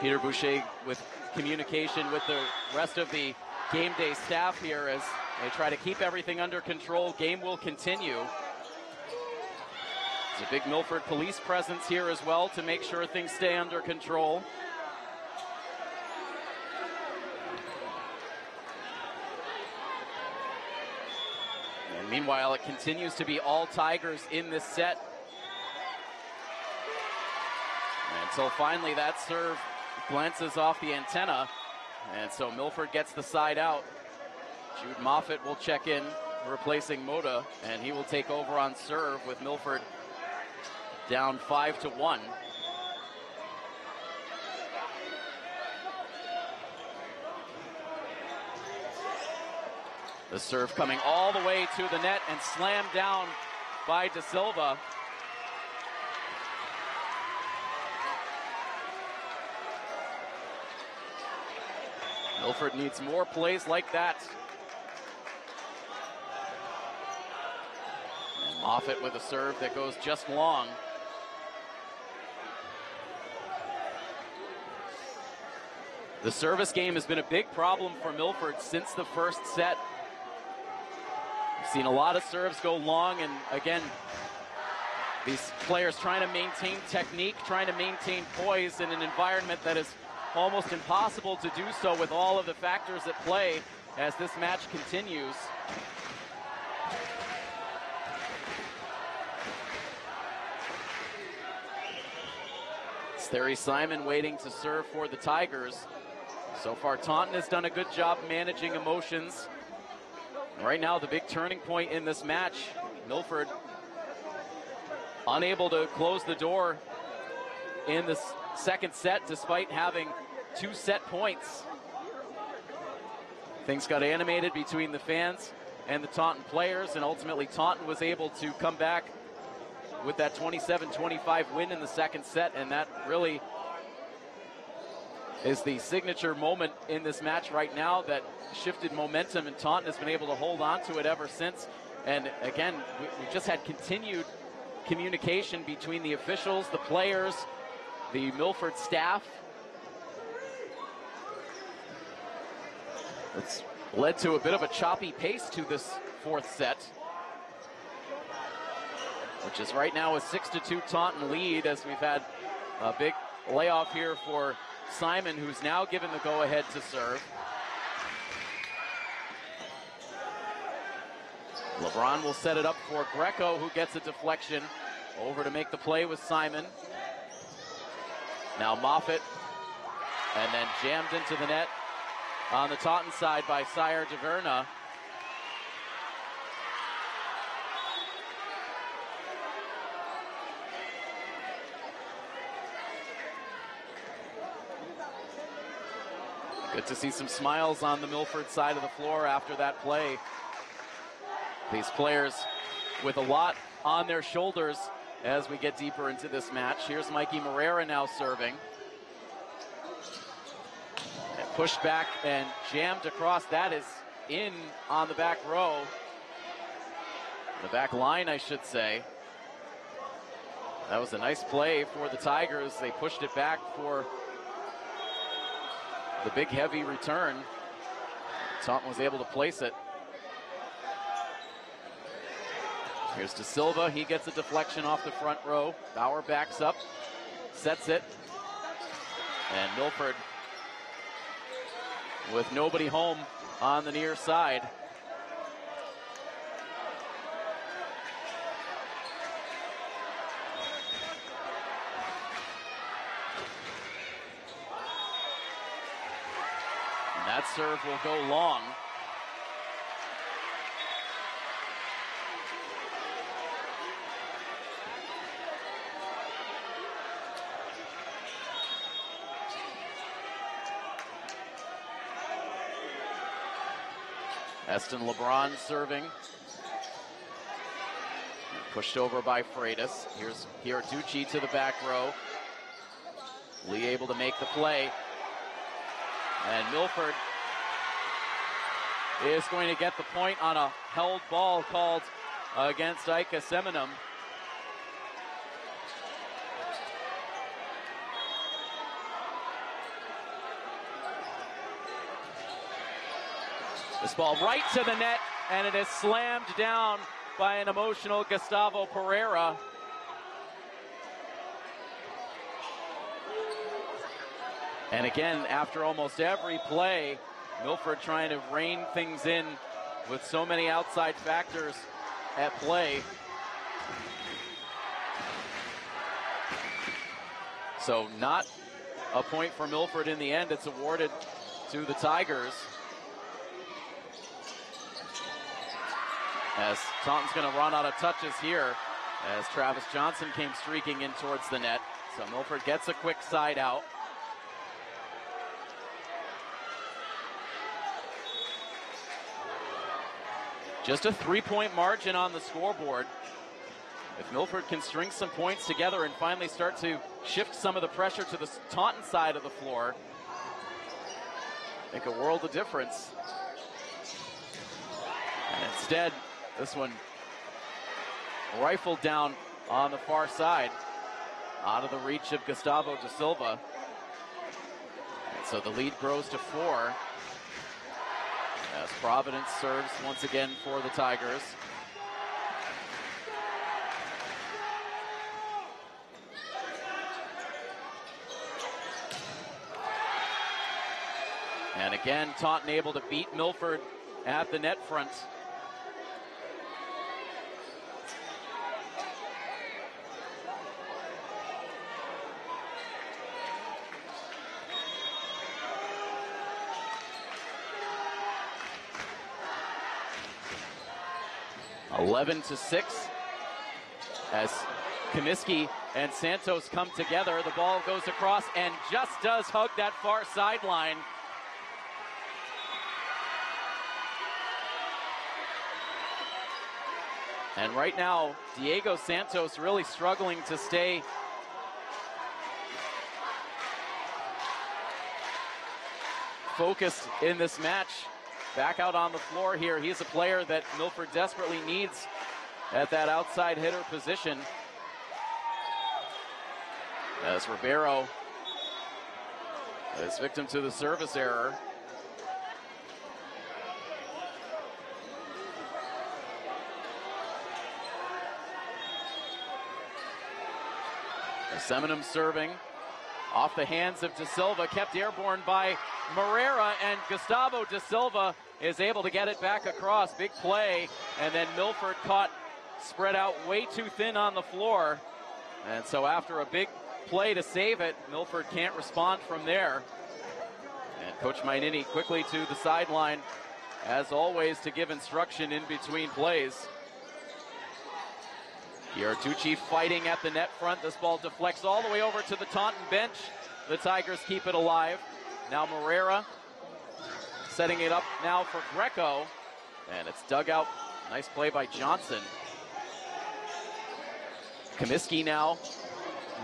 Peter Boucher with communication with the rest of the game day staff here as they try to keep everything under control. Game will continue. There's a big Milford police presence here as well to make sure things stay under control. And meanwhile, it continues to be all Tigers in this set. Until finally that serve glances off the antenna. And so Milford gets the side out. Jude Moffitt will check in, replacing Moda, and he will take over on serve with Milford down 5-1. The serve coming all the way to the net and slammed down by De Silva. Milford needs more plays like that. And Moffitt with a serve that goes just long. The service game has been a big problem for Milford since the first set. We've seen a lot of serves go long, and again, these players trying to maintain technique, trying to maintain poise in an environment that is almost impossible to do so with all of the factors at play as this match continues. It's Thierry Simon waiting to serve for the Tigers. So far, Taunton has done a good job managing emotions. Right now, the big turning point in this match, Milford unable to close the door in the second set despite having 2 set points. Things got animated between the fans and the Taunton players, and ultimately Taunton was able to come back with that 27-25 win in the second set, and that really is the signature moment in this match right now that shifted momentum, and Taunton has been able to hold on to it ever since. And again, we've just had continued communication between the officials, the players, the Milford staff. It's led to a bit of a choppy pace to this fourth set, which is right now a 6-2 Taunton lead, as we've had a big layoff here for Simon, who's now given the go-ahead to serve. LeBron will set it up for Greco, who gets a deflection over to make the play with Simon. Now Moffitt, and then jammed into the net on the Taunton side by Sire DeVerna. Good to see some smiles on the Milford side of the floor after that play. These players with a lot on their shoulders as we get deeper into this match. Here's Mikey Moreira now serving. And pushed back and jammed across. That is in on the back row. The back line, I should say. That was a nice play for the Tigers. They pushed it back for the big heavy return. Taunton was able to place it. Here's De Silva. He gets a deflection off the front row. Bauer backs up, sets it. And Milford with nobody home on the near side. And that serve will go long. Eston LeBron serving. Pushed over by Freitas. Here's Giarducci to the back row. Lee able to make the play. And Milford is going to get the point on a held ball called against Ika Seminum. This ball right to the net, and it is slammed down by an emotional Gustavo Pereira. And again, after almost every play, Milford trying to rein things in with so many outside factors at play. So not a point for Milford in the end. It's awarded to the Tigers. As Taunton's going to run out of touches here as Travis Johnson came streaking in towards the net. So Milford gets a quick side out. Just a 3-point margin on the scoreboard. If Milford can string some points together and finally start to shift some of the pressure to the Taunton side of the floor, make a world of difference. And instead, this one rifled down on the far side, out of the reach of Gustavo da Silva. And so the lead grows to 4 as Providence serves once again for the Tigers. And again, Taunton able to beat Milford at the net front. (11-6) as Comiskey and Santos come together. The ball goes across and just does hug that far sideline. And right now, Diego Santos really struggling to stay focused in this match. Back out on the floor here. He's a player that Milford desperately needs at that outside hitter position. As Ribeiro is victim to the service error. Seminum serving off the hands of Da Silva, kept airborne by Moreira, and Gustavo da Silva is able to get it back across. Big play, and then Milford caught spread out way too thin on the floor. And so after a big play to save it, Milford can't respond from there. And Coach Mainini quickly to the sideline, as always, to give instruction in between plays. Iartucci fighting at the net front. This ball deflects all the way over to the Taunton bench. The Tigers keep it alive. Now Moreira setting it up now for Greco. And it's dug out. Nice play by Johnson. Comiskey now.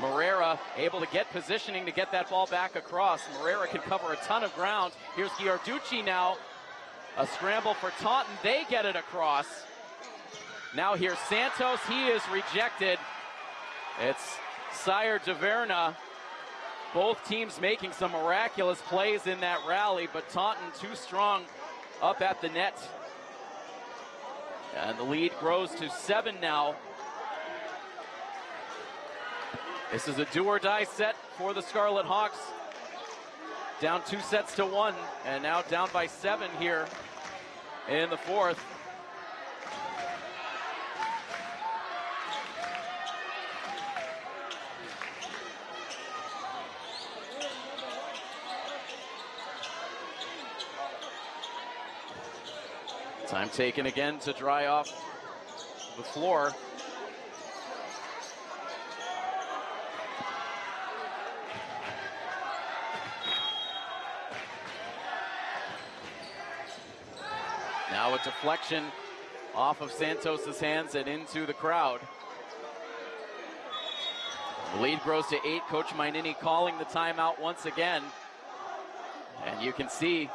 Moreira able to get positioning to get that ball back across. Moreira can cover a ton of ground. Here's Iartucci now. A scramble for Taunton. They get it across. Now here's Santos. He is rejected. It's Sire Taverna. Both teams making some miraculous plays in that rally, but Taunton too strong up at the net. And the lead grows to 7 now. This is a do-or-die set for the Scarlet Hawks. Down 2-1, and now down by 7 here in the 4th. Time taken again to dry off the floor. Now a deflection off of Santos's hands and into the crowd. The lead grows to 8. Coach Mainini calling the timeout once again. And you can see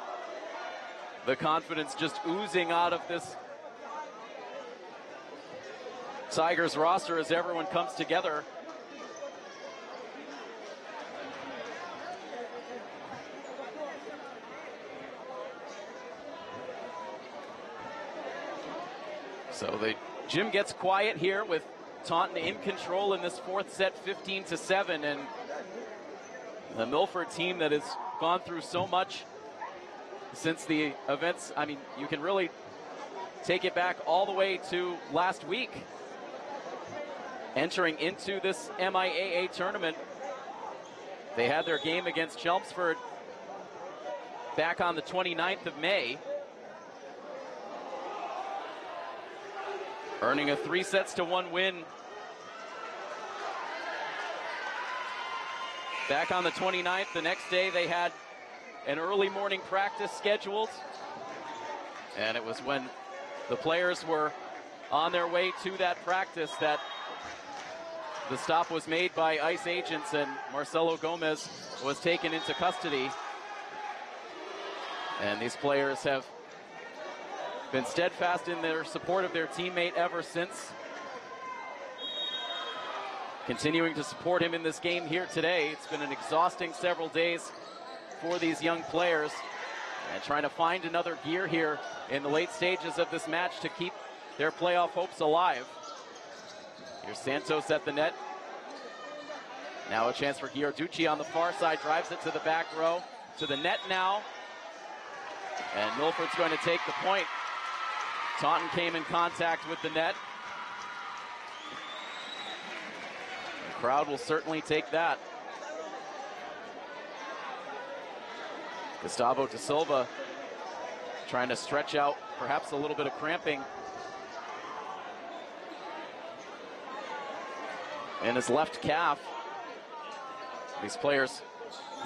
the confidence just oozing out of this Tigers roster as everyone comes together. So the gym gets quiet here with Taunton in control in this 4th set, 15-7, and the Milford team that is gone through so much since the events. I mean, you can really take it back all the way to last week, entering into this MIAA tournament. They had their game against Chelmsford back on the 29th of May, earning a 3-1 win. Back on the 29th, the next day they had an early morning practice scheduled, and it was when the players were on their way to that practice that the stop was made by ICE agents, and Marcelo Gomez was taken into custody. And these players have been steadfast in their support of their teammate ever since, continuing to support him in this game here today. It's been an exhausting several days for these young players, and trying to find another gear here in the late stages of this match to keep their playoff hopes alive. Here's Santos at the net. Now a chance for Giarducci on the far side, drives it to the back row, to the net now. And Milford's going to take the point. Taunton came in contact with the net. The crowd will certainly take that. Gustavo da Silva trying to stretch out perhaps a little bit of cramping in his left calf. These players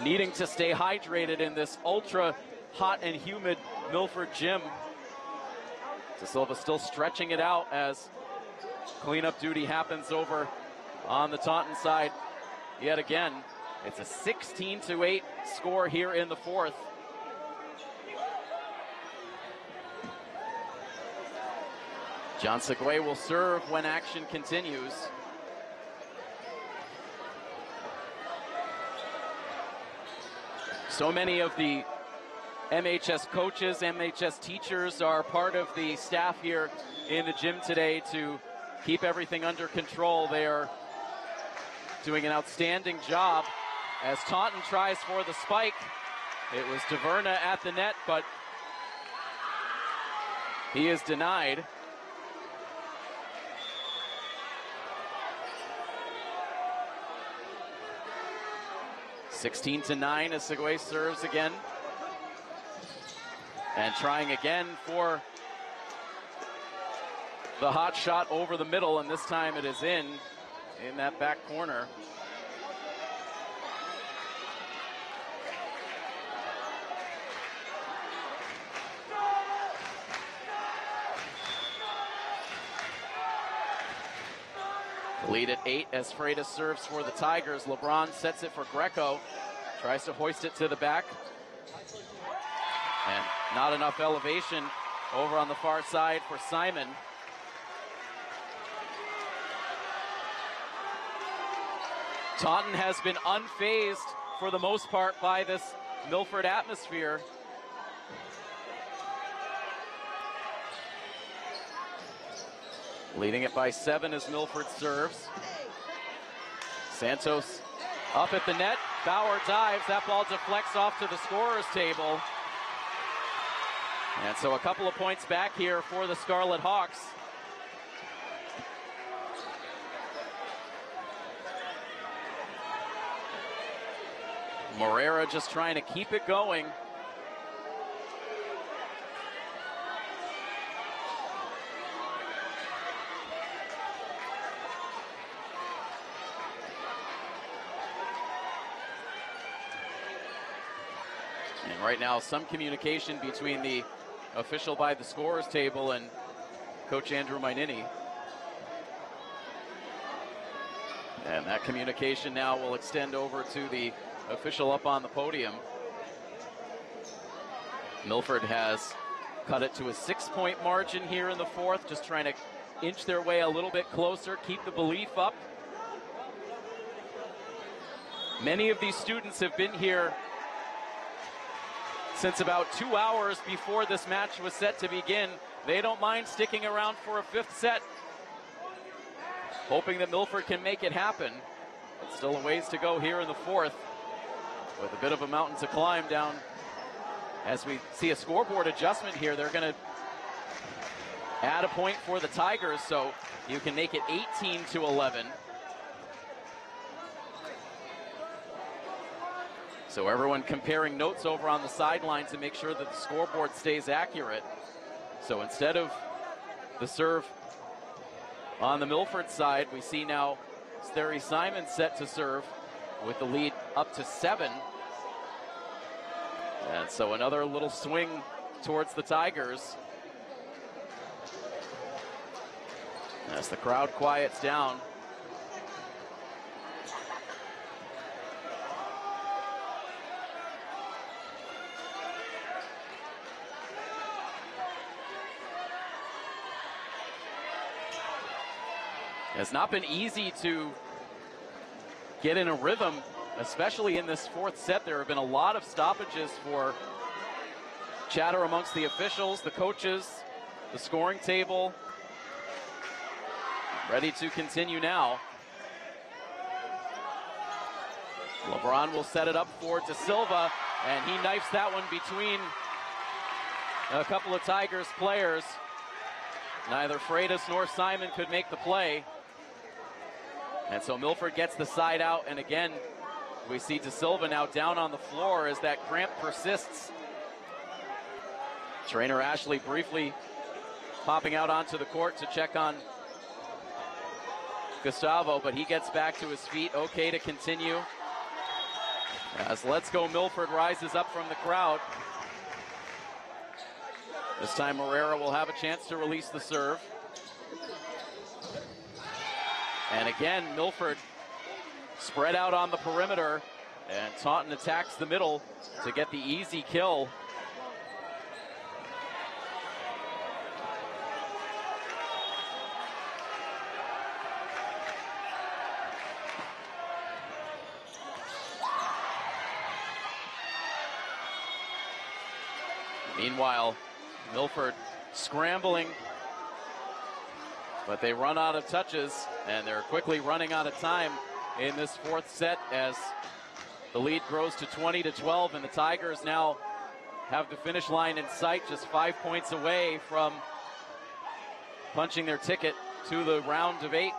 needing to stay hydrated in this ultra hot and humid Milford gym. Da Silva still stretching it out as cleanup duty happens over on the Taunton side yet again. It's a 16-8 score here in the fourth. John Segway will serve when action continues. So many of the MHS coaches, MHS teachers are part of the staff here in the gym today to keep everything under control. They are doing an outstanding job as Taunton tries for the spike. It was Taverna at the net, but he is denied. (16-9) as Segway serves again. And trying again for the hot shot over the middle, and this time it is in that back corner. Lead at 8 as Freitas serves for the Tigers. LeBron sets it for Greco. Tries to hoist it to the back. And not enough elevation over on the far side for Simon. Taunton has been unfazed for the most part by this Milford atmosphere. Leading it by 7 as Milford serves. Santos up at the net. Bauer dives. That ball deflects off to the scorer's table. And so a couple of points back here for the Scarlet Hawks. Morera just trying to keep it going. And right now, some communication between the official by the scorer's table and Coach Andrew Mainini. And that communication now will extend over to the official up on the podium. Milford has cut it to a 6-point margin here in the fourth, just trying to inch their way a little bit closer, keep the belief up. Many of these students have been here since about 2 hours before this match was set to begin. They don't mind sticking around for a fifth set, hoping that Milford can make it happen. But still a ways to go here in the fourth. with a bit of a mountain to climb down. As we see a scoreboard adjustment here, they're going to add a point for the Tigers, so you can make it 18-11. So everyone comparing notes over on the sideline to make sure that the scoreboard stays accurate. So instead of the serve on the Milford side, we see now Steri Simon set to serve with the lead up to 7. And so another little swing towards the Tigers. As the crowd quiets down. It's not been easy to get in a rhythm, especially in this fourth set. There have been a lot of stoppages for chatter amongst the officials, the coaches, the scoring table. Ready to continue now. LeBron will set it up for De Silva, and he knifes that one between a couple of Tigers players. Neither Freitas nor Simon could make the play. And so Milford gets the side out, and again, we see De Silva now down on the floor as that cramp persists. Trainer Ashley briefly popping out onto the court to check on Gustavo, but he gets back to his feet, okay to continue. As Let's Go Milford rises up from the crowd. This time Herrera will have a chance to release the serve. And again, Milford spread out on the perimeter, and Taunton attacks the middle to get the easy kill. Meanwhile, Milford scrambling, but they run out of touches, and they're quickly running out of time in this fourth set as the lead grows to 20-12, and the Tigers now have the finish line in sight, just 5 points away from punching their ticket to the round of 8.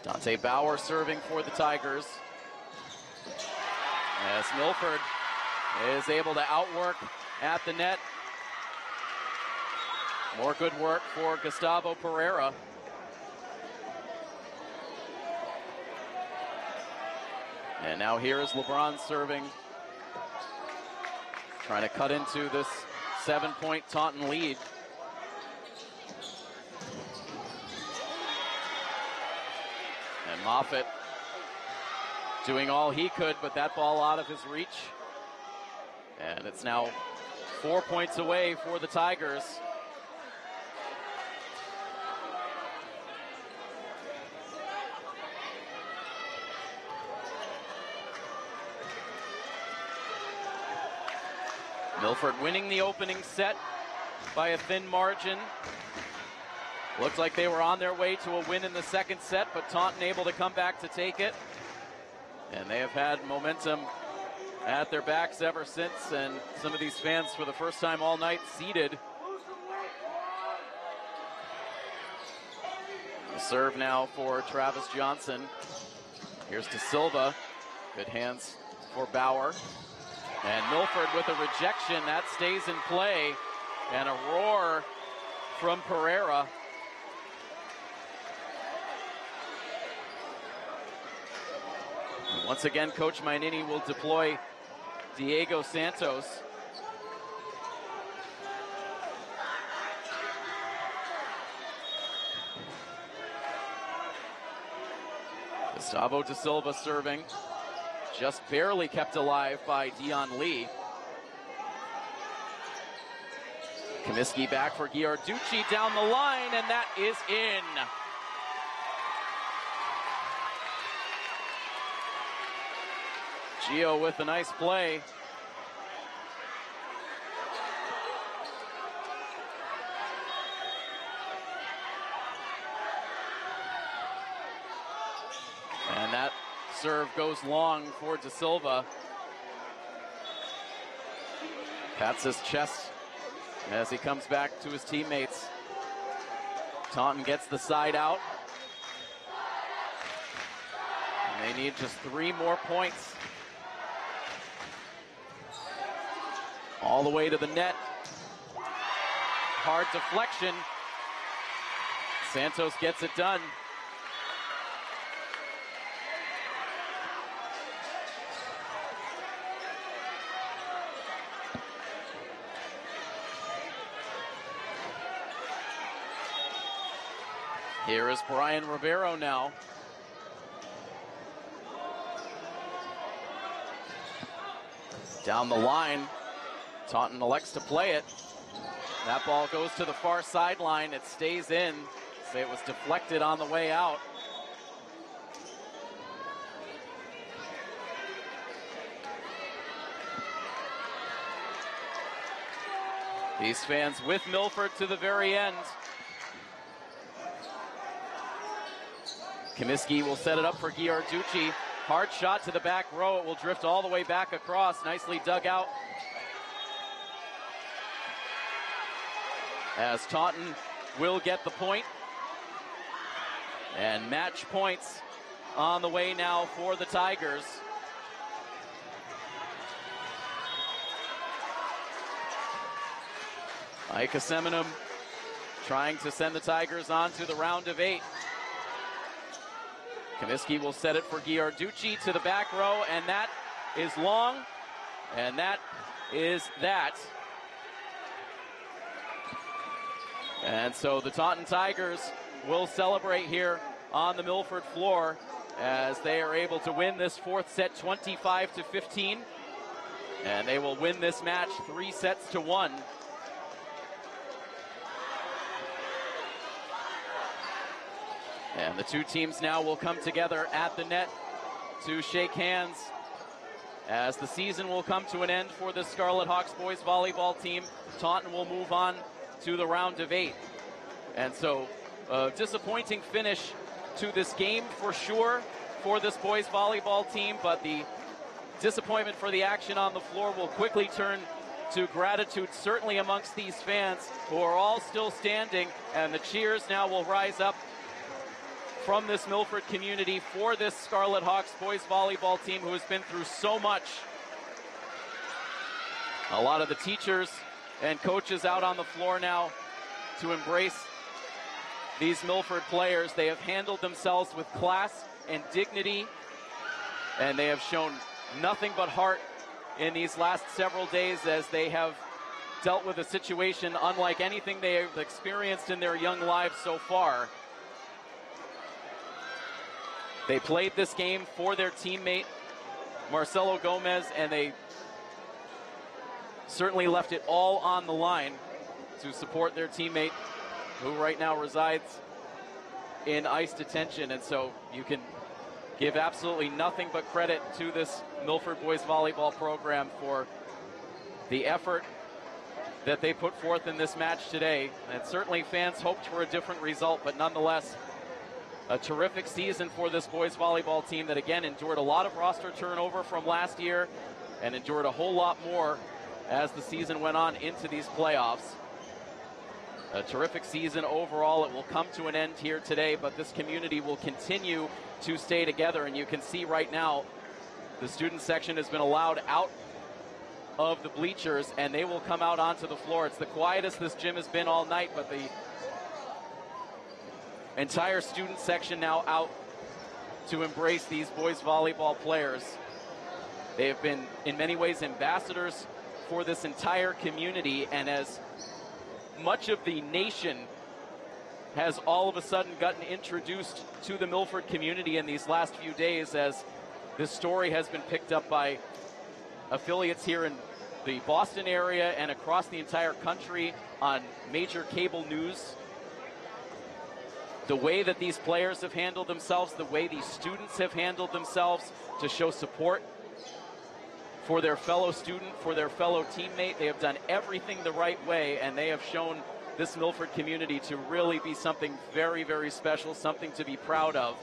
Dante Bauer serving for the Tigers. As Milford is able to outwork at the net. More good work for Gustavo Pereira. And now here is LeBron serving. Trying to cut into this 7-point Taunton lead. And Moffitt doing all he could, but that ball out of his reach. And it's now 4 points away for the Tigers. Milford winning the opening set by a thin margin. Looked like they were on their way to a win in the second set, but Taunton able to come back to take it. And they have had momentum at their backs ever since, and some of these fans for the first time all night seated. The serve now for Travis Johnson. Here's De Silva. Good hands for Bauer. And Milford with a rejection. That stays in play. And a roar from Pereira. Once again, Coach Mainini will deploy Diego Santos. Gustavo De Silva serving. Just barely kept alive by Dion Lee. Comiskey back for Giarducci down the line, and that is in. Gio with a nice play. Serve goes long for De Silva. Pats his chest as he comes back to his teammates. Taunton gets the side out. And they need just 3 more points. All the way to the net. Hard deflection. Santos gets it done. Here is Brian Ribeiro now. Down the line, Taunton elects to play it. That ball goes to the far sideline. It stays in. Say it was deflected on the way out. These fans with Milford to the very end. Comiskey will set it up for Giarducci. Hard shot to the back row. It will drift all the way back across. Nicely dug out. As Taunton will get the point. And match points on the way now for the Tigers. Ike Seminum trying to send the Tigers on to the round of 8. Comiskey will set it for Giarducci to the back row, and that is long, and that is that. And so the Taunton Tigers will celebrate here on the Milford floor as they are able to win this 4th set 25-15, and they will win this match 3 sets to 1. And the 2 teams now will come together at the net to shake hands as the season will come to an end for the Scarlet Hawks boys volleyball team. Taunton will move on to the round of 8. And so a disappointing finish to this game for sure for this boys volleyball team, but the disappointment for the action on the floor will quickly turn to gratitude, certainly amongst these fans who are all still standing, and the cheers now will rise up from this Milford community for this Scarlet Hawks boys volleyball team who has been through so much. A lot of the teachers and coaches out on the floor now to embrace these Milford players. They have handled themselves with class and dignity, and they have shown nothing but heart in these last several days as they have dealt with a situation unlike anything they have experienced in their young lives so far. They played this game for their teammate, Marcelo Gomez, and they certainly left it all on the line to support their teammate, who right now resides in ICE detention. And so you can give absolutely nothing but credit to this Milford boys volleyball program for the effort that they put forth in this match today. And certainly fans hoped for a different result, but nonetheless, a terrific season for this boys volleyball team that, again, endured a lot of roster turnover from last year and endured a whole lot more as the season went on into these playoffs. A terrific season overall. It will come to an end here today, but this community will continue to stay together. And you can see right now the student section has been allowed out of the bleachers, and they will come out onto the floor. It's the quietest this gym has been all night, but the entire student section now out to embrace these boys volleyball players. They have been in many ways ambassadors for this entire community, and as much of the nation has all of a sudden gotten introduced to the Milford community in these last few days, as this story has been picked up by affiliates here in the Boston area and across the entire country on major cable news. The way that these players have handled themselves, the way these students have handled themselves to show support for their fellow student, for their fellow teammate. They have done everything the right way, and they have shown this Milford community to really be something very, very special, something to be proud of.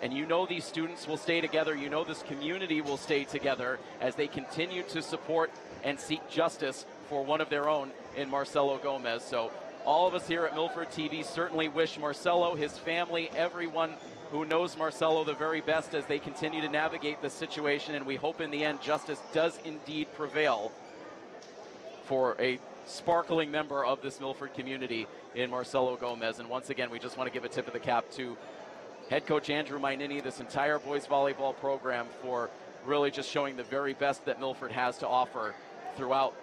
And you know these students will stay together. You know this community will stay together as they continue to support and seek justice for one of their own in Marcelo Gomez. So all of us here at Milford TV certainly wish Marcelo, his family, everyone who knows Marcelo the very best as they continue to navigate this situation. And we hope in the end justice does indeed prevail for a sparkling member of this Milford community in Marcelo Gomez. And once again, we just want to give a tip of the cap to head coach Andrew Mainini, this entire boys volleyball program, for really just showing the very best that Milford has to offer throughout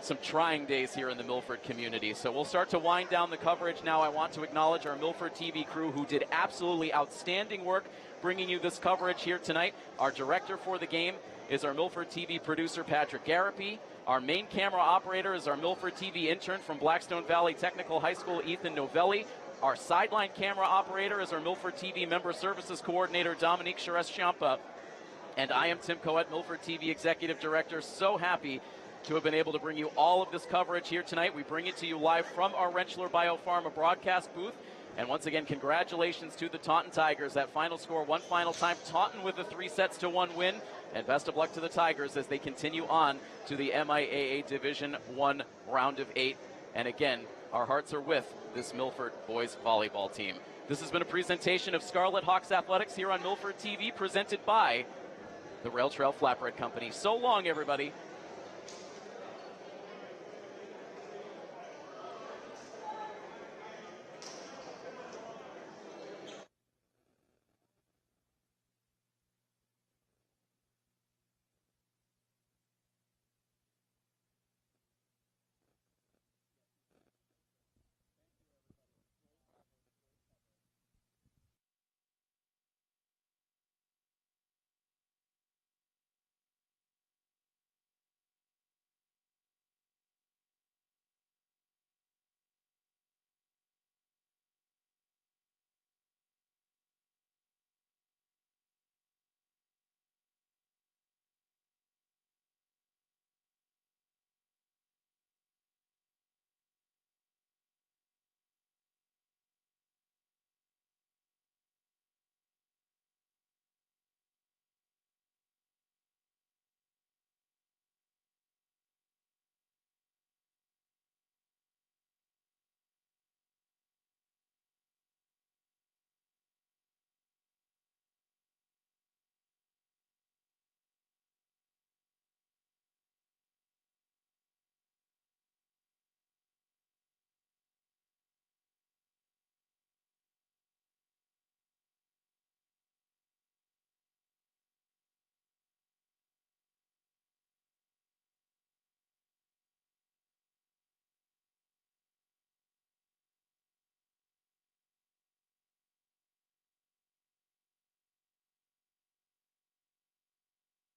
some trying days here in the Milford community. So we'll start to wind down the coverage now. I want to acknowledge our Milford TV crew who did absolutely outstanding work bringing you this coverage here tonight. Our director for the game is our Milford TV producer, Patrick Garapi. Our main camera operator is our Milford TV intern from Blackstone Valley Technical High School, Ethan Novelli. Our sideline camera operator is our Milford TV member services coordinator, Dominique Charest-Champa. And I am Tim Coet, Milford TV executive director. So happy to have been able to bring you all of this coverage here tonight. We bring it to you live from our Rentschler Biopharma broadcast booth. And once again, congratulations to the Taunton Tigers. That final score, one final time, Taunton with a 3-1 win. And best of luck to the Tigers as they continue on to the MIAA Division I round of 8. And again, our hearts are with this Milford boys volleyball team. This has been a presentation of Scarlet Hawks Athletics here on Milford TV, presented by the Rail Trail Flatbread Company. So long, everybody.